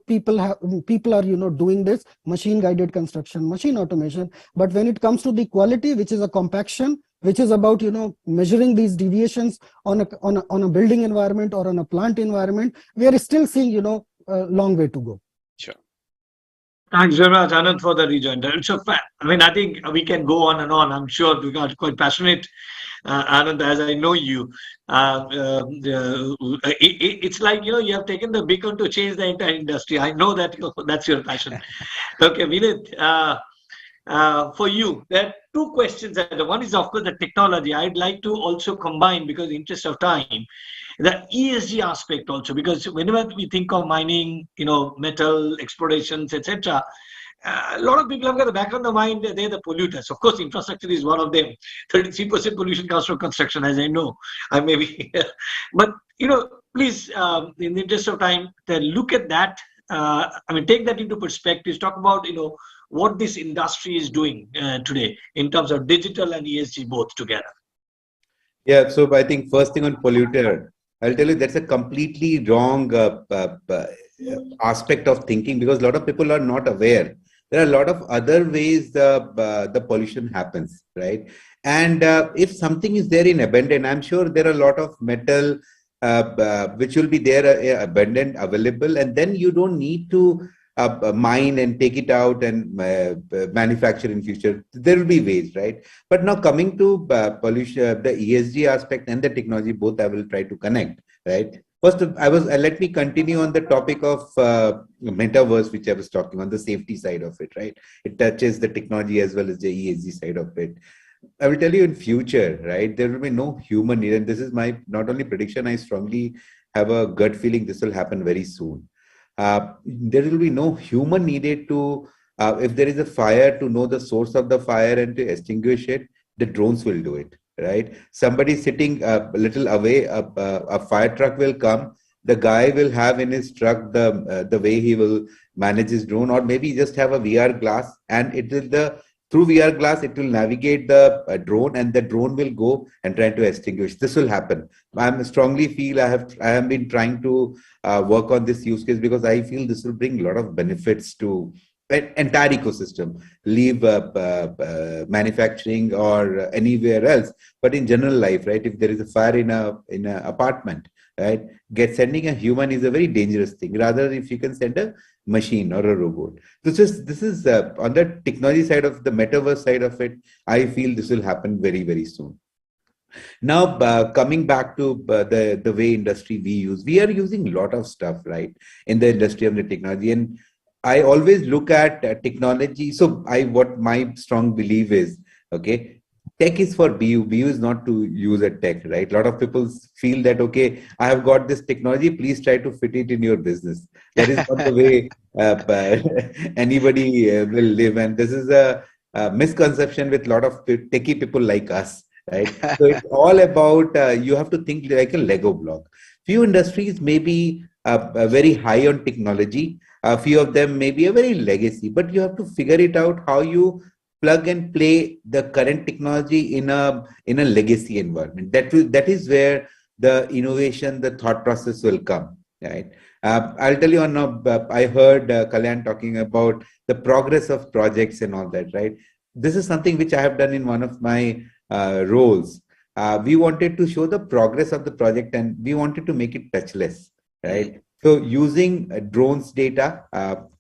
people are doing this machine guided construction, machine automation. But when it comes to the quality, which is a compaction, which is about measuring these deviations on a building environment or on a plant environment, we are still seeing a long way to go. Sure. Thanks very much, Anand, for the rejoinder. So, I think we can go on and on. I'm sure we got quite passionate, Anand, as I know you. It's like you have taken the beacon to change the entire industry. I know that that's your passion. Okay, Vinit. For you, there are two questions. One is, of course, the technology. I'd like to also combine, because in the interest of time, the ESG aspect also, because whenever we think of mining, metal explorations, etc., a lot of people have got the back of the mind, they're the polluters. Of course, infrastructure is one of them. 33% pollution comes from construction, as I know. I may be, but please, in the interest of time, look at that. Take that into perspective. Talk about what this industry is doing today in terms of digital and ESG both together. Yeah, so I think first thing on polluter, I'll tell you that's a completely wrong aspect of thinking, because a lot of people are not aware. There are a lot of other ways the pollution happens, right? And if something is there in abundance, I'm sure there are a lot of metal which will be there abundant, available, and then you don't need to mine and take it out and manufacture in future. There will be ways, right? But now coming to pollution, the ESG aspect and the technology, both I will try to connect, right? First, let me continue on the topic of metaverse, which I was talking on, the safety side of it, right? It touches the technology as well as the ESG side of it. I will tell you in future, right, there will be no human need, and this is my not only prediction, I strongly have a gut feeling this will happen very soon. There will be no human needed to, if there is a fire, to know the source of the fire and to extinguish it. The drones will do it, right? Somebody sitting a little away, a fire truck will come. The guy will have in his truck the way he will manage his drone, or maybe just have a VR glass, and it will through VR glass, it will navigate the drone, and the drone will go and try to extinguish. This will happen. I strongly feel I have been trying to work on this use case, because I feel this will bring a lot of benefits to the entire ecosystem. Leave manufacturing or anywhere else, but in general life, right? If there is a fire in a apartment, right? Sending a human is a very dangerous thing. Rather, if you can send a machine or a robot. This is on the technology side of the metaverse side of it. I feel this will happen very, very soon. Now, coming back to the way industry we are using a lot of stuff, right, in the industry of the technology. And I always look at technology. So what my strong belief is, okay, tech is for BU. BU is not to use a tech, right? A lot of people feel that, okay, I have got this technology, please try to fit it in your business. That is not the way anybody will live. And this is a misconception with a lot of techie people like us, right? So it's all about, you have to think like a Lego block. Few industries may be very high on technology. A few of them may be a very legacy, but you have to figure it out how you plug and play the current technology in a legacy environment. That is where the innovation, the thought process will come, right? I'll tell you I heard Kalyan talking about the progress of projects and all that, right? This is something which I have done in one of my roles. We wanted to show the progress of the project and we wanted to make it touchless, right? So using drones data,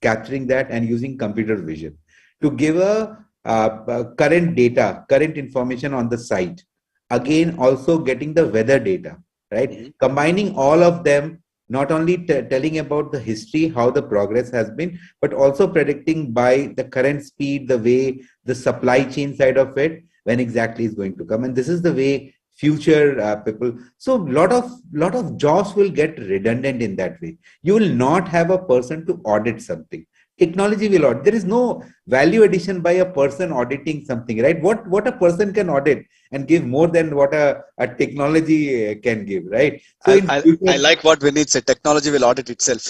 capturing that and using computer vision to give a current data, current information on the site. Again, also getting the weather data, right? Combining all of them, not only telling about the history, how the progress has been, but also predicting by the current speed, the way the supply chain side of it, when exactly is going to come. And this is the way future people. So lot of jobs will get redundant in that way. You will not have a person to audit something. Technology will audit. There is no value addition by a person auditing something, right? What a person can audit and give more than what a technology can give, right? So I like what Vinit said. Technology will audit itself.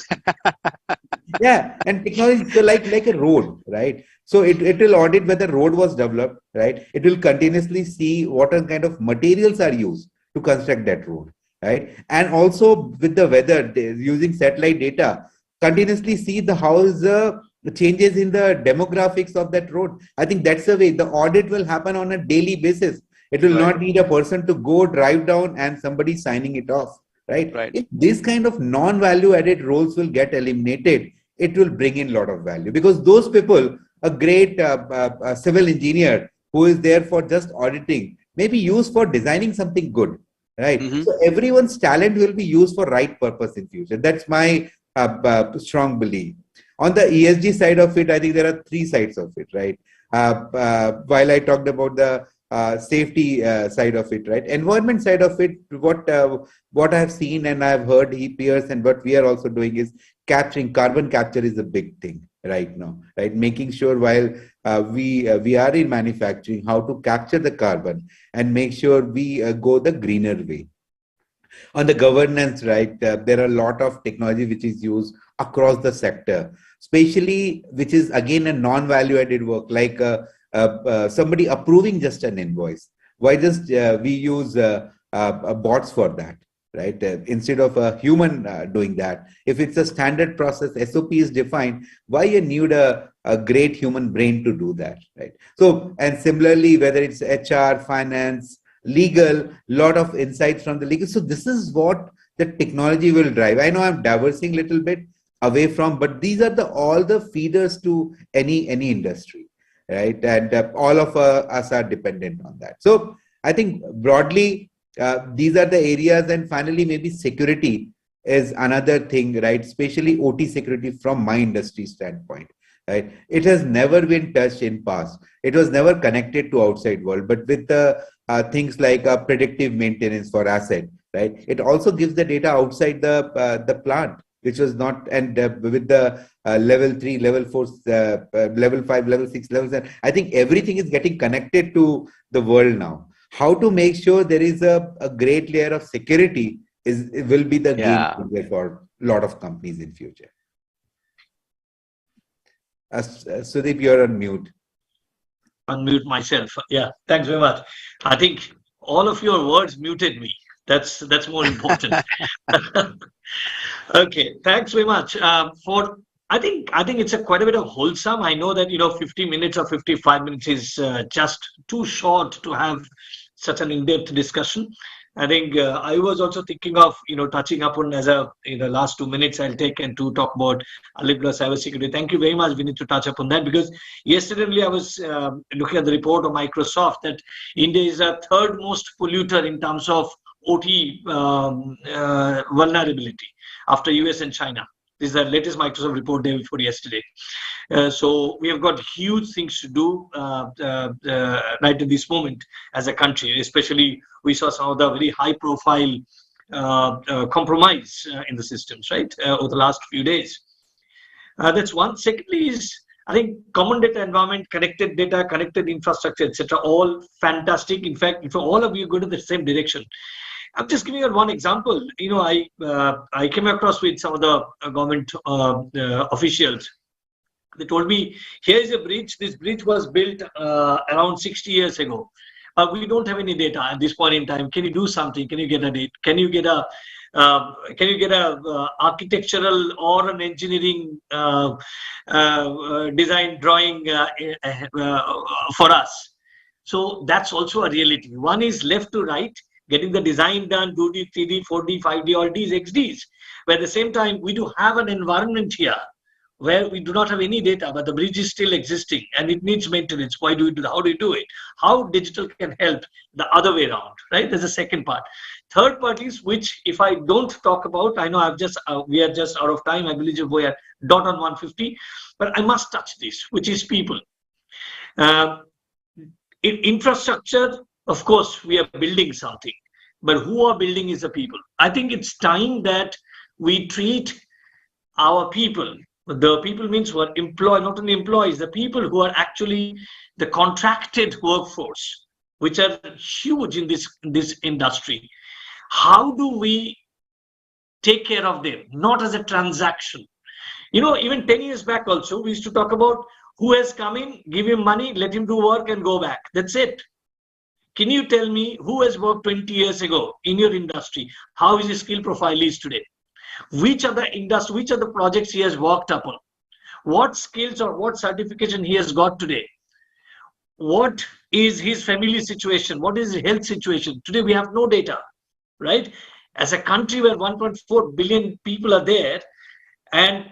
Yeah, and technology is like a road, right? So it will audit whether road was developed, right? It will continuously see what kind of materials are used to construct that road, right? And also with the weather, using satellite data, continuously see how is the changes in the demographics of that road. I think that's the way the audit will happen on a daily basis. It will not need a person to go drive down and somebody signing it off, right? If this kind of non-value added roles will get eliminated, it will bring in a lot of value, because those people, a great civil engineer who is there for just auditing, may be used for designing something good, right? So everyone's talent will be used for right purpose in future. That's my strong belief. On the ESG side of it, I think there are three sides of it, right? While I talked about the safety side of it, right? Environment side of it, what I have seen and I have heard peers and what we are also doing is carbon capture is a big thing right now, right? Making sure while we are in manufacturing, how to capture the carbon and make sure we go the greener way. On the governance, right, there are a lot of technology which is used across the sector, especially which is again a non-value added work, like somebody approving just an invoice. Why just we use bots for that, right? Instead of a human doing that. If it's a standard process, SOP is defined, why you need a great human brain to do that, right? So, and similarly, whether it's HR, finance, legal, lot of insights from the legal. So this is what the technology will drive. I know I'm diversing a little bit away from, but these are all the feeders to any industry, right? And all of us are dependent on that. So I think broadly, these are the areas. And finally, maybe security is another thing, right? Especially OT security from my industry standpoint, right? It has never been touched in past. It was never connected to outside world, but with the things like predictive maintenance for asset, right? It also gives the data outside the plant, which was not, and with the level 3, level 4, level 5, level 6, level 7, I think everything is getting connected to the world now. How to make sure there is a great layer of security will be the game changer for a lot of companies in future. Sudeep, you're on mute. Unmute myself. Yeah, thanks very much. I think all of your words muted me. That's more important. Okay, thanks very much for. I think it's quite a bit of wholesome. I know that 50 minutes or 55 minutes is just too short to have such an in-depth discussion. I think I was also thinking of, touching upon as a, last 2 minutes I'll take and to talk about Alibaba cybersecurity. Thank you very much. We need to touch upon that because yesterday only I was looking at the report of Microsoft that India is a third most polluter in terms of OT vulnerability after US and China. This is the latest Microsoft report day before yesterday. So we have got huge things to do right at this moment as a country. Especially we saw some of the very high profile compromise in the systems, right, over the last few days. That's one. Secondly is, I think, common data environment, connected data, connected infrastructure, etc. All fantastic. In fact, if all of you go to the same direction, I'm just giving you one example. I came across with some of the government officials. They told me, here is a bridge. This bridge was built around 60 years ago. We don't have any data at this point in time. Can you do something? Can you get a date? Can you get a architectural or an engineering design drawing for us? So that's also a reality. One is left to right, getting the design done, 2D, 3D, 4D, 5D, all Ds, XDs. But at the same time, we do have an environment here where we do not have any data, but the bridge is still existing and it needs maintenance. Why do we do that? How do we do it? How digital can help the other way around, right? There's a second part. Third part is, which if I don't talk about, I know we are just out of time. I believe we are dot on 150, but I must touch this, which is people. In infrastructure, of course, we are building something, but who are building is the people. I think it's time that we treat our people. The people means who are not only employees, the people who are actually the contracted workforce, which are huge in this industry. How do we take care of them? Not as a transaction. Even 10 years back also, we used to talk about who has come in, give him money, let him do work and go back. That's it. Can you tell me who has worked 20 years ago in your industry? How his skill profile is today? Which are the projects he has worked upon? What skills or what certification he has got today? What is his family situation? What is his health situation? Today we have no data, right? As a country where 1.4 billion people are there, and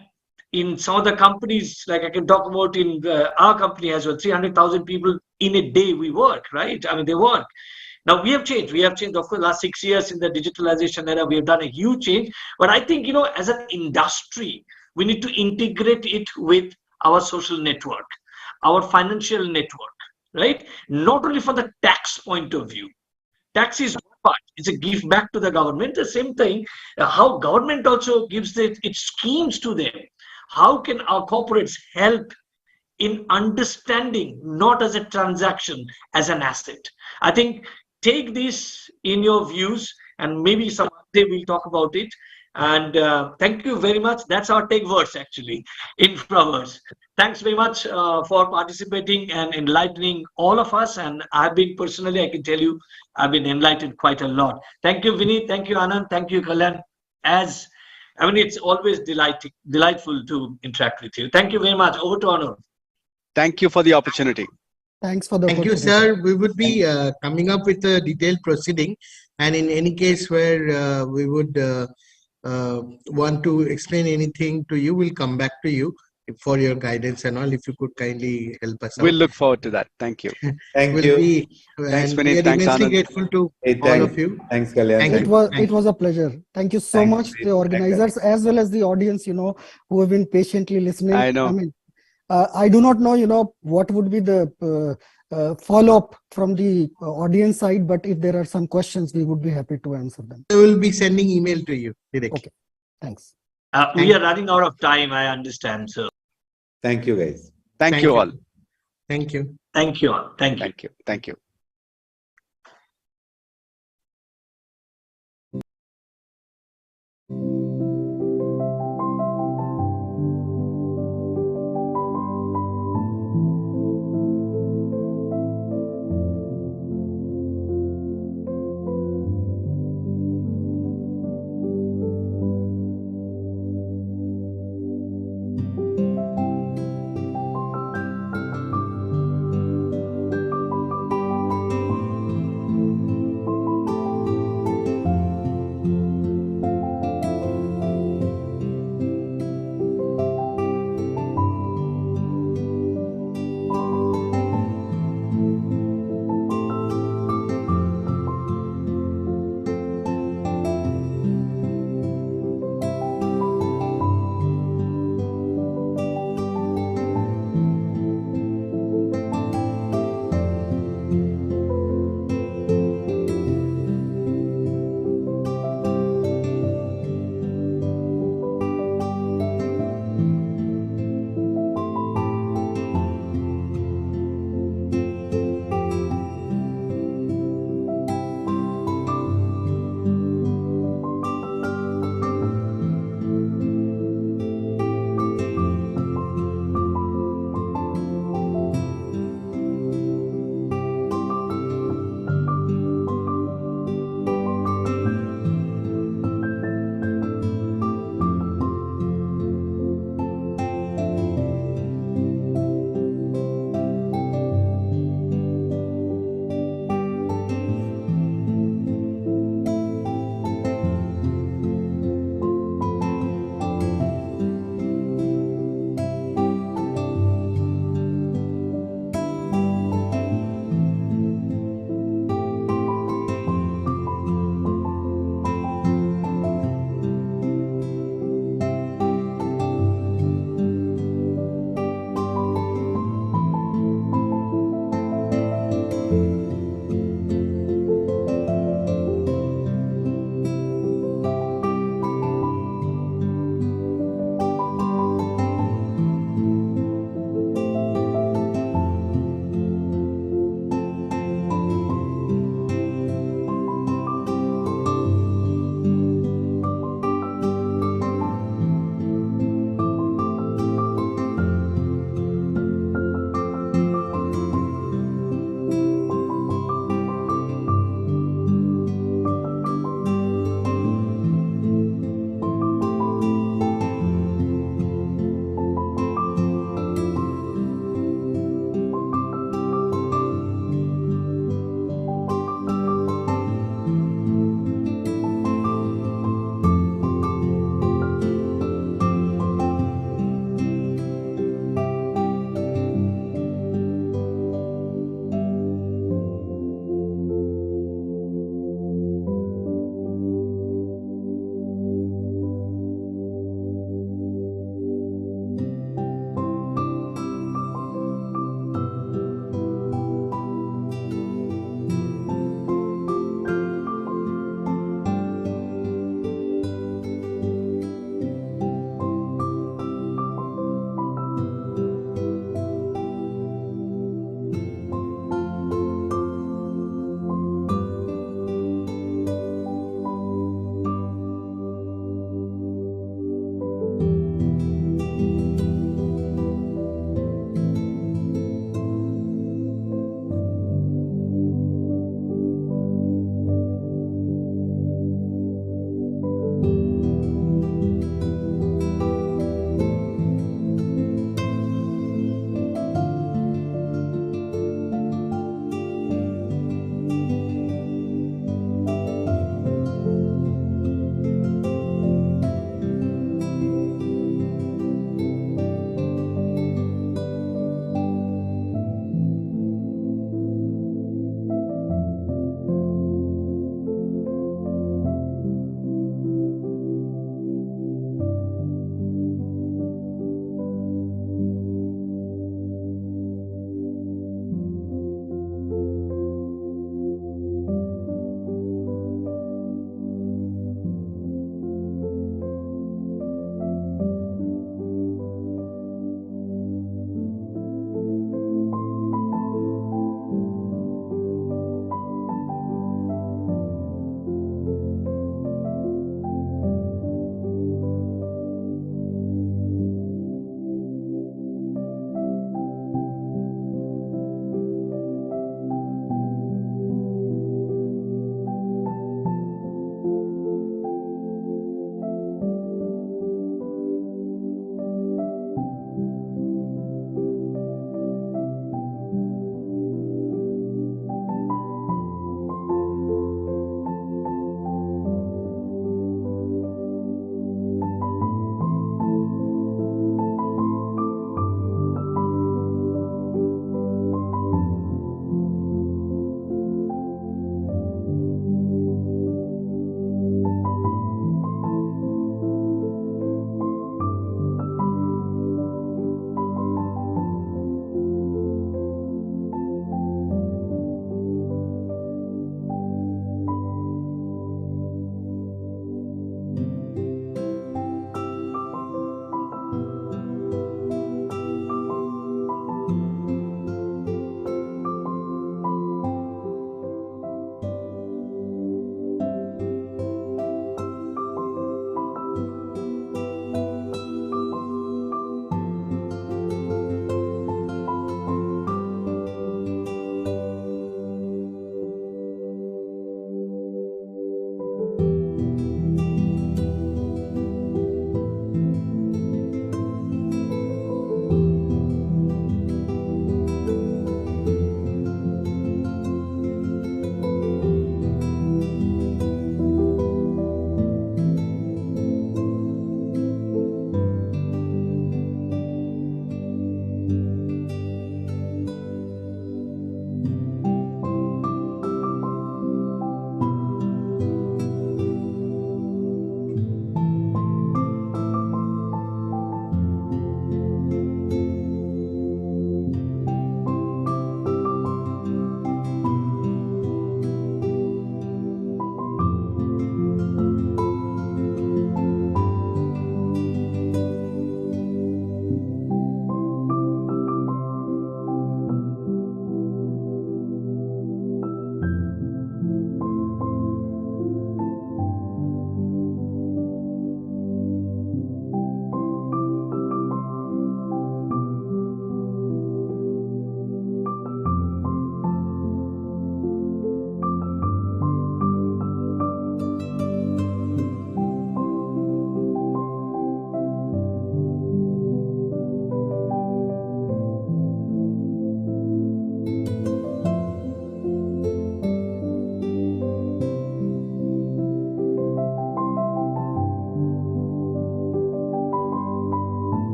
in some of the companies, like I can talk about in our company as well, 300,000 people in a day we work, right? I mean, they work. Now we have changed. Of course, last 6 years in the digitalization era, we have done a huge change. But I think, as an industry, we need to integrate it with our social network, our financial network, right? Not only from the tax point of view. Tax is one part. It's a gift back to the government. The same thing, how government also gives its schemes to them. How can our corporates help in understanding, not as a transaction, as an asset? I think take this in your views, and maybe some day we'll talk about it. And thank you very much. That's our take words actually in Proverbs. Thanks very much for participating and enlightening all of us. And I've been personally, I can tell you, I've been enlightened quite a lot. Thank you, Vinny. Thank you, Anand. Thank you, Kalyan. It's always delightful to interact with you. Thank you very much. Over to Anand. Thank you for the opportunity. Thanks for the Thank you, opportunity. sir. We would be coming up with a detailed proceeding, and in any case where we would want to explain anything to you, we'll come back to you for your guidance and all. If you could kindly help us out. We'll look forward to that. Thank you. Thank We'll you. be, Thanks, and Vinny. we are Thanks, immensely Anand. grateful to Hey, all of you. Thanks, Kalyan. Thank It you. was a pleasure. Thank you so Thanks. much, the organizers, as well as the audience, who have been patiently listening. I know. I do not know, what would be the follow-up from the audience side, but if there are some questions, we would be happy to answer them. We will be sending email to you directly. Okay. Thanks. We are running out of time, I understand. So Thank you, guys. Thank you all. Thank you. thank you all. Thank you. Thank you. Thank you.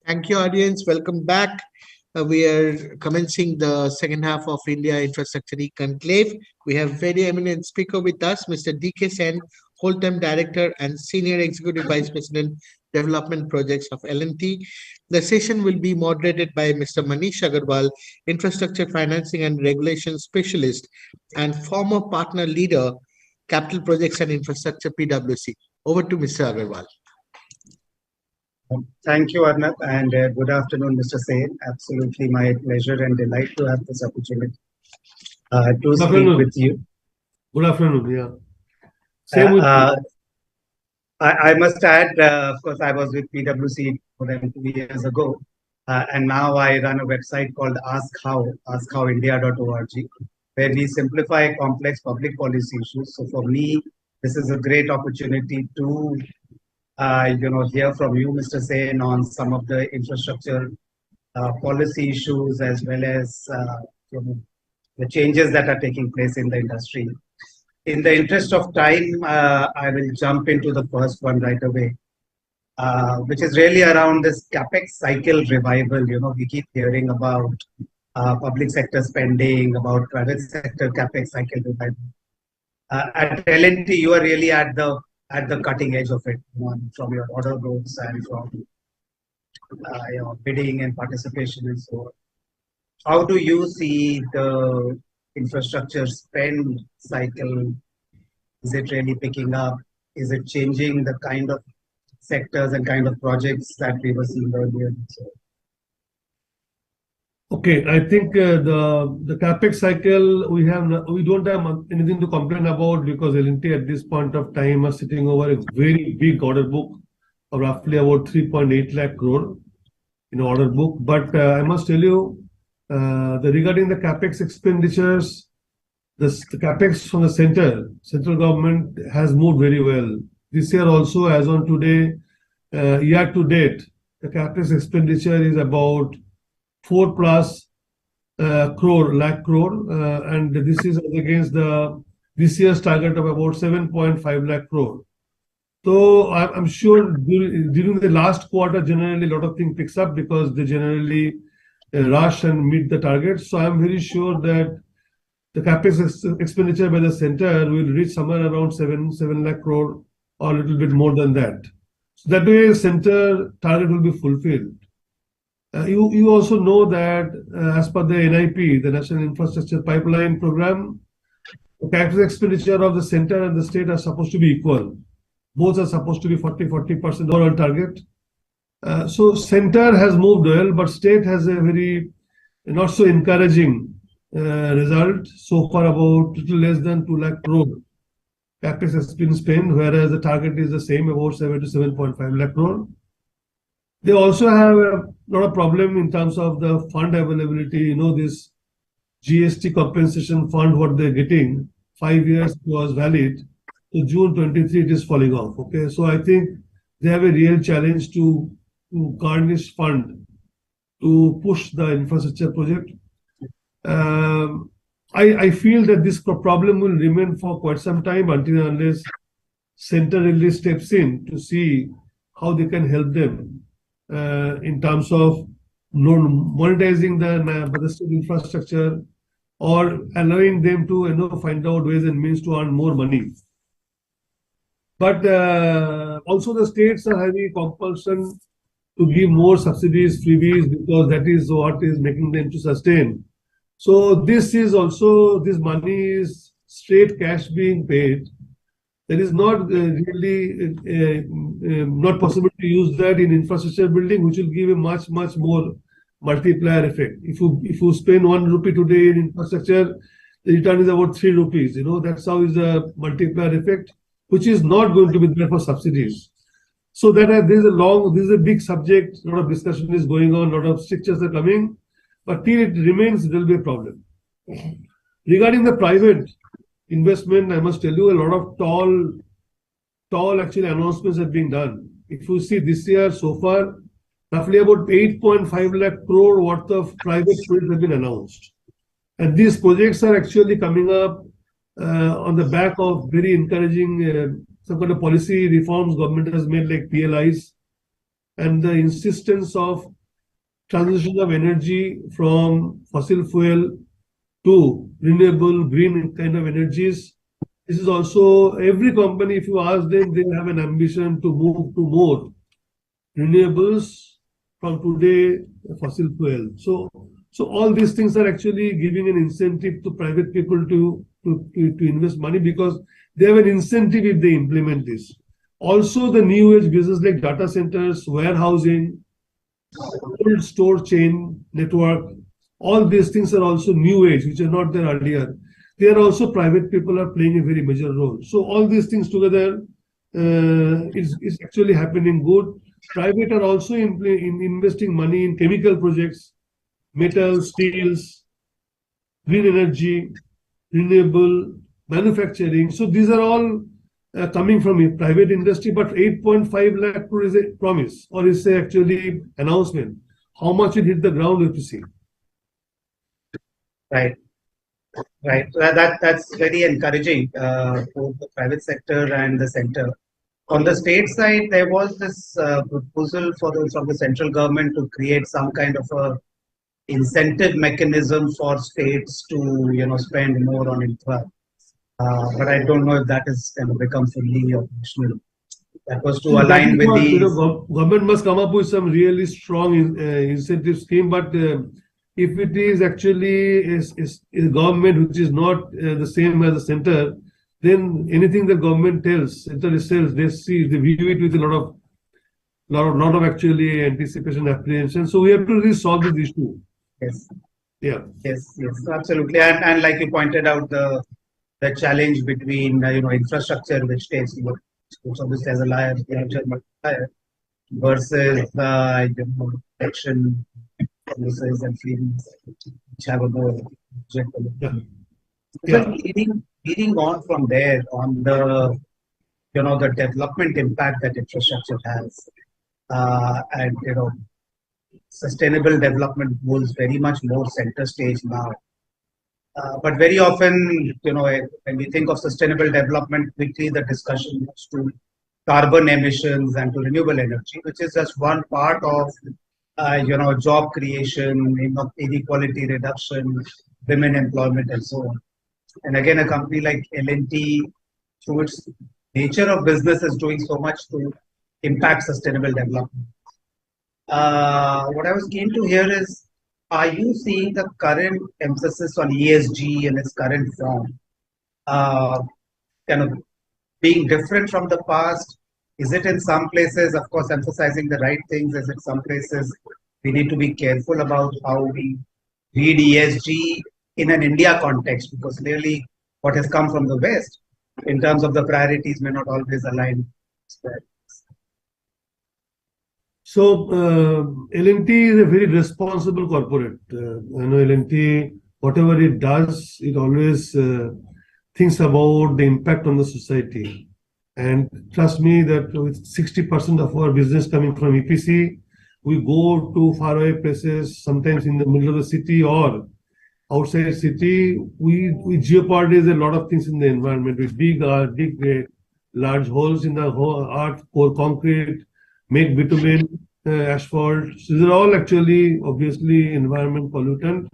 Thank you, audience. Welcome back. We are commencing the second half of India Infrastructure E-Conclave. We have very eminent speaker with us, Mr. D.K. Sen, whole-time director and senior executive vice president, development projects of L&T. The session will be moderated by Mr. Manish Agarwal, infrastructure financing and regulation specialist and former partner leader, capital projects and infrastructure, PwC. Over to Mr. Agarwal. Thank you, Arnab, and good afternoon, Mr. Sen. Absolutely my pleasure and delight to have this opportunity to speak with you. Good afternoon, yeah. Same with you. I must add, of course, I was with PwC more than 2 years ago, and now I run a website called askhowindia.org, where we simplify complex public policy issues. So for me, this is a great opportunity to hear from you, Mr. Sen, on some of the infrastructure policy issues as well as the changes that are taking place in the industry. In the interest of time, I will jump into the first one right away, which is really around this CapEx cycle revival. We keep hearing about public sector spending, about private sector CapEx cycle revival. At L&T, you are really at the cutting edge of it, from your order books and from your bidding and participation and so on. How do you see the infrastructure spend cycle? Is it really picking up? Is it changing the kind of sectors and kind of projects that we were seeing earlier? Okay, I think the capex cycle we don't have anything to complain about, because L&T at this point of time are sitting over a very big order book of roughly about 3.8 lakh crore in order book. But I must tell you, regarding the capex expenditures, the capex from the central government has moved very well. This year also, as on today, year to date, the capex expenditure is about 4+ lakh crore, and this is against this year's target of about 7.5 lakh crore. So I'm sure during the last quarter, generally a lot of things picks up because they generally rush and meet the target. So I'm very sure that the capex expenditure by the center will reach somewhere around 7 lakh crore or a little bit more than that. So that way, center target will be fulfilled. You also know that as per the NIP, the National Infrastructure Pipeline Program, the capital expenditure of the center and the state are supposed to be equal. Both are supposed to be 40% overall target. So center has moved well, but state has a very not so encouraging result. So far, about little less than 2 lakh crore capex has been spent, whereas the target is the same, about 7 to 7.5 lakh crore. They also have a lot of problem in terms of the fund availability. This GST compensation fund, what they're getting, 5 years was valid. So June 23, it is falling off. Okay, so I think they have a real challenge to garnish fund to push the infrastructure project. I feel that this problem will remain for quite some time until unless center really steps in to see how they can help them in terms of monetizing the state infrastructure or allowing them to find out ways and means to earn more money. But also the states are having compulsion to give more subsidies, freebies, because that is what is making them to sustain. So this money is straight cash being paid. There is not really not possible to use that in infrastructure building, which will give a much more multiplier effect. If you spend 1 rupee today in infrastructure, the return is about 3 rupees. That's how is the multiplier effect, which is not going to be there for subsidies. So this is a big subject. A lot of discussion is going on. A lot of strictures are coming, but till it remains, it will be a problem. Regarding the private investment, I must tell you, a lot of tall actually announcements are being done. If you see this year so far, roughly about 8.5 lakh crore worth of private projects have been announced. And these projects are actually coming up on the back of very encouraging some kind of policy reforms government has made, like PLIs, and the insistence of transition of energy from fossil fuel to renewable green kind of energies. This is also every company, if you ask them, they have an ambition to move to more renewables from today fossil fuel. So all these things are actually giving an incentive to private people to invest money because they have an incentive if they implement this. Also, the new age business like data centers, warehousing, cold store chain network, all these things are also new age, which are not there earlier. They are also private people are playing a very major role. So all these things together is actually happening good. Private are also investing money in chemical projects, metals, steels, green energy, renewable manufacturing. So these are all coming from a private industry, but 8.5 lakh crore is a promise or is a actually announcement. How much it hit the ground, we have to see. Right. Right. So that's very encouraging for the private sector and the center. On the state side, there was this proposal from the central government to create some kind of a incentive mechanism for states to spend more on infra. But I don't know if that is going to become fully operational. That was to align with the government must come up with some really strong incentive scheme, but if it is actually a government which is not the same as the center, then anything the government tells, center says, they view it with a lot of actually anticipation, apprehension. So we have to really solve this issue. Yes. Yeah. Yes. Absolutely. And like you pointed out, the challenge between infrastructure, which takes obviously as a larger multiplier, versus action services and feelings which have a more leading on from there on the the development impact that infrastructure has, and sustainable development goals very much more center stage now. But very often, when we think of sustainable development, quickly the discussion moves to carbon emissions and to renewable energy, which is just one part of job creation, inequality reduction, women employment, and so on. And again, a company like L&T, through its nature of business, is doing so much to impact sustainable development. What I was keen to hear is, are you seeing the current emphasis on ESG in its current form kind of being different from the past? Is it in some places, of course, emphasizing the right things? Is it some places we need to be careful about how we read ESG in an India context? Because clearly what has come from the West in terms of the priorities may not always align. So L&T is a very responsible corporate. L&T, whatever it does, it always thinks about the impact on the society. And trust me that with 60% of our business coming from EPC, we go to faraway places, sometimes in the middle of the city or outside city. We jeopardize a lot of things in the environment. We dig large holes in the earth, pour concrete, make bitumen, asphalt. So these are all actually, obviously, environment pollutant.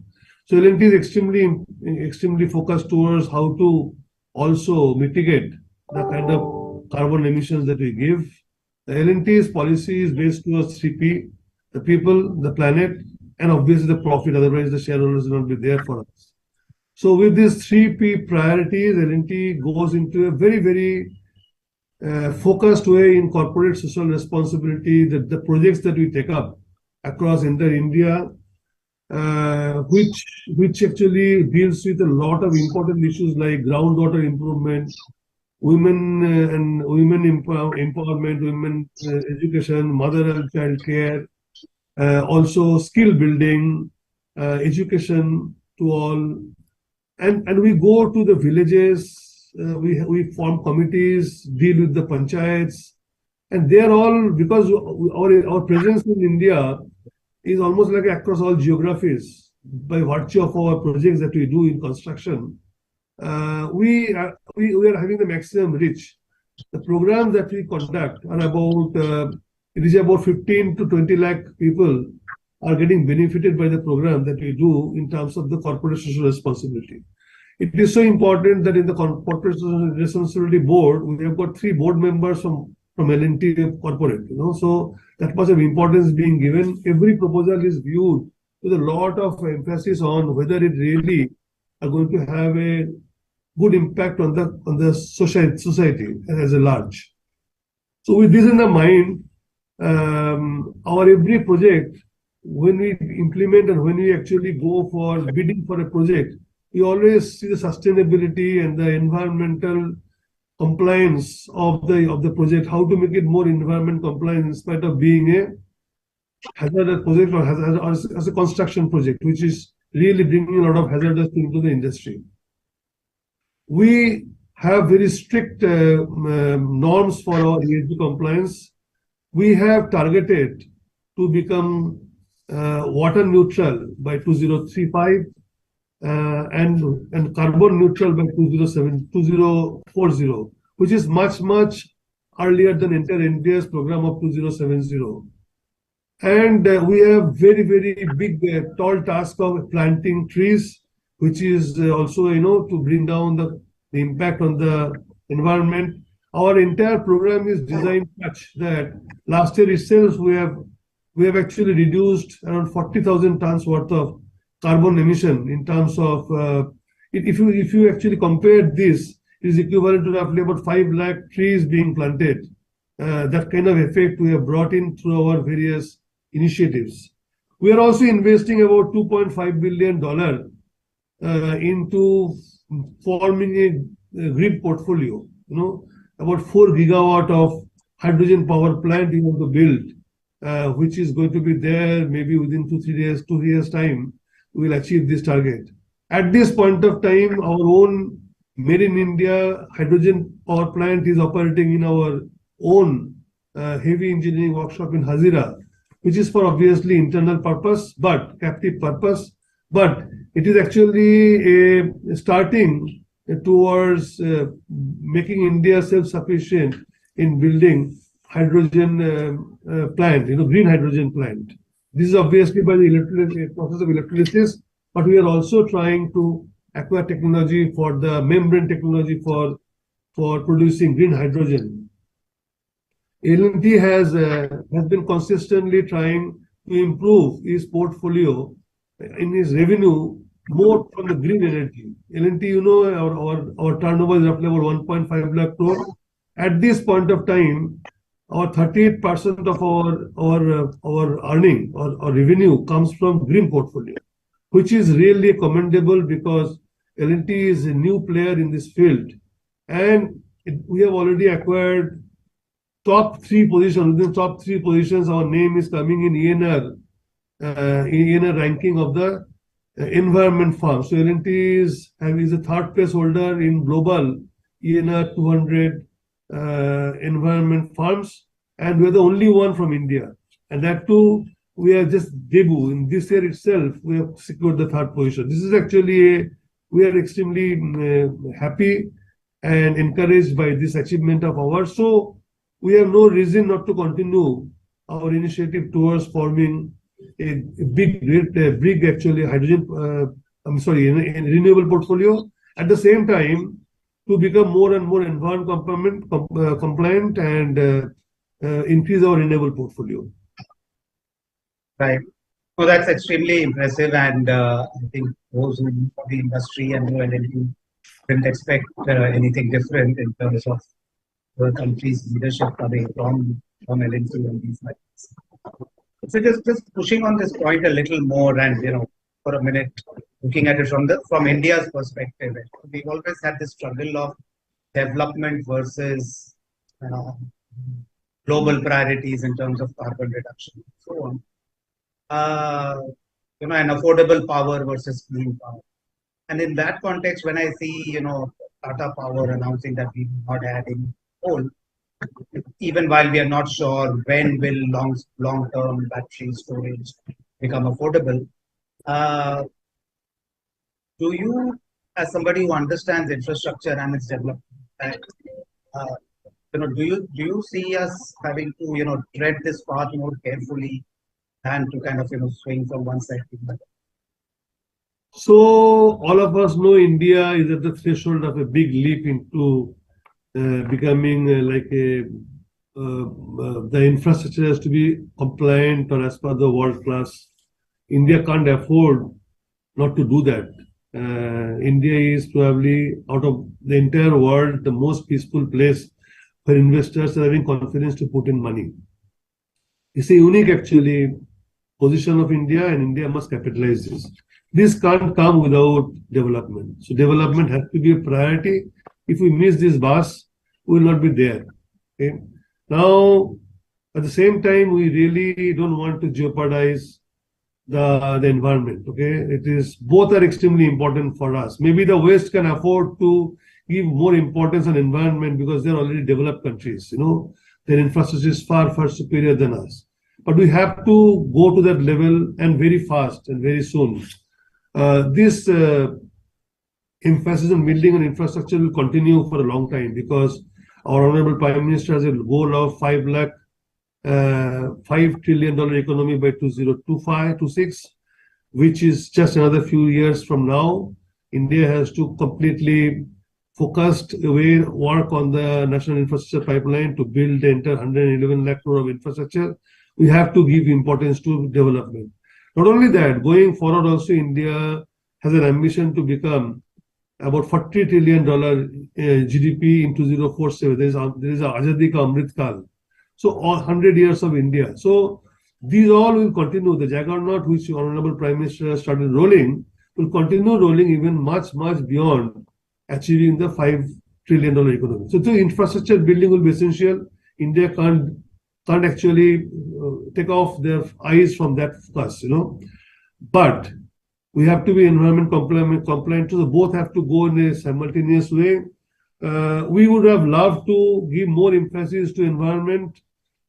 So L&T is extremely focused towards how to also mitigate the kind of carbon emissions that we give. The L&T's policy is based towards 3P, the people, the planet, and obviously the profit. Otherwise, the shareholders will not be there for us. So with these 3P priorities, L&T goes into a very, very focused way in corporate social responsibility, that the projects that we take up across entire India, which actually deals with a lot of important issues like groundwater improvement, women empowerment, women education, mother and child care, also skill building, education to all, and we go to the villages. We form committees, deal with the panchayats, and they are all, because our presence in India is almost like across all geographies by virtue of our projects that we do in construction. We are having the maximum reach. The programs that we conduct are about it is about 15 to 20 lakh people are getting benefited by the program that we do in terms of the corporate social responsibility. It is so important that in the corporate social responsibility board, we have got 3 board members from L&T corporate, so that much of importance being given. Every proposal is viewed with a lot of emphasis on whether it really are going to have a good impact on the society as a large. So with this in the mind, our every project, when we implement and when we actually go for bidding for a project, we always see the sustainability and the environmental compliance of the project, how to make it more environment compliant in spite of being a hazardous project or as a construction project, which is really bringing a lot of hazardous into the industry. We have very strict norms for our ESG compliance. We have targeted to become water neutral by 2035 and carbon neutral by 2040, which is much earlier than entire India's program of 2070. And we have very big tall task of planting trees, which is also to bring down the impact on the environment. Our entire program is designed such that last year itself we have actually reduced around 40,000 tons worth of carbon emission in terms of if you actually compare this, it is equivalent to roughly about 5 lakh trees being planted. That kind of effect we have brought in through our various initiatives. We are also investing about $2.5 billion into forming a grid portfolio. About 4 gigawatt of hydrogen power plant we want to build, which is going to be there maybe within 2 years time. We will achieve this target. At this point of time, our own Made in India hydrogen power plant is operating in our own heavy engineering workshop in Hazira, which is for obviously internal purpose, but captive purpose. But it is actually a starting towards making India self-sufficient in building hydrogen plant, green hydrogen plant. This is obviously by the process of electrolysis, but we are also trying to acquire technology for the membrane technology for producing green hydrogen. L&T has been consistently trying to improve its portfolio in its revenue more from the green energy. L&T, our turnover is roughly about 1.5 lakh crore. At this point of time, our 38% of our earning or revenue comes from green portfolio, which is really commendable because L&T is a new player in this field, and we have already acquired top 3 positions. Within top 3 positions, our name is coming in ENR ranking of the environment firm. So L&T is a 3rd place holder in global ENR 200 environment firms, and we're the only one from India. And that too, we are just debut. In this year itself, we have secured the 3rd position. This is actually we are extremely happy and encouraged by this achievement of ours. So we have no reason not to continue our initiative towards forming a big actually hydrogen, renewable portfolio. At the same time, to become more and more environment compliant and increase our renewable portfolio. Right. So that's extremely impressive, and I think those who know the industry and know L&T didn't expect anything different in terms of the country's leadership coming from L&T and these matters. So just pushing on this point a little more, and for a minute, looking at it from India's perspective, we've always had this struggle of development versus global priorities in terms of carbon reduction and so on. And affordable power versus clean power. And in that context, when I see, Tata Power announcing that we will not add any coal, even while we are not sure when will long-term battery storage become affordable, do you, as somebody who understands infrastructure and its development, do you see us having to tread this path more carefully hand to kind of swing from one side to the other? So all of us know India is at the threshold of a big leap into becoming like a the infrastructure has to be compliant or as per the world class. India can't afford not to do that. India is probably out of the entire world the most peaceful place where investors are having confidence to put in money. It's a unique actually position of India, and India must capitalize this. This can't come without development. So development has to be a priority. If we miss this bus, we will not be there. Okay? Now, at the same time, we really don't want to jeopardize the environment. Okay, it is both are extremely important for us. Maybe the West can afford to give more importance on environment because they're already developed countries. Their infrastructure is far, far superior than us. But we have to go to that level, and very fast and very soon. This emphasis on building an infrastructure will continue for a long time because our Honorable Prime Minister has a goal of $5 trillion economy by 2026, which is just another few years from now. India has to completely focused work on the national infrastructure pipeline to build the entire 111 lakh crore of infrastructure. We have to give importance to development. Not only that, going forward also India has an ambition to become about $40 trillion GDP in 2047. There is a Azadi Ka Amrit Kal. So 100 years of India. So these all will continue. The juggernaut which the Honorable Prime Minister started rolling will continue rolling even much, much beyond achieving the $5 trillion economy. So the infrastructure building will be essential. India can't actually take off their eyes from that focus, But we have to be environment compliant. So both have to go in a simultaneous way. We would have loved to give more emphasis to environment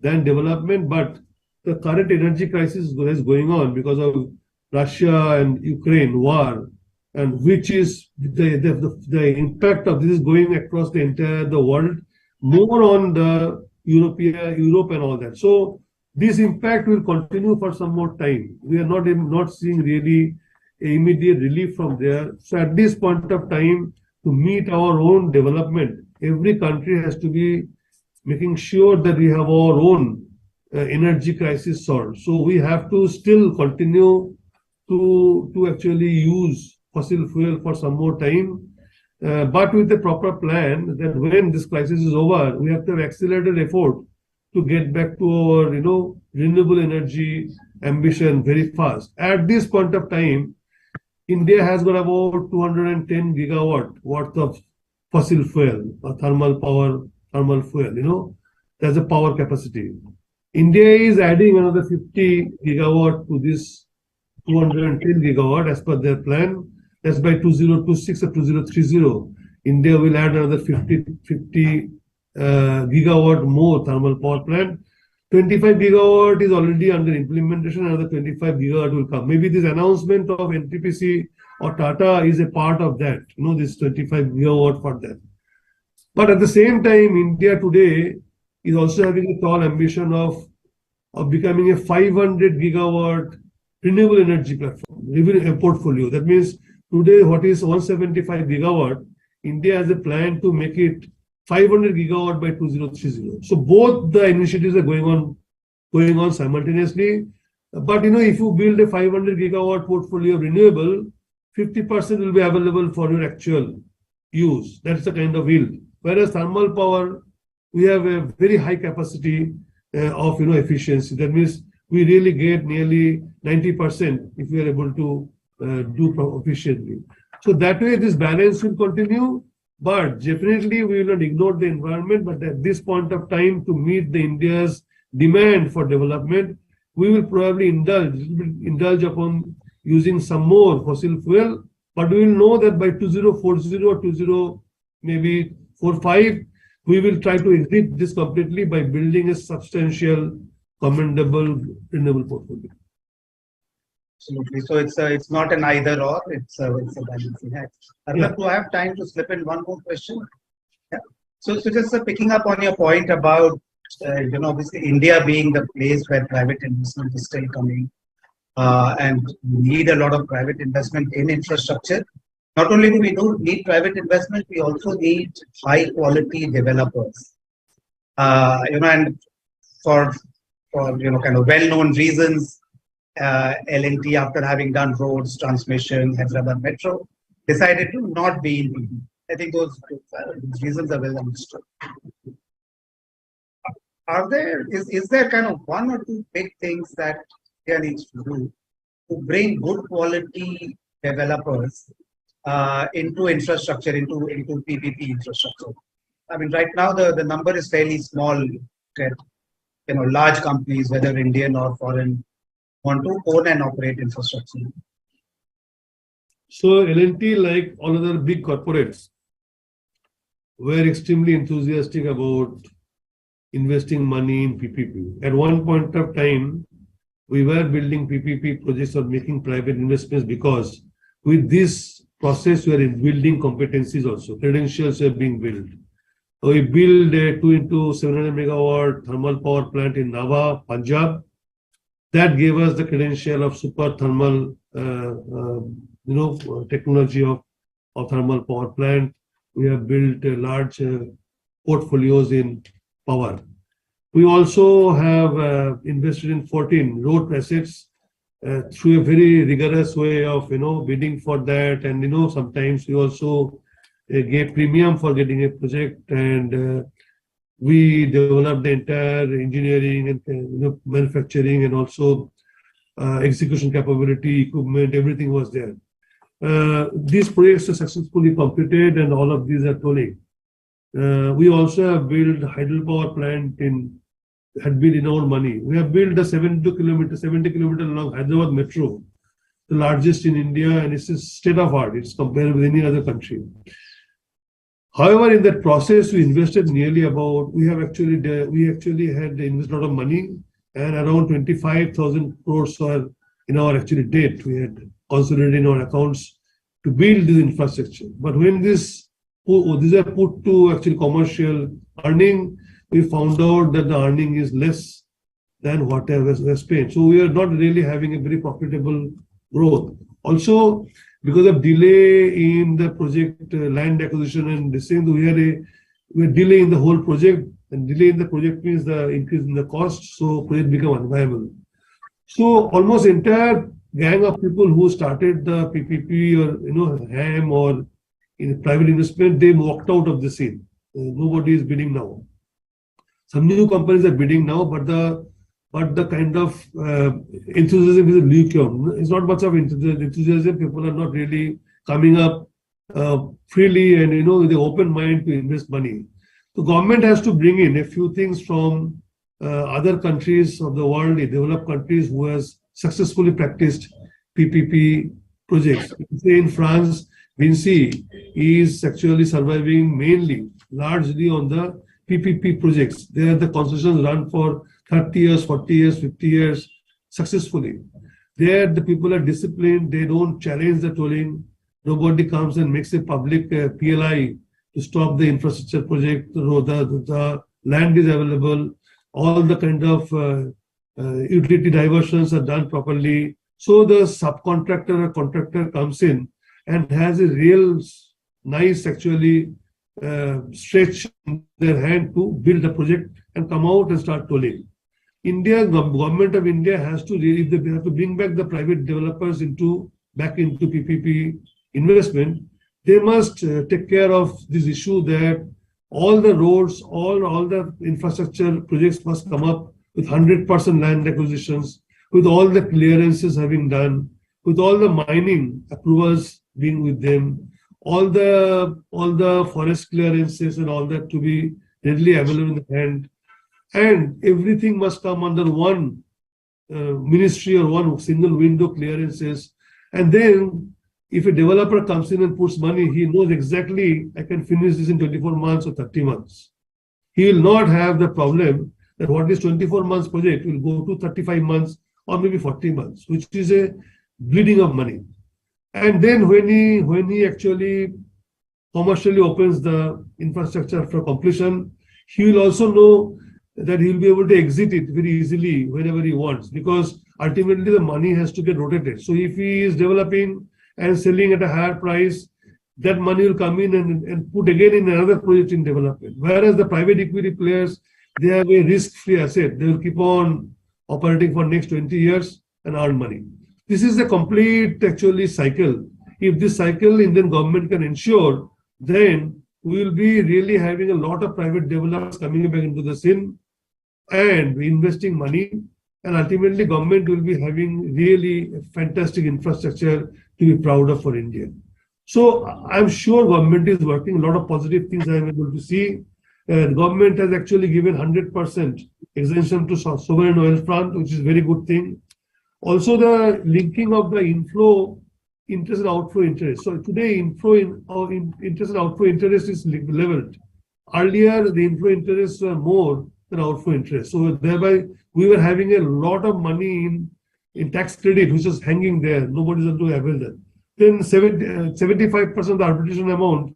than development, but the current energy crisis is going on because of Russia and Ukraine war, and which is the impact of this is going across the world, more on the Europe and all that. So this impact will continue for some more time. We are not seeing really immediate relief from there. So at this point of time, to meet our own development, every country has to be making sure that we have our own energy crisis solved. So we have to still continue to actually use fossil fuel for some more time, but with a proper plan that when this crisis is over, we have to have accelerated effort to get back to our renewable energy ambition very fast. At this point of time, India has got about 210 gigawatt worth of fossil fuel, or thermal fuel, that's the power capacity. India is adding another 50 gigawatt to this 210 gigawatt as per their plan. That's by 2026 or 2030. India will add another 50 gigawatt more thermal power plant. 25 gigawatt is already under implementation, another 25 gigawatt will come. Maybe this announcement of NTPC or Tata is a part of that, this 25 gigawatt for that. But at the same time, India today is also having a tall ambition of becoming a 500 gigawatt renewable energy platform, portfolio. That means today what is 175 gigawatt, India has a plan to make it 500 gigawatt by 2030. So both the initiatives are going on simultaneously. But if you build a 500 gigawatt portfolio of renewable, 50% will be available for your actual use. That's the kind of yield. Whereas thermal power, we have a very high capacity of efficiency. That means we really get nearly 90% if we are able to do efficiently. So that way this balance will continue. But definitely we will not ignore the environment, but at this point of time, to meet the India's demand for development, we will probably indulge upon using some more fossil fuel, but we will know that by 2040 or 20 maybe 45, we will try to exit this completely by building a substantial, commendable renewable portfolio. Absolutely. So it's not an either or, it's a balancing act. Do I have time to slip in one more question? Yeah. So just picking up on your point about obviously India being the place where private investment is still coming, and we need a lot of private investment in infrastructure. Not only do we need private investment, we also need high quality developers. And for kind of well-known reasons, L&T, after having done roads, transmission, Hyderabad Metro, decided to not be in PPP. I think those reasons are well understood. Is there kind of one or two big things that India needs to do to bring good quality developers into infrastructure, into PPP infrastructure? I mean, right now the number is fairly small that large companies, whether Indian or foreign, want to own and operate infrastructure. So L&T, like all other big corporates, were extremely enthusiastic about investing money in PPP. At one point of time, we were building PPP projects or making private investments because with this process, we are building competencies also. Credentials are being built. We built a 2 into 700 megawatt thermal power plant in Nava, Punjab. That gave us the credential of super thermal, technology of thermal power plant. We have built large portfolios in power. We also have invested in 14 road assets through a very rigorous way of bidding for that, and sometimes we also gave premium for getting a project, and we developed the entire engineering and manufacturing and also execution capability, equipment, everything was there. These projects are successfully completed, and all of these are tolling. We also have built a hydropower plant had been in our money. We have built a 70 kilometer long Hyderabad Metro, the largest in India, and it's a state of art. It's compared with any other country. However, in that process, we invested nearly we actually had invested a lot of money, and around 25,000 crores were in our actually debt. We had consolidated in our accounts to build this infrastructure. But when these are put to actually commercial earning, we found out that the earning is less than what was spent. So we are not really having a very profitable growth. Also, because of delay in the project land acquisition and this thing, we are delay in the whole project, and delay in the project means the increase in the cost, so project become unviable. So almost entire gang of people who started the PPP or HAM or in private investment, they walked out of the scene. Nobody is bidding now. Some new companies are bidding now, but the kind of enthusiasm is lukewarm. It's not much of enthusiasm. People are not really coming up freely and with an open mind to invest money. The government has to bring in a few things from other countries of the world, developed countries who has successfully practiced PPP projects. Say in France, Vinci is actually surviving mainly, largely on the PPP projects. There the concessions run for 30 years, 40 years, 50 years successfully. There the people are disciplined, they don't challenge the tolling. Nobody comes and makes a public PLI to stop the infrastructure project. The land is available. All the kind of utility diversions are done properly. So the subcontractor or contractor comes in and has a real nice actually stretch in their hand to build a project and come out and start tolling. Government of India has to really, they have to bring back the private developers back into PPP investment. They must take care of this issue that all the roads, all the infrastructure projects must come up with 100% land acquisitions, with all the clearances having done, with all the mining approvals being with them, all the forest clearances and all that to be readily available in the hand. And everything must come under one ministry or one single window clearances. And then if a developer comes in and puts money, he knows exactly I can finish this in 24 months or 30 months. He will not have the problem that what is 24 months project will go to 35 months or maybe 40 months, which is a bleeding of money. And then when he actually commercially opens the infrastructure for completion, he will also know that he'll be able to exit it very easily whenever he wants, because ultimately the money has to get rotated. So if he is developing and selling at a higher price, that money will come in and put again in another project in development. Whereas the private equity players, they have a risk-free asset. They will keep on operating for next 20 years and earn money. This is a complete actually cycle. If this cycle Indian government can ensure, then we will be really having a lot of private developers coming back into the scene and investing money, and ultimately government will be having really a fantastic infrastructure to be proud of for India. So I'm sure government is working. A lot of positive things I'm able to see. Government has actually given 100% exemption to sovereign oil front, which is a very good thing. Also, the linking of the inflow interest and outflow interest. So today, interest and outflow interest is leveled. Earlier, the inflow interests were more than outflow interest. So thereby, we were having a lot of money in tax credit, which was hanging there. Nobody's going to avail that. Then 75% of the arbitration amount,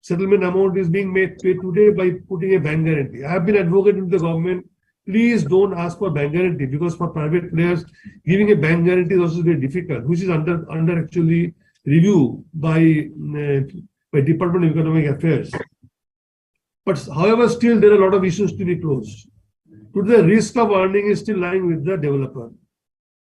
settlement amount is being paid today by putting a bank guarantee. I have been advocating to the government, please don't ask for bank guarantee, because for private players, giving a bank guarantee is also very difficult, which is under actually review by Department of Economic Affairs. But however, still there are a lot of issues to be closed. Today, the risk of earning is still lying with the developer.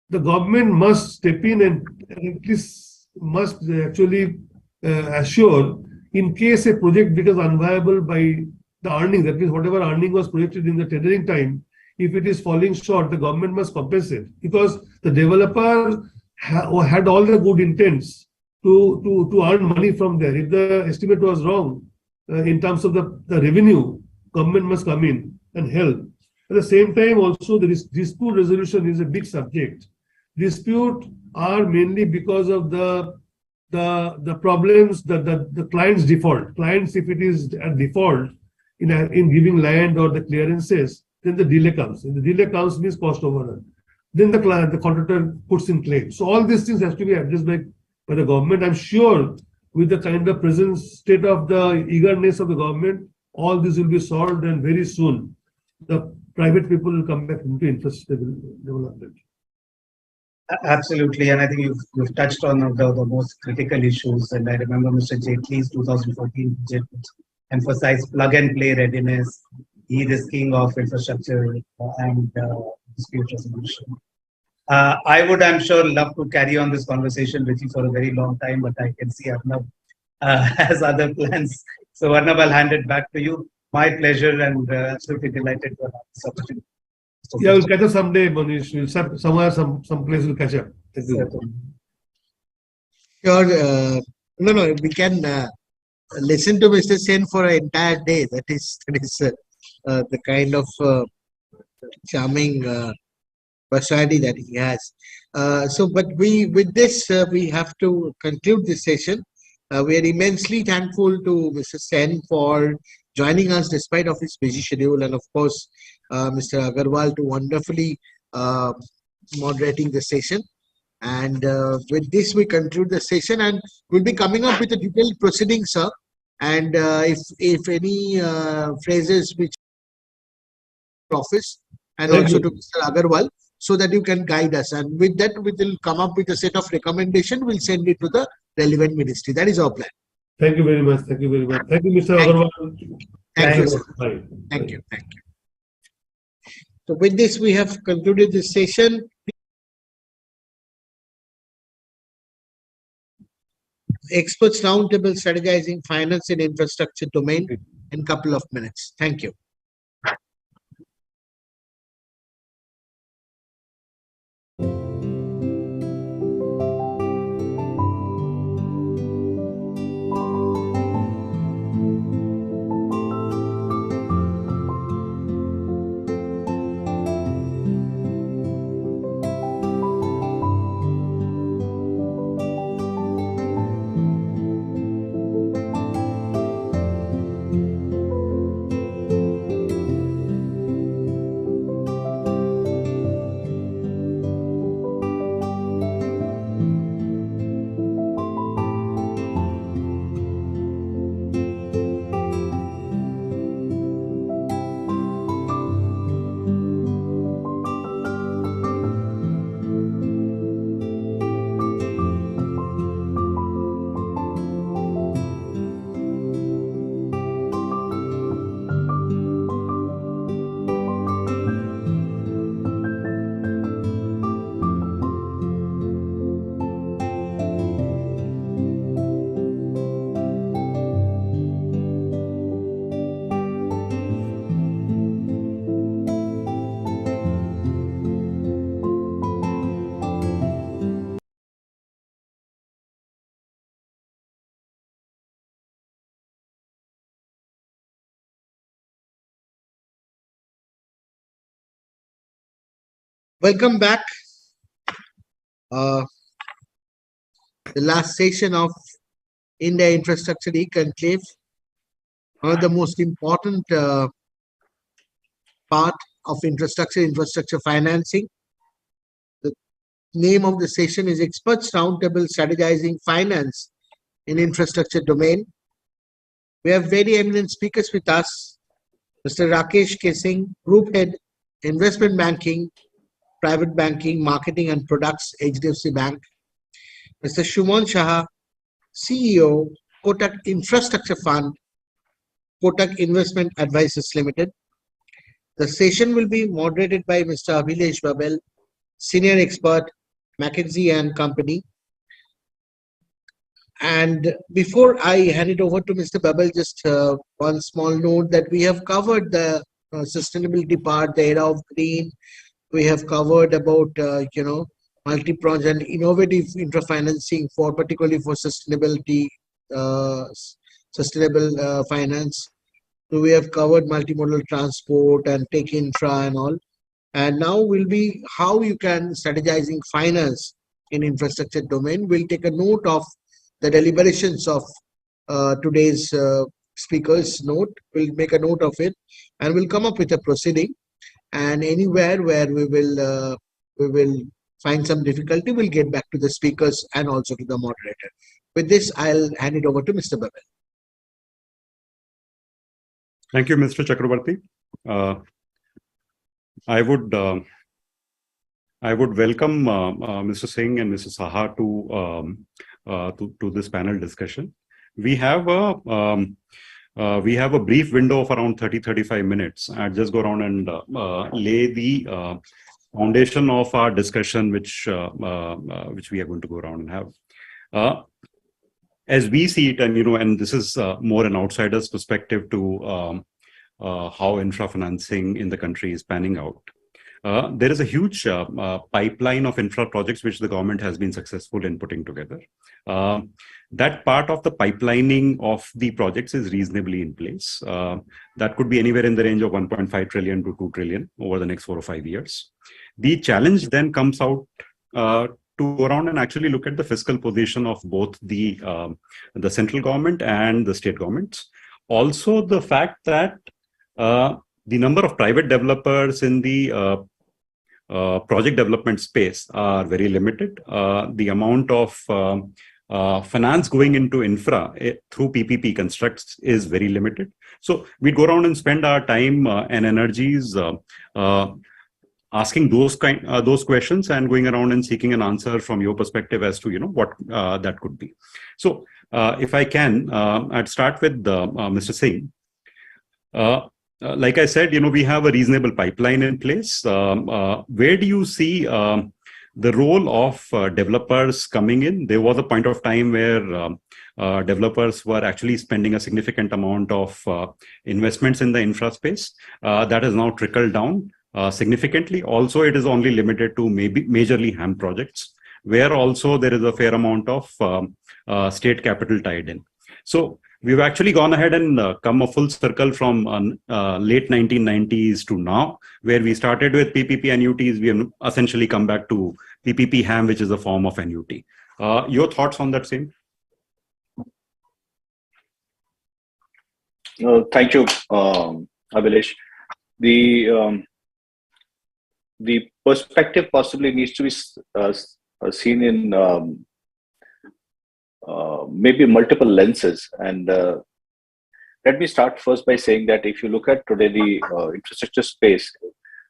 The government must step in and at least must actually assure, in case a project becomes unviable by the earning, that means whatever earning was projected in the tendering time, if it is falling short, the government must compensate, because the developer had all the good intents to earn money from there. If the estimate was wrong in terms of the revenue, government must come in and help. At the same time, also, the dispute resolution is a big subject. Dispute are mainly because of the problems that the clients default. Clients, if it is at default in giving land or the clearances, then the delay comes. And the delay comes means cost overrun. Then the contractor puts in claim. So all these things have to be addressed by the government. I'm sure with the kind of present state of the eagerness of the government, all this will be solved, and very soon the private people will come back into infrastructure development. Absolutely, and I think you've touched on the most critical issues. And I remember Mr. Jaitley's 2014 budget emphasized plug and play readiness, de-risking of infrastructure, and dispute resolution. I would, I'm sure, love to carry on this conversation with you for a very long time, but I can see Arnab has other plans. So Arnab, I'll hand it back to you. My pleasure, and absolutely delighted to have this opportunity. Yeah, we'll catch up someday, Manish. We'll somewhere, someplace we'll catch up. Sure. No, we can listen to Mr. Sen for an entire day. That is the kind of charming personality that he has. But with this, we have to conclude this session. We are immensely thankful to Mr. Sen for joining us despite of his busy schedule, and of course, Mr. Agarwal to wonderfully moderating the session. And with this, we conclude the session, and we'll be coming up with a detailed proceeding, sir. And if any phrases which office, and also to Mr. Agarwal, so that you can guide us. And with that, we will come up with a set of recommendation. We'll send it to the relevant ministry. That is our plan. Thank you very much. Thank you very much. Thank you, Mr. Agarwal. Thank you, sir. Thank you. Thank you. So with this, we have concluded this session. Experts Roundtable Strategizing Finance and Infrastructure Domain in a couple of minutes. Thank you. Welcome back. The last session of India Infrastructure E-Conclave. One of the most important part of infrastructure financing. The name of the session is Experts Roundtable Strategizing Finance in Infrastructure Domain. We have very eminent speakers with us. Mr. Rakesh K. Singh, Group Head, Investment Banking, Private Banking, Marketing and Products, HDFC Bank. Mr. Shuman Shah, CEO, Kotak Infrastructure Fund, Kotak Investment Advisors Limited. The session will be moderated by Mr. Abhilesh Babel, Senior Expert, McKinsey and Company. And before I hand it over to Mr. Babel, just one small note that we have covered the sustainability part, the era of green. We have covered about, multi-pronged and innovative infra-financing for particularly for sustainability, sustainable finance. So we have covered multimodal transport and tech infra and all. And now will be how you can strategizing finance in infrastructure domain. We'll take a note of the deliberations of today's speaker's note. We'll make a note of it and we'll come up with a proceeding. And anywhere where we will find some difficulty, we'll get back to the speakers and also to the moderator. With this, I'll hand it over to Mr. Babel. Thank you, Mr. Chakrabarty. I would welcome Mr. Singh and Mr. Saha to this panel discussion. We have a brief window of around 30-35 minutes. I'll just go around and lay the foundation of our discussion, which we are going to go around and have. As we see it, and this is more an outsider's perspective to how infra financing in the country is panning out. There is a huge pipeline of infra projects which the government has been successful in putting together. That part of the pipelining of the projects is reasonably in place. That could be anywhere in the range of 1.5 trillion to 2 trillion over the next 4 or 5 years. The challenge then comes out to go around and actually look at the fiscal position of both the central government and the state governments. Also, the fact that the number of private developers in the project development space are very limited. The amount of finance going into infra through PPP constructs is very limited. So we go around and spend our time and energies asking those questions and going around and seeking an answer from your perspective as to what that could be. So if I can, I'd start with Mr. Singh. Like I said, we have a reasonable pipeline in place. Where do you see the role of developers coming in? There was a point of time where developers were actually spending a significant amount of investments in the infra space. That has now trickled down significantly. Also, it is only limited to maybe majorly HAM projects, where also there is a fair amount of state capital tied in. So we've actually gone ahead and come a full circle from late 1990s to now, where we started with PPP annuities. We have essentially come back to PPP HAM, which is a form of annuity. Your thoughts on that same? Thank you, Abhilesh. The perspective possibly needs to be seen in maybe multiple lenses. And let me start first by saying that if you look at today the infrastructure space,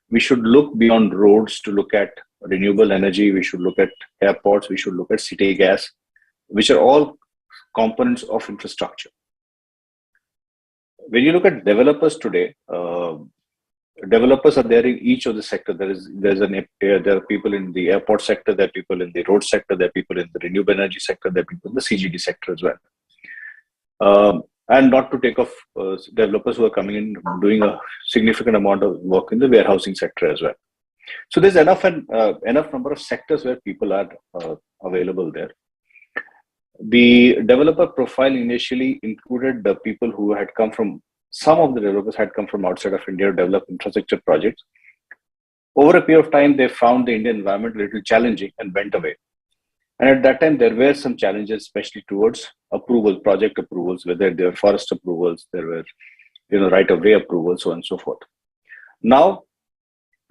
we should look beyond roads to look at renewable energy. We should look at airports. We should look at city gas, which are all components of infrastructure. When you look at developers today, developers are there in each of the sector. There are people in the airport sector, there are people in the road sector, there are people in the renewable energy sector, there are people in the CGD sector as well. And not to take off developers who are coming in doing a significant amount of work in the warehousing sector as well. So there's enough number of sectors where people are available there. The developer profile initially included the people who had come from, some of the developers had come from outside of India to develop infrastructure projects. Over a period of time, they found the Indian environment a little challenging and went away. And at that time, there were some challenges, especially towards approval, project approvals, whether they were forest approvals, there were, right-of-way approvals, so on and so forth. Now,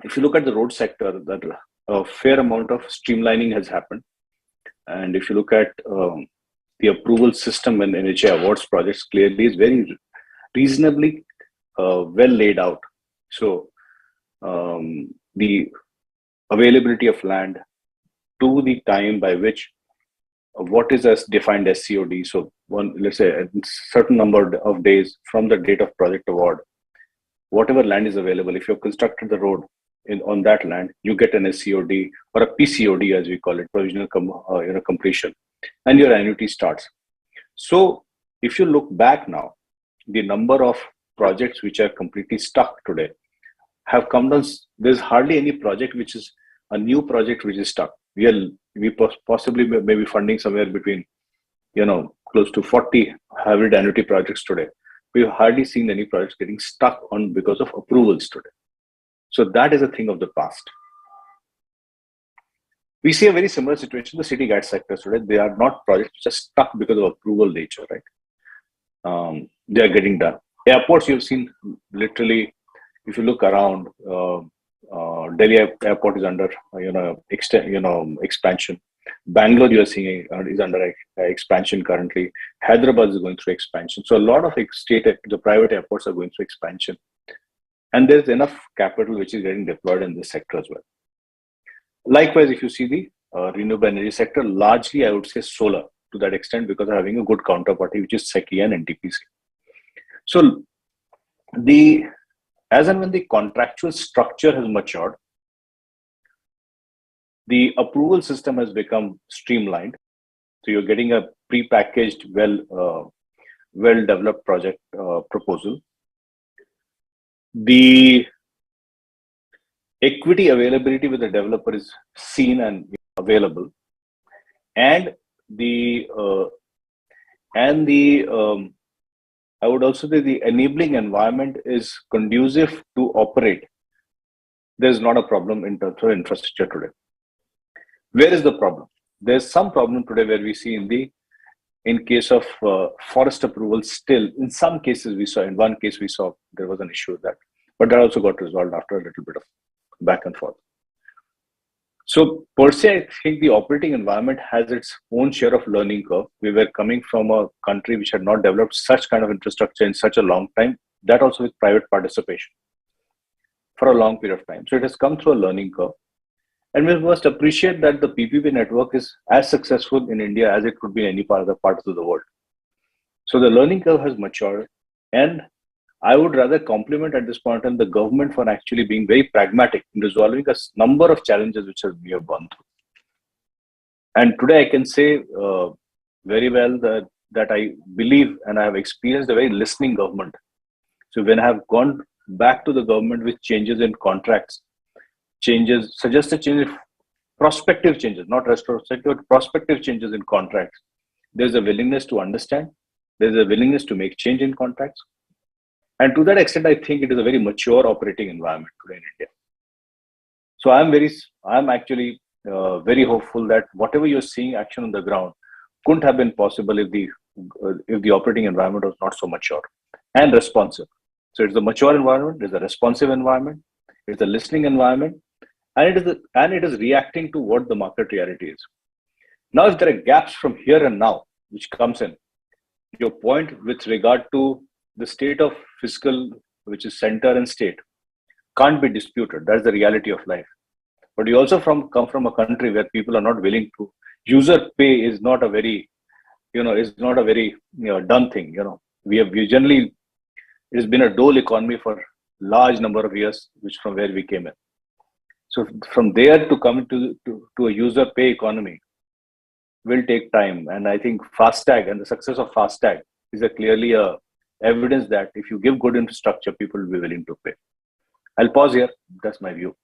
if you look at the road sector, that a fair amount of streamlining has happened. And if you look at the approval system in NHA awards projects, clearly is very reasonably well laid out. So the availability of land to the time by which what is as defined as COD. So let's say a certain number of days from the date of project award, whatever land is available, if you've constructed the road on that land, you get an SCOD or a PCOD, as we call it, provisional completion, and your annuity starts. So if you look back now, the number of projects which are completely stuck today have come down. There's hardly any project which is a new project which is stuck. We possibly may be funding somewhere between, close to 40 hybrid annuity projects today. We've hardly seen any projects getting stuck on because of approvals today. So that is a thing of the past. We see a very similar situation in the city guide sectors today. They are not projects which are stuck because of approval nature, right? They are getting done. Airports, you've seen literally, if you look around, Delhi airport is under, expansion. Bangalore, you are seeing is under expansion currently. Hyderabad is going through expansion. So a lot of the private airports are going through expansion. And there's enough capital which is getting deployed in this sector as well. Likewise, if you see the renewable energy sector, largely I would say solar to that extent, because of having a good counterparty, which is SECI and NTPC. So as and when the contractual structure has matured, the approval system has become streamlined. So you're getting a pre-packaged, well-developed project proposal. The equity availability with the developer is seen and available, and I would also say the enabling environment is conducive to operate. There's not a problem in terms of infrastructure today. Where is the problem? There's some problem today where we see in case of forest approval still, in some cases in one case we saw there was an issue with that, but that also got resolved after a little bit of back and forth. So per se, I think the operating environment has its own share of learning curve. We were coming from a country which had not developed such kind of infrastructure in such a long time, that also with private participation for a long period of time. So it has come through a learning curve. And we must appreciate that the PPP network is as successful in India as it could be in any other parts of the world. So the learning curve has matured, and I would rather compliment at this point on the government for actually being very pragmatic in resolving a number of challenges which we have gone through. And today I can say very well that I believe and I have experienced a very listening government. So when I have gone back to the government with changes in contracts, suggested changes, prospective changes, not retrospective, but prospective changes in contracts, there's a willingness to understand, there's a willingness to make change in contracts. And to that extent, I think it is a very mature operating environment today in India. So I'm actually very hopeful that whatever you're seeing action on the ground couldn't have been possible if the operating environment was not so mature and responsive. So it's a mature environment, it's a responsive environment, it's a listening environment, and it is reacting to what the market reality is. Now, if there are gaps from here and now, which comes in, your point with regard to the state of fiscal, which is center and state, can't be disputed. That's the reality of life. But you also come from a country where people are not willing to. User pay is not a very, done thing. We generally, it has been a dole economy for large number of years, which from where we came in. So from there to come to a user pay economy will take time. And I think FASTag and the success of FASTag is clearly a evidence that if you give good infrastructure, people will be willing to pay. I'll pause here. That's my view.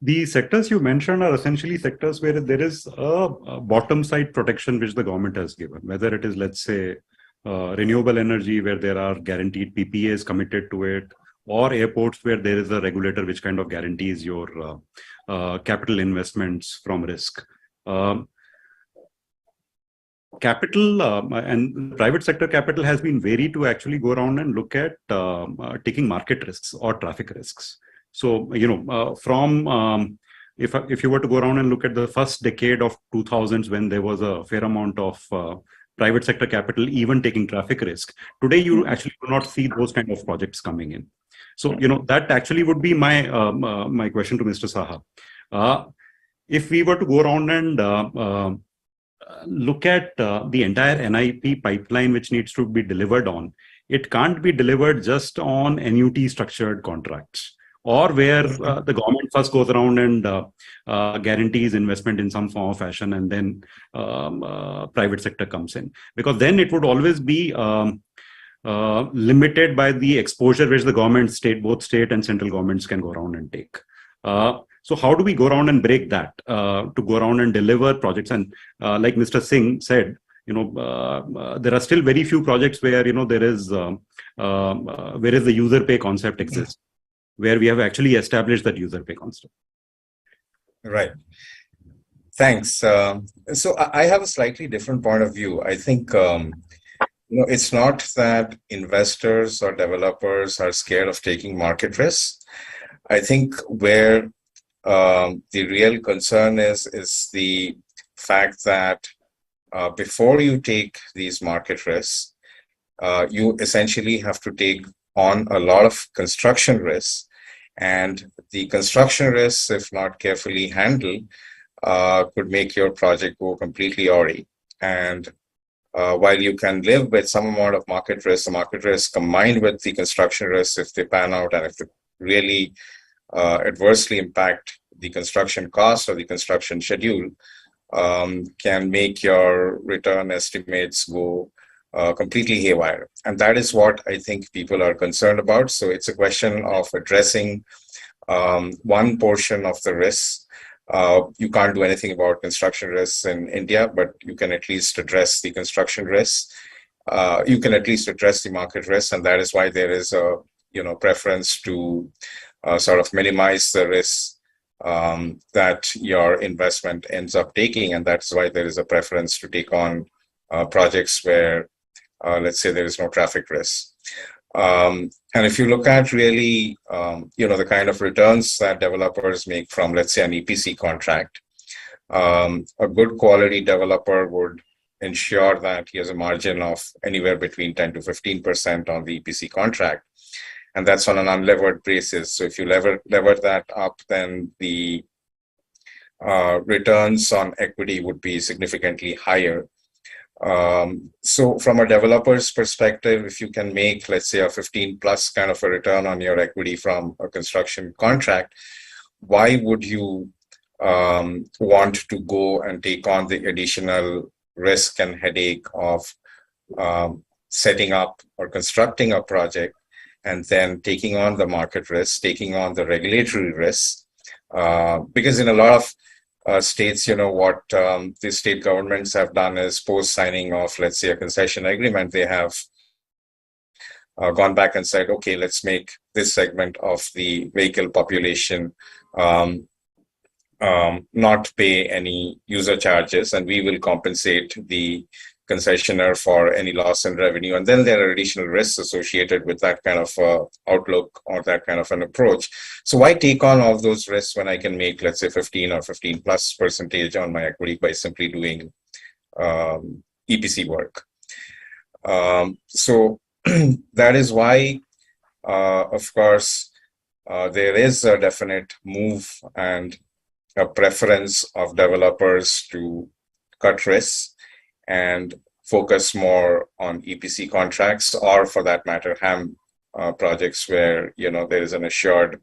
The sectors you mentioned are essentially sectors where there is a bottom side protection which the government has given, whether it is, let's say, renewable energy, where there are guaranteed PPAs committed to it, or airports where there is a regulator which kind of guarantees your capital investments from risk. Capital and private sector capital has been wary to actually go around and look at taking market risks or traffic risks. So, if you were to go around and look at the first decade of 2000s, when there was a fair amount of private sector capital even taking traffic risk, today you actually do not see those kind of projects coming in. So, that actually would be my my question to Mr. Saha. If we were to go around and look at the entire NIP pipeline which needs to be delivered on, it can't be delivered just on annuity structured contracts, or where the government first goes around and guarantees investment in some form or fashion, and then private sector comes in, because then it would always be limited by the exposure which the government, both state and central governments can go around and take. So how do we go around and break that to go around and deliver projects? And like Mr. Singh said, there are still very few projects where there is the user pay concept exists, where we have actually established that user pay concept. Right. Thanks. So I have a slightly different point of view. I think it's not that investors or developers are scared of taking market risks. I think where the real concern is the fact that before you take these market risks, you essentially have to take on a lot of construction risks, and the construction risks, if not carefully handled, could make your project go completely awry. And while you can live with some amount of market risk, the market risk combined with the construction risks, if they pan out and if they really adversely impact the construction cost or the construction schedule, can make your return estimates go completely haywire. And that is what I think people are concerned about. So it's a question of addressing one portion of the risks. You can't do anything about construction risks in India, but you can at least address the construction risks. You can at least address the market risks, and that is why there is a preference to sort of minimize the risks that your investment ends up taking, and that's why there is a preference to take on projects where, let's say, there is no traffic risk. And if you look at really, the kind of returns that developers make from, let's say, an EPC contract, a good quality developer would ensure that he has a margin of anywhere between 10 to 15% on the EPC contract. And that's on an unlevered basis. So if you lever that up, then the returns on equity would be significantly higher. So from a developer's perspective, if you can make, let's say, a 15 plus kind of a return on your equity from a construction contract, why would you want to go and take on the additional risk and headache of setting up or constructing a project and then taking on the market risk, taking on the regulatory risks? Because in a lot of states, what the state governments have done is post signing of, let's say, a concession agreement, they have gone back and said, okay, let's make this segment of the vehicle population not pay any user charges, and we will compensate the concessionaire for any loss in revenue. And then there are additional risks associated with that kind of outlook or that kind of an approach. So why take on all those risks when I can make, let's say, 15 or 15 plus percentage on my equity by simply doing EPC work? So that is why, of course, there is a definite move and a preference of developers to cut risks and focus more on EPC contracts, or for that matter, HAM projects where there is an assured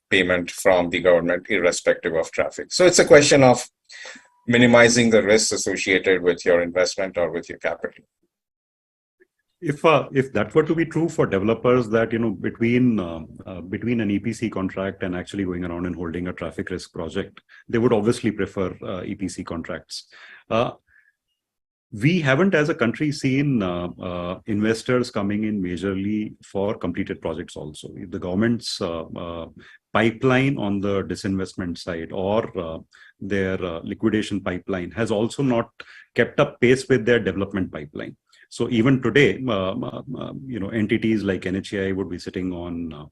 payment from the government irrespective of traffic. So it's a question of minimizing the risks associated with your investment or with your capital. If that were to be true for developers, that between an EPC contract and actually going around and holding a traffic risk project, they would obviously prefer EPC contracts. we haven't as a country seen investors coming in majorly for completed projects also. The government's pipeline on the disinvestment side or their liquidation pipeline has also not kept up pace with their development pipeline. So even today, entities like NHAI would be sitting on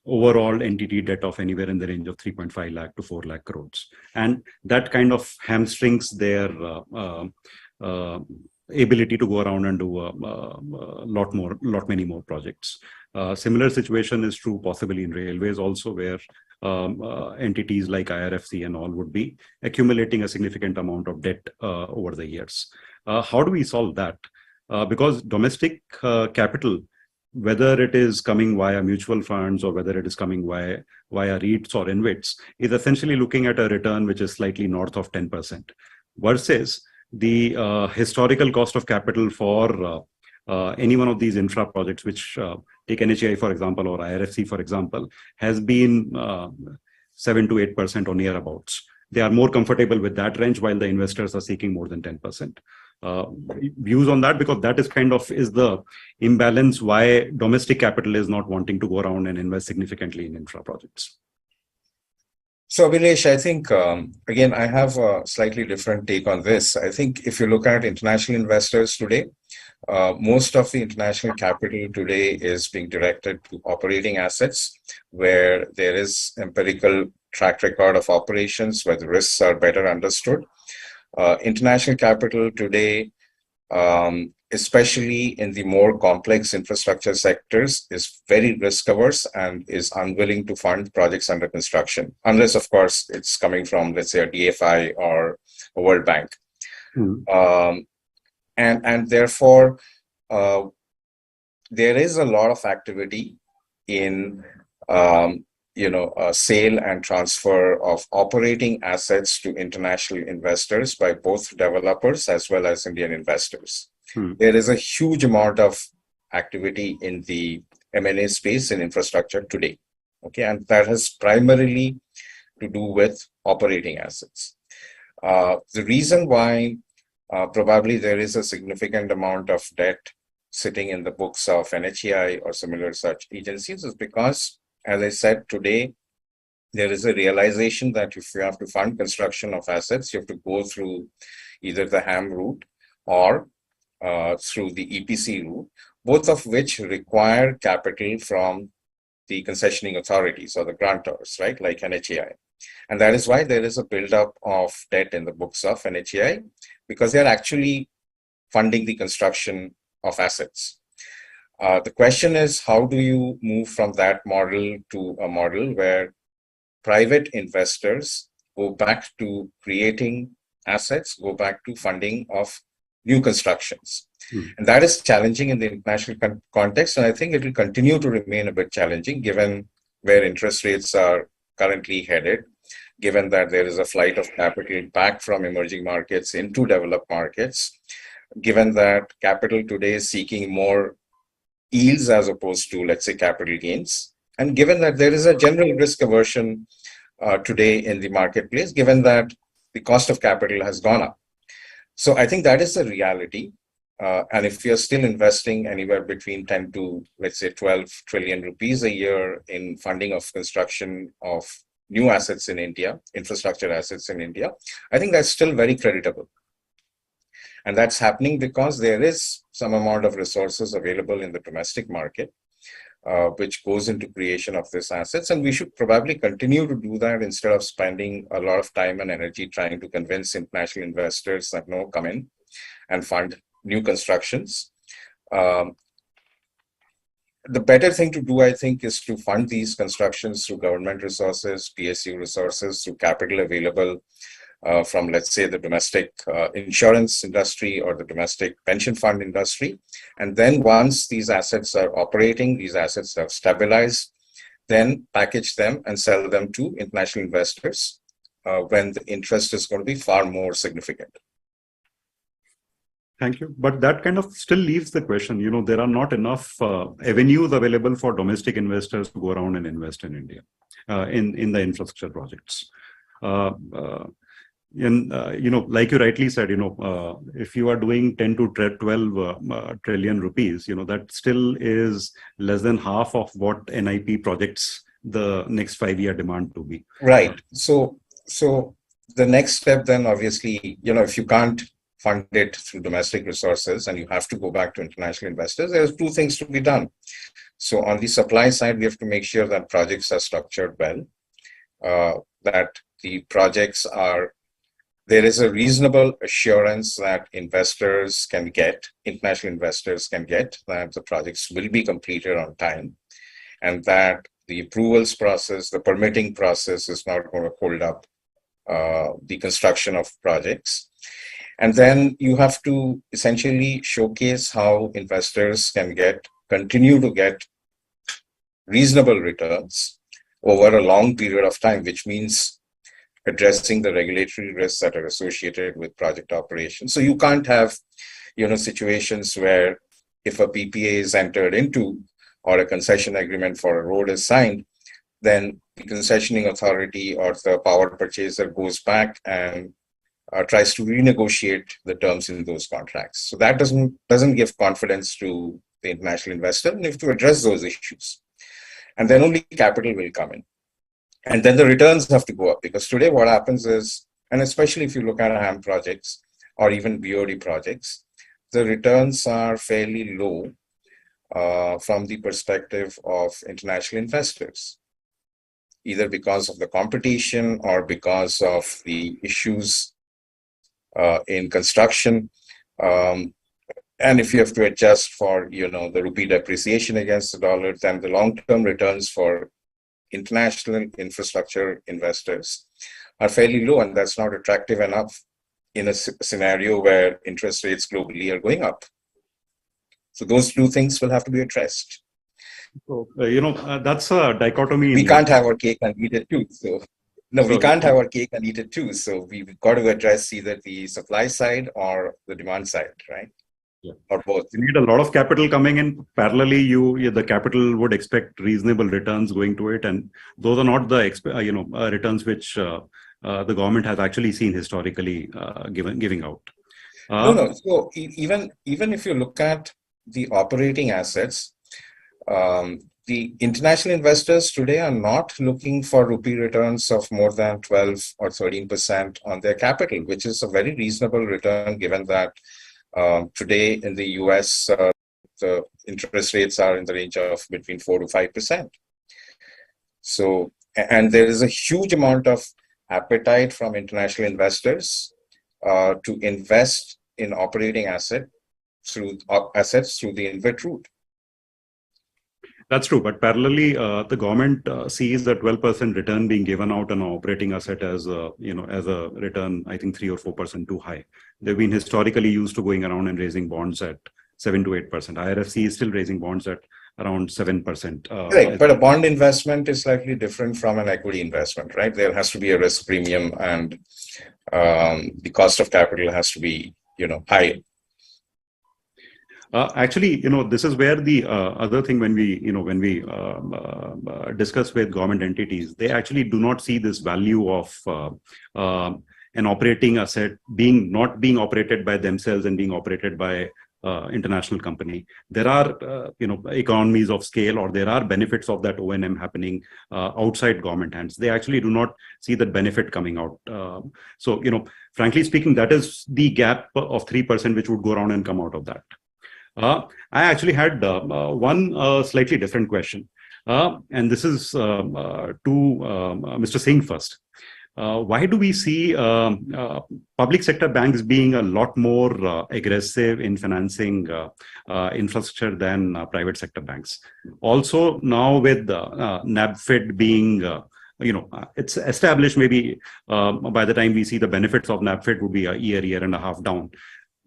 overall entity debt of anywhere in the range of 3.5 lakh to 4 lakh crores. And that kind of hamstrings their ability to go around and do many more projects. Similar situation is true possibly in railways also, where entities like IRFC and all would be accumulating a significant amount of debt over the years. How do we solve that? Because domestic capital, whether it is coming via mutual funds or whether it is coming via REITs or InvITs, is essentially looking at a return which is slightly north of 10%, versus the historical cost of capital for any one of these infra projects, which take NHAI for example, or IRFC for example, has been 7 to 8% or nearabouts. They are more comfortable with that range, while the investors are seeking more than 10%. Views on that, because that is is the imbalance why domestic capital is not wanting to go around and invest significantly in infra projects. So Abhilesh, I think, again, I have a slightly different take on this. I think if you look at international investors today, most of the international capital today is being directed to operating assets, where there is empirical track record of operations, where the risks are better understood. International capital today, especially in the more complex infrastructure sectors, is very risk averse and is unwilling to fund projects under construction, unless, of course, it's coming from, let's say, a DFI or a World Bank. And therefore, there is a lot of activity in sale and transfer of operating assets to international investors by both developers as well as Indian investors. There is a huge amount of activity in the M&A space in infrastructure today. Okay, and that has primarily to do with operating assets. The reason why probably there is a significant amount of debt sitting in the books of NHAI or similar such agencies is because, as I said, today, there is a realization that if you have to fund construction of assets, you have to go through either the HAM route or through the EPC route, both of which require capital from the concessioning authorities or the grantors, right, like NHAI. And that is why there is a buildup of debt in the books of NHAI, because they are actually funding the construction of assets. The question is, how do you move from that model to a model where private investors go back to creating assets, go back to funding of new constructions? And that is challenging in the international context. And I think it will continue to remain a bit challenging given where interest rates are currently headed, given that there is a flight of capital back from emerging markets into developed markets, given that capital today is seeking more yields as opposed to, let's say, capital gains, and given that there is a general risk aversion today in the marketplace, given that the cost of capital has gone up. So I think that is the reality. And if you're still investing anywhere between 10 to, let's say, 12 trillion rupees a year in funding of construction of new assets in India, infrastructure assets in India, I think that's still very creditable. And that's happening because there is some amount of resources available in the domestic market, which goes into creation of these assets. And we should probably continue to do that instead of spending a lot of time and energy trying to convince international investors that no, come in and fund new constructions. The better thing to do, I think, is to fund these constructions through government resources, PSU resources, through capital available from, let's say, the domestic insurance industry or the domestic pension fund industry. And then once these assets are operating, these assets have stabilized, then package them and sell them to international investors when the interest is going to be far more significant. Thank you. But that kind of still leaves the question, there are not enough avenues available for domestic investors to go around and invest in India, in the infrastructure projects. And like you rightly said, if you are doing 10 to 12 trillion rupees, that still is less than half of what NIP projects the next 5-year demand to be. Right. So the next step then, obviously, if you can't fund it through domestic resources and you have to go back to international investors, there's two things to be done. So on the supply side, we have to make sure that projects are structured well, that the projects are, there is a reasonable assurance that international investors can get that the projects will be completed on time, and that the approvals process, the permitting process is not going to hold up the construction of projects. And then you have to essentially showcase how investors can continue to get reasonable returns over a long period of time, which means addressing the regulatory risks that are associated with project operations. So you can't have, situations where if a PPA is entered into or a concession agreement for a road is signed, then the concessioning authority or the power purchaser goes back and tries to renegotiate the terms in those contracts. So that doesn't give confidence to the international investor, and you have to address those issues. And then only capital will come in. And then the returns have to go up, because today what happens is, and especially if you look at HAM projects or even BOD projects, the returns are fairly low from the perspective of international investors, either because of the competition or because of the issues in construction. And if you have to adjust for, the rupee depreciation against the dollar, then the long-term returns for international infrastructure investors are fairly low, and that's not attractive enough in a scenario where interest rates globally are going up. So those two things will have to be addressed. So, that's a dichotomy. We can't have our cake and eat it too. We can't have our cake and eat it too. So we've got to address either the supply side or the demand side, right? Yeah. Or both. You need a lot of capital coming in. Parallelly, the capital would expect reasonable returns going to it, and those are not the returns which the government has actually seen historically giving out. No. So even if you look at the operating assets, the international investors today are not looking for rupee returns of more than 12 or 13% on their capital, which is a very reasonable return given that today in the US, the interest rates are in the range of between 4 to 5%. So, and there is a huge amount of appetite from international investors to invest in operating assets through the InvIT route. That's true, but parallelly, the government sees the 12% return being given out on an operating asset as a return, I think 3 or 4% too high. They've been historically used to going around and raising bonds at 7 to 8%. IRFC is still raising bonds at around 7%. Right, but a bond investment is slightly different from an equity investment, right? There has to be a risk premium, and the cost of capital has to be, high. Actually, this is where the other thing, when we discuss with government entities, they actually do not see this value of an operating asset not being operated by themselves and being operated by international company. There are economies of scale, or there are benefits of that O&M happening outside government hands. They actually do not see that benefit coming out. So frankly speaking, that is the gap of 3% which would go around and come out of that. I actually had one slightly different question, and this is to Mr. Singh first. Why do we see public sector banks being a lot more aggressive in financing infrastructure than private sector banks? Also, now with NABFID being it's established, maybe by the time we see the benefits of NABFID would be a year and a half down.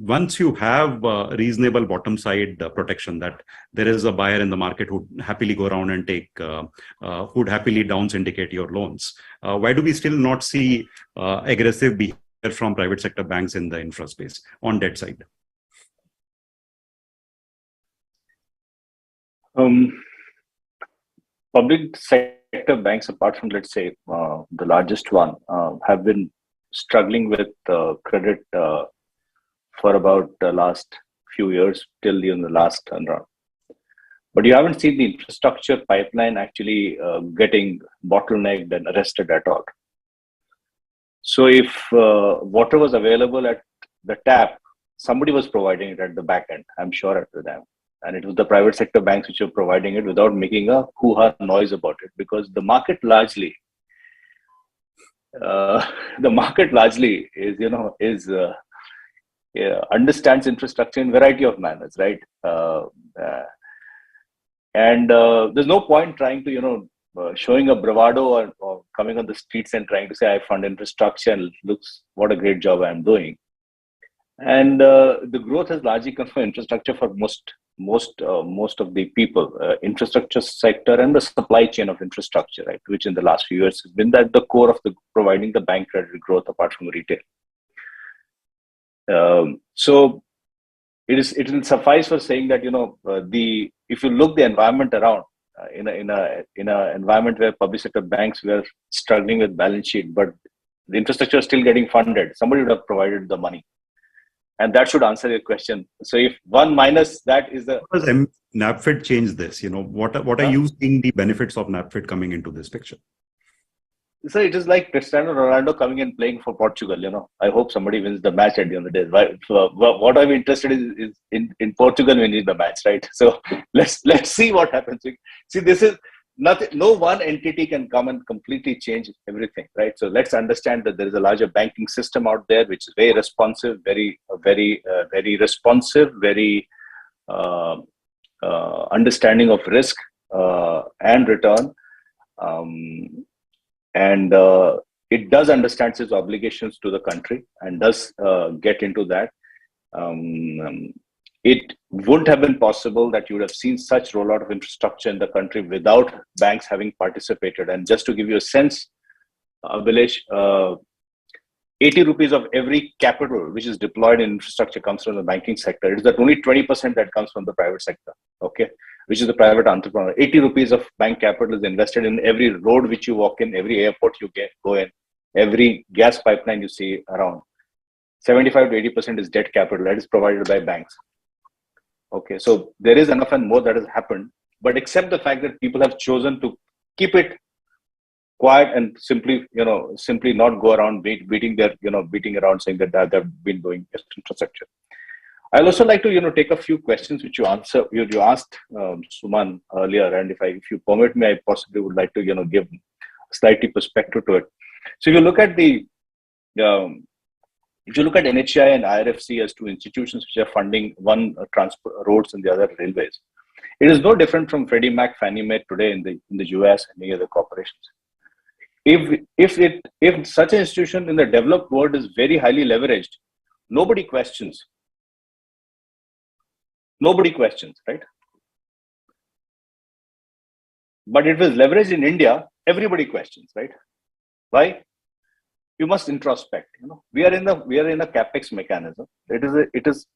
Once you have reasonable bottom side protection, that there is a buyer in the market who would happily go around and take, who'd happily down syndicate your loans, why do we still not see aggressive behavior from private sector banks in the infra space on debt side? Public sector banks, apart from, let's say, the largest one, have been struggling with credit for about the last few years till the last round. But you haven't seen the infrastructure pipeline actually getting bottlenecked and arrested at all. So if water was available at the tap, somebody was providing it at the back end, I'm sure at the dam. And it was the private sector banks which were providing it without making a hoo-ha noise about it, because the market largely understands infrastructure in variety of manners, right? And there's no point trying to, showing a bravado or coming on the streets and trying to say, I fund infrastructure and looks what a great job I'm doing. And the growth has largely come from infrastructure for most of the people, infrastructure sector and the supply chain of infrastructure, right? Which in the last few years has been at the core of providing the bank credit growth apart from retail. So it will suffice for saying that if you look the environment around in a environment where public sector banks were struggling with balance sheet, but the infrastructure is still getting funded, somebody would have provided the money. And that should answer your question. So if one minus that is the... How does NABFID change this? What are you seeing the benefits of NABFID coming into this picture? So it is like Cristiano Ronaldo coming and playing for Portugal. I hope somebody wins the match at the end of the day. Right? So what I'm interested in is in Portugal winning the match, right? So let's see what happens. See, this is nothing. No one entity can come and completely change everything, right? So let's understand that there is a larger banking system out there which is very responsive, very responsive, very understanding of risk and return. And it does understand its obligations to the country and does get into that. It wouldn't have been possible that you would have seen such rollout of infrastructure in the country without banks having participated. And just to give you a sense, Abhilash, 80 rupees of every capital which is deployed in infrastructure comes from the banking sector. It is that only 20% that comes from the private sector, okay? Which is the private entrepreneur. 80 rupees of bank capital is invested in every road which you walk in, every airport you go in, every gas pipeline you see around. 75 to 80% is debt capital that is provided by banks. Okay, so there is enough and more that has happened, but except the fact that people have chosen to keep it quiet and simply not go around beating around saying that they've been doing infrastructure. I'll also like to take a few questions which you asked Suman earlier, and if you permit me, I possibly would like to give slightly perspective to it. So if you look at NHAI and IRFC as two institutions which are funding one transport roads and the other railways, it is no different from Freddie Mac, Fannie Mae today in the US and many other corporations. If such an institution in the developed world is very highly leveraged, nobody questions, right? But if it is leveraged in India, everybody questions, right? Why? You must introspect. We are in a capex mechanism. It is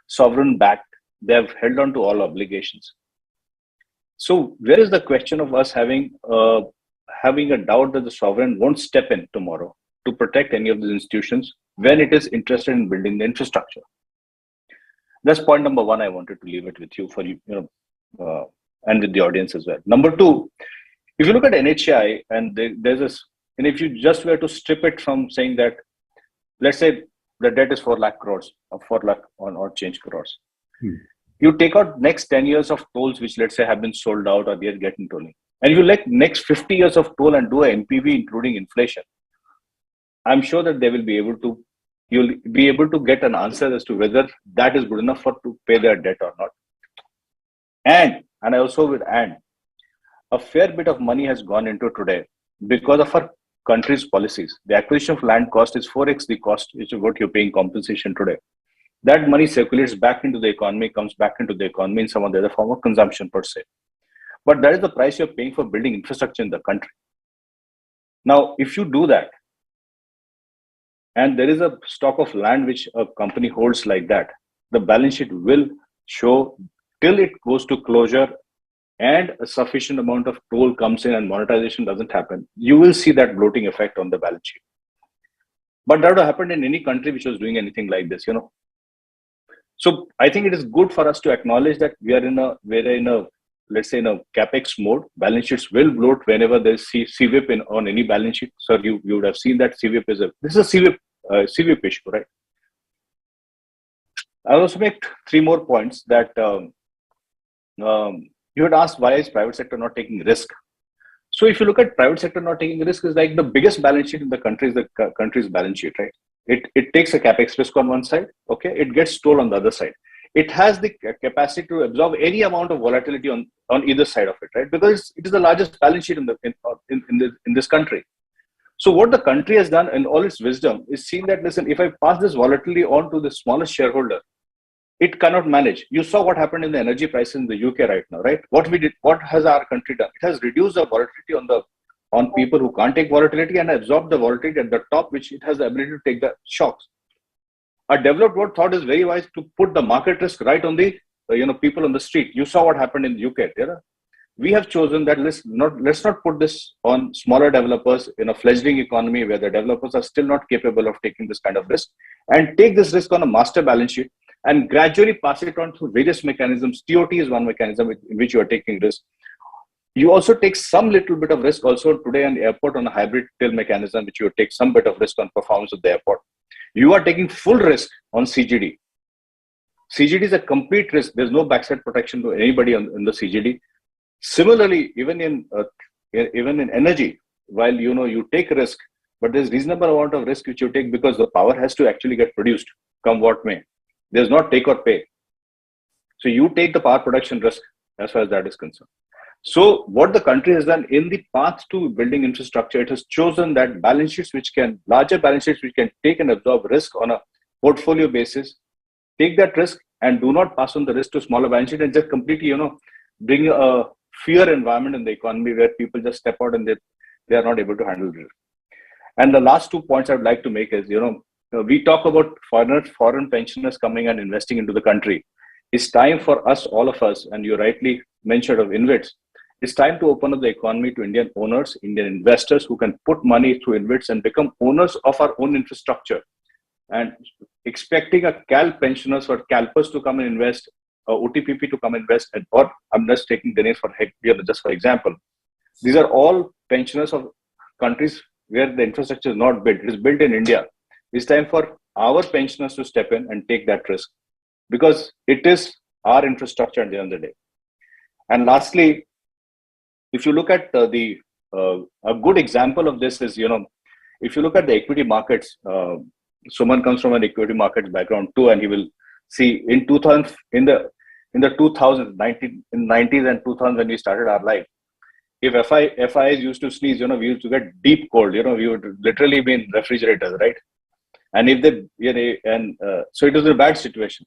sovereign backed. They have held on to all obligations. So where is the question of us having a doubt that the sovereign won't step in tomorrow to protect any of these institutions when it is interested in building the infrastructure? That's point number one. I wanted to leave it with you and with the audience as well. Number two, if you look at NHAI and there's this, and if you just were to strip it from saying that, let's say the debt is 4 lakh crores or 4 lakh or change crores. You take out next 10 years of tolls, which let's say have been sold out or they're getting tolling. And if you like next 50 years of toll and do a NPV including inflation, I'm sure that you'll be able to get an answer as to whether that is good enough to pay their debt or not. And I also would add, a fair bit of money has gone into today because of our country's policies. The acquisition of land cost is 4x the cost which is what you're paying compensation today. That money circulates back into the economy, comes back into the economy in some of the other form of consumption per se. But that is the price you're paying for building infrastructure in the country. Now, if you do that, and there is a stock of land which a company holds like that, the balance sheet will show till it goes to closure and a sufficient amount of toll comes in and monetization doesn't happen, you will see that bloating effect on the balance sheet. But that would have happened in any country which was doing anything like this, you know. So I think it is good for us to acknowledge that we're in a let's say in a capex mode. Balance sheets will bloat whenever there's CWIP on any balance sheet. So you would have seen that CWIP this is a CWIP issue, right? I'll also make three more points that you had asked, why is private sector not taking risk? So if you look at private sector not taking risk, is like the biggest balance sheet in the country is the country's balance sheet, right? It takes a capex risk on one side, okay? It gets told on the other side. It has the capacity to absorb any amount of volatility on either side of it, right? Because it is the largest balance sheet in this country. So what the country has done in all its wisdom is seen that, listen, if I pass this volatility on to the smallest shareholder, it cannot manage. You saw what happened in the energy prices in the UK right now, right? What has our country done? It has reduced the volatility on people who can't take volatility and absorb the volatility at the top, which it has the ability to take the shocks. A developed world thought is very wise to put the market risk right on the people on the street. You saw what happened in the UK. We have chosen that let's not put this on smaller developers in a fledgling economy where the developers are still not capable of taking this kind of risk, and take this risk on a master balance sheet and gradually pass it on through various mechanisms. TOT is one mechanism in which you are taking risk. You also take some little bit of risk also today on the airport on a hybrid till mechanism, which you take some bit of risk on performance of the airport. You are taking full risk on CGD. CGD is a complete risk. There's no backside protection to anybody in the CGD. Similarly, even in energy, while you take risk, but there's reasonable amount of risk which you take because the power has to actually get produced, come what may. There's not take or pay. So you take the power production risk as far as that is concerned. So what the country has done in the path to building infrastructure, it has chosen that larger balance sheets which can take and absorb risk on a portfolio basis, take that risk and do not pass on the risk to smaller balance sheet and just completely, bring a fear environment in the economy where people just step out and they are not able to handle it. And the last 2 points I would like to make is, we talk about foreign pensioners coming and investing into the country. It's time for us, all of us, and you rightly mentioned of InvITs, it's time to open up the economy to Indian owners, Indian investors who can put money through InvITs and become owners of our own infrastructure. And expecting a CAL pensioners or CalPers to come and invest, or OTPP to come invest, or I'm just taking the names for just for example. These are all pensioners of countries where the infrastructure is not built. It is built in India. It's time for our pensioners to step in and take that risk because it is our infrastructure at the end of the day. And lastly, if you look at a good example of this is, if you look at the equity markets, Suman comes from an equity markets background too, and he will see in the 2000s, 90s and 2000s when we started our life, if FIs used to sneeze, we used to get deep cold, we would literally be in refrigerators, right? And if they, so it was a bad situation.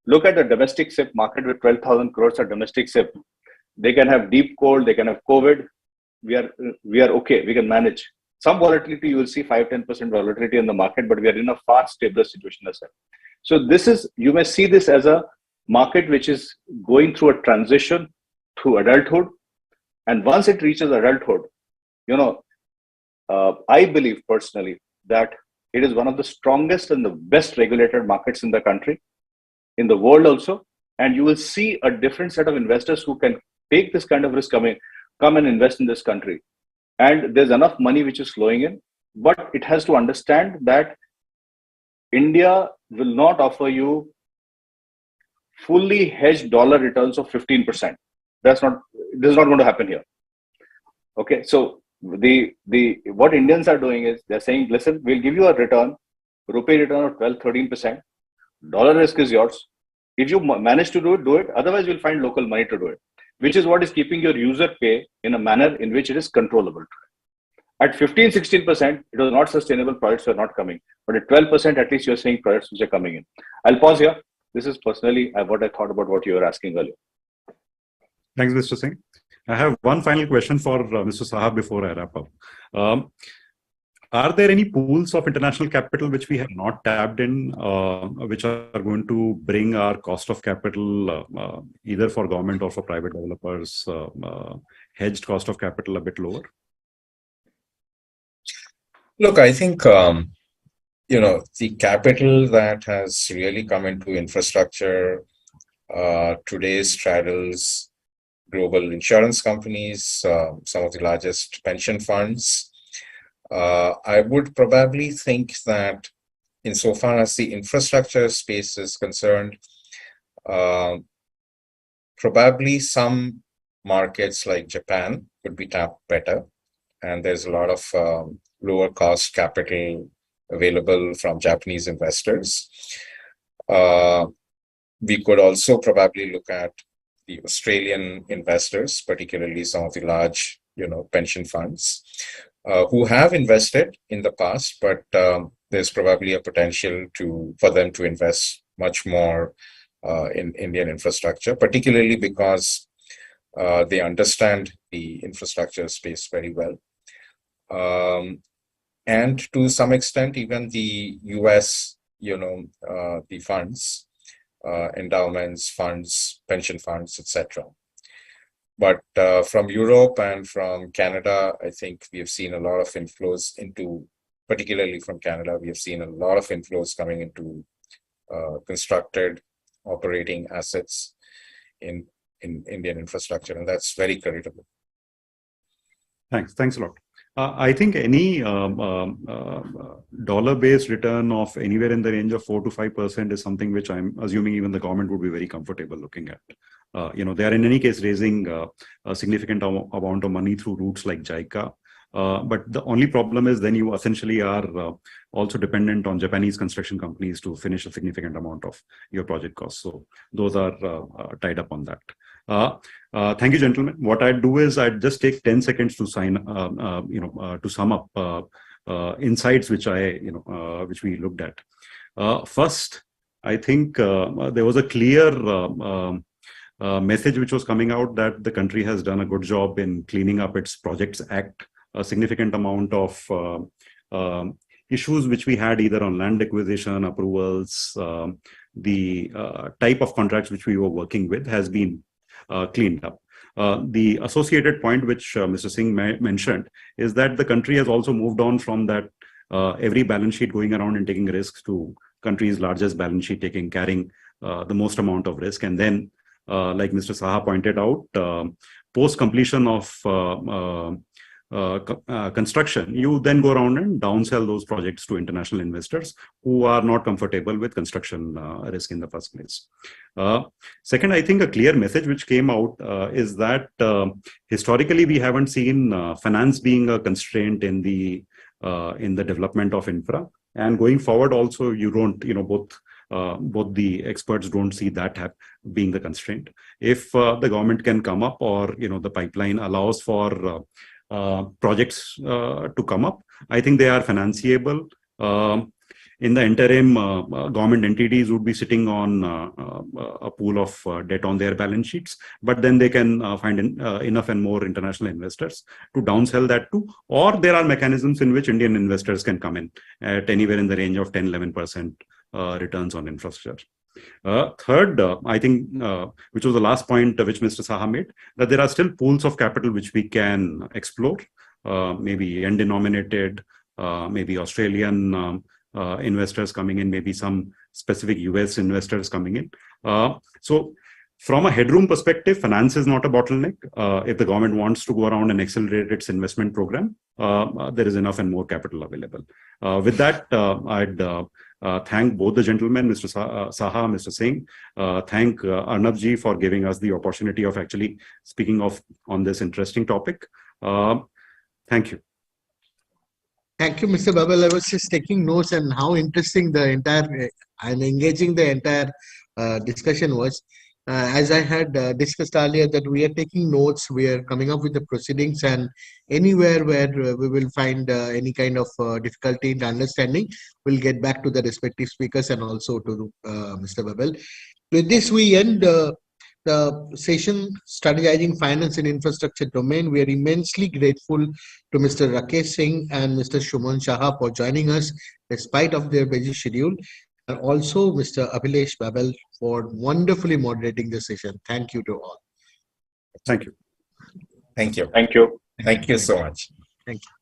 Look at the domestic SIP market with 12,000 crores of domestic SIP. They can have deep cold, they can have COVID. We are okay, we can manage. Some volatility, you will see 5-10% volatility in the market, but we are in a far stabler situation as well. So you may see this as a market which is going through a transition to adulthood. And once it reaches adulthood, I believe personally that it is one of the strongest and the best regulated markets in the country, in the world also. And you will see a different set of investors who can take this kind of risk, come and invest in this country. And there's enough money which is flowing in, but it has to understand that India will not offer you fully hedged dollar returns of 15%. This is not going to happen here. Okay, so what Indians are doing is they're saying, listen, we'll give you a rupee return of 12-13%. Dollar risk is yours. If you manage to do it. Otherwise, you'll find local money to do it, which is what is keeping your user pay in a manner in which it is controllable. At 15-16%, it was not sustainable. Products are not coming. But at 12%, at least you're seeing products which are coming in. I'll pause here. This is personally what I thought about what you were asking earlier. Thanks, Mr. Singh. I have one final question for Mr. Saha before I wrap up. Are there any pools of international capital which we have not tapped in, which are going to bring our cost of capital, either for government or for private developers, hedged cost of capital a bit lower? Look, I think the capital that has really come into infrastructure today straddles global insurance companies, some of the largest pension funds. I would probably think that insofar as the infrastructure space is concerned, probably some markets like Japan could be tapped better. And there's a lot of lower cost capital available from Japanese investors. We could also probably look at the Australian investors, particularly some of the large, pension funds, who have invested in the past, but there's probably a potential for them to invest much more in Indian infrastructure, particularly because they understand the infrastructure space very well. And to some extent, even the US, the funds, endowments, funds, pension funds, etc. But from Europe and from Canada, I think we have seen a lot of inflows particularly from Canada, we have seen a lot of inflows coming into constructed operating assets in Indian infrastructure, and that's very creditable. Thanks a lot. I think any dollar-based return of anywhere in the range of 4 to 5% is something which I'm assuming even the government would be very comfortable looking at. They are in any case raising a significant amount of money through routes like JICA. But the only problem is then you essentially are also dependent on Japanese construction companies to finish a significant amount of your project costs. So those are tied up on that. Thank you, gentlemen. What I'd do is I'd just take 10 seconds to to sum up insights which which we looked at. First, I think there was a clear message which was coming out that the country has done a good job in cleaning up its Projects Act. A significant amount of issues which we had either on land acquisition, approvals, the type of contracts which we were working with has been cleaned up. The associated point which Mr. Singh mentioned is that the country has also moved on from that every balance sheet going around and taking risks to country's largest balance sheet carrying the most amount of risk. And then, like Mr. Saha pointed out, post completion of construction, you then go around and downsell those projects to international investors who are not comfortable with construction risk in the first place. Second, I think a clear message which came out is that historically we haven't seen finance being a constraint in the development of infra, and going forward also you don't, both the experts don't see that being the constraint. If the government can come up or the pipeline allows for projects to come up, I think they are financeable. In the interim, government entities would be sitting on a pool of debt on their balance sheets, but then they can find enough and more international investors to downsell that to, or there are mechanisms in which Indian investors can come in at anywhere in the range of 10-11% returns on infrastructure. Third, I think, which was the last point which Mr. Saha made, that there are still pools of capital which we can explore, maybe yen-denominated, maybe Australian investors coming in, maybe some specific US investors coming in. So from a headroom perspective, finance is not a bottleneck. If the government wants to go around and accelerate its investment program, there is enough and more capital available. With that, I'd thank both the gentlemen, Mr. Saha, Mr. Singh. Thank Arnabji for giving us the opportunity of actually speaking on this interesting topic. Thank you. Thank you, Mr. Babel. I was just taking notes and how interesting the entire and engaging the entire discussion was. As I had discussed earlier, that we are taking notes, we are coming up with the proceedings, and anywhere where we will find any kind of difficulty in understanding, we'll get back to the respective speakers and also to Mr. Babel. With this, we end the session strategizing finance and infrastructure domain. We are immensely grateful to Mr. Rakesh Singh and Mr. Shuman Shaha for joining us despite of their busy schedule, and also Mr. Abhilesh Babel for wonderfully moderating the session. Thank you to all. Thank you. Thank you. Thank you. Thank you so much. Thank you.